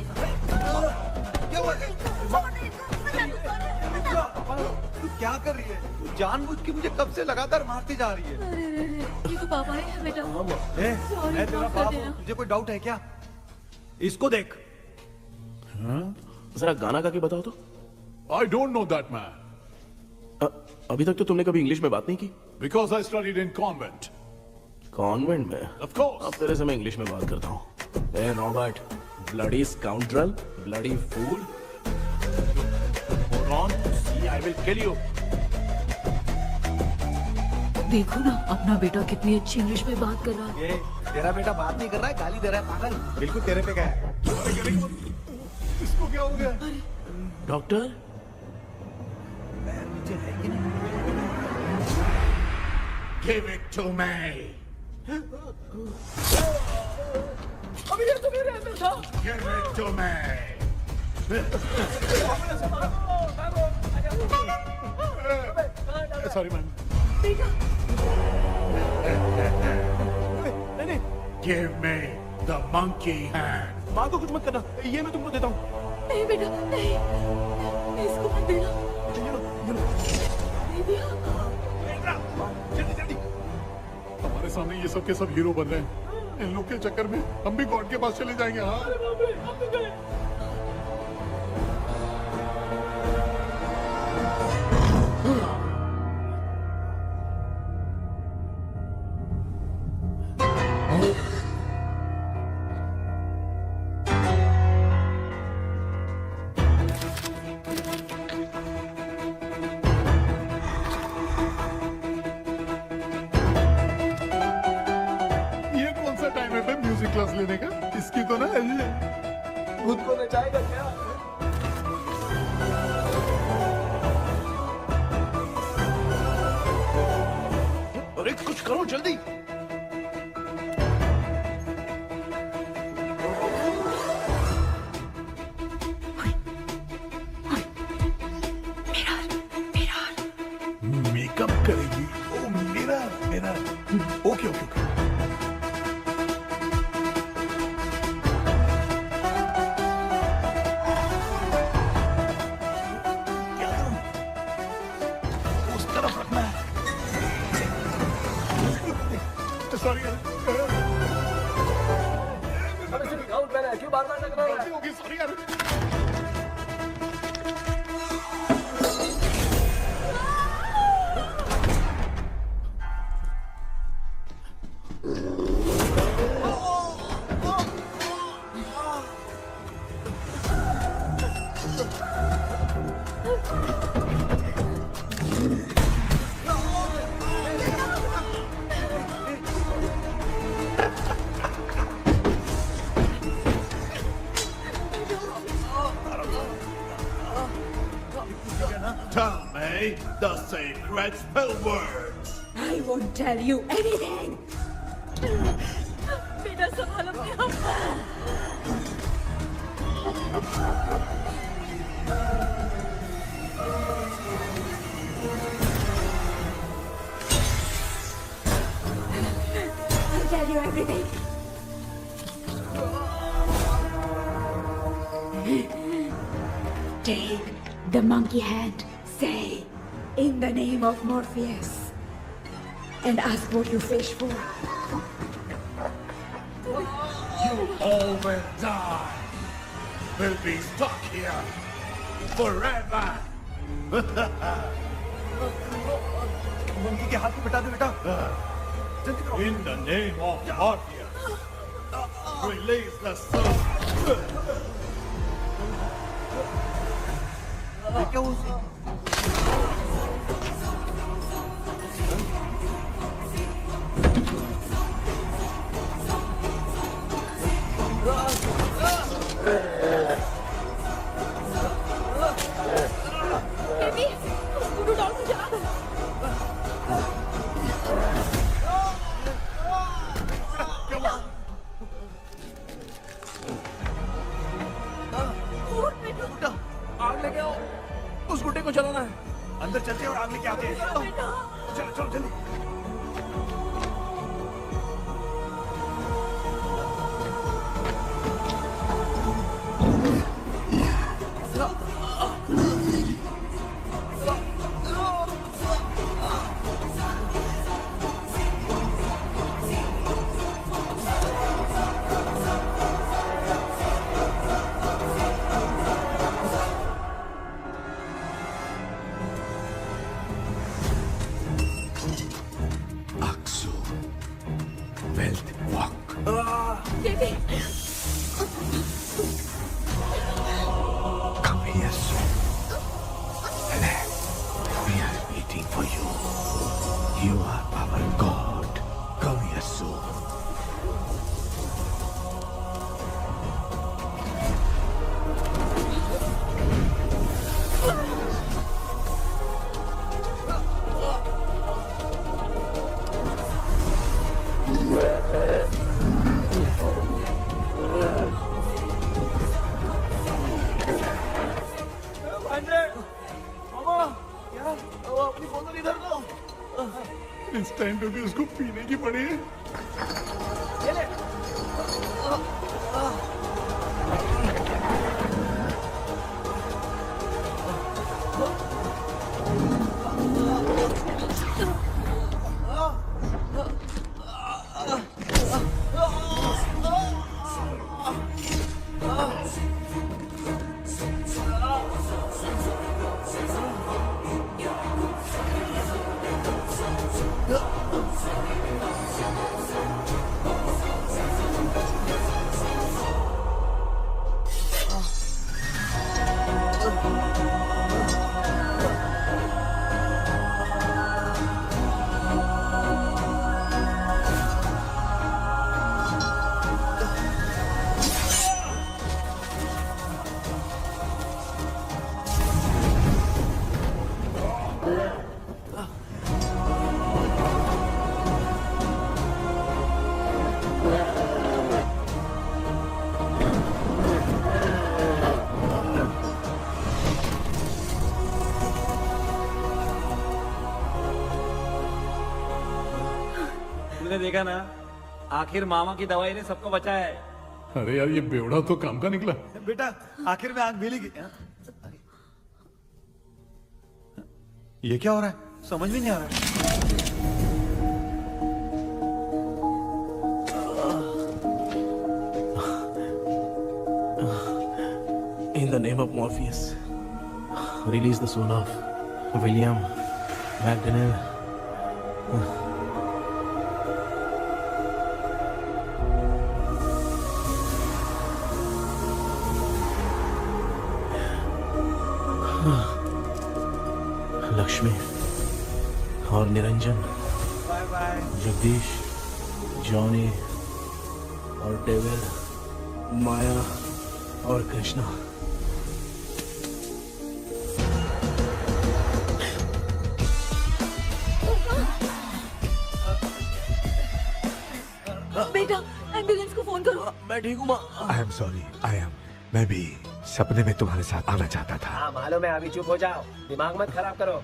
तू क्या कर रही है? जानबूझ के मुझे कब से लगातार मारती जा रही है। अरे ये तो पापा है बेटा। Sorry, मैं तेरा माफ कर बाप देना। हूँ, तुझे कोई डाउट है क्या? इसको देख। जरा गाना गा के बताओ तो। I don't know that man. अभी तक तो तुमने कभी इंग्लिश में बात नहीं की। Because I studied in convent. Convent में? Of course. अब तेरे से मैं इंग्लिश में बात करता हूँ। ए Robert, bloody scoundrel, bloody fool. Hold on, see, I will kill you. देखो ना अपना बेटा कितनी अच्छी इंग्लिश में बात कर रहा है। ये तेरा बेटा बात नहीं कर रहा है, गाली दे रहा है पागल। बिल्कुल तेरे पे क्या है? इसको क्या हो गया? Doctor? Give it to me. अभी ये तो मेरे अंदर था। Give it to me. Sorry man. नहीं। Give me the monkey hand. माँ को कुछ मत करना, ये मैं तुमको देता हूँ। नहीं बेटा, नहीं, इसको मत देना। नहीं सामने ये सब के सब हीरो बन रहे हैं। इन लोग के चक्कर में हम भी गॉड के पास चले जाएंगे। हाँ ये कौन सा टाइम है बे म्यूजिक क्लास लेने का? इसकी तो ना खुद को नचाएगा क्या? अरे कुछ करो जल्दी। मेकअप करेगी? ओ मेरा मेरा ओके ओके ओके। क्या करूं? उस तरफ रखना है। सॉरी क्यों बार-बार टकरा रहा है? होगी सॉरी यार। Tell me the secret spell words. I won't tell you anything. बेटा संभालो अपने आप। I'll tell you everything. Take the monkey hand. Say, in the name of Morpheus, and ask what you fish for. You all will die. Will be stuck here forever. Monkey के हाथ में बिठा दे बेटा। In the name of Morpheus, release the soul. क्या हुआ? बेबी, उसको डॉल को जला दो। आग लेके आओ, उस गुड्डे को जलाना है। अंदर चलते हैं और आग लेके आते हैं। चलो चलो जल्दी। Baby. Come here soon. We are waiting for you. You are our God. Come here soon. इस टाइम पे भी उसको पीने की पड़ी है। तुमने देखा ना, आखिर मामा की दवाई ने सबको बचाया है। अरे यार ये बेवड़ा तो काम का निकला। बेटा आखिर में आंख मिली गई। ये क्या हो रहा है, समझ में नहीं आ रहा है। In the name of Morpheus, release the soul of William McDonnell. Lakshmi और Niranjan, bye bye. Jagdish, Johnny और डेविड, माया और कृष्णा। बेटा एम्बुलेंस को फोन करो। मैं ठीक हूँ माँ। आई एम सॉरी, मैं भी सपने में तुम्हारे साथ आना चाहता था। हाँ मालूम है, अभी चुप हो जाओ, दिमाग मत खराब करो।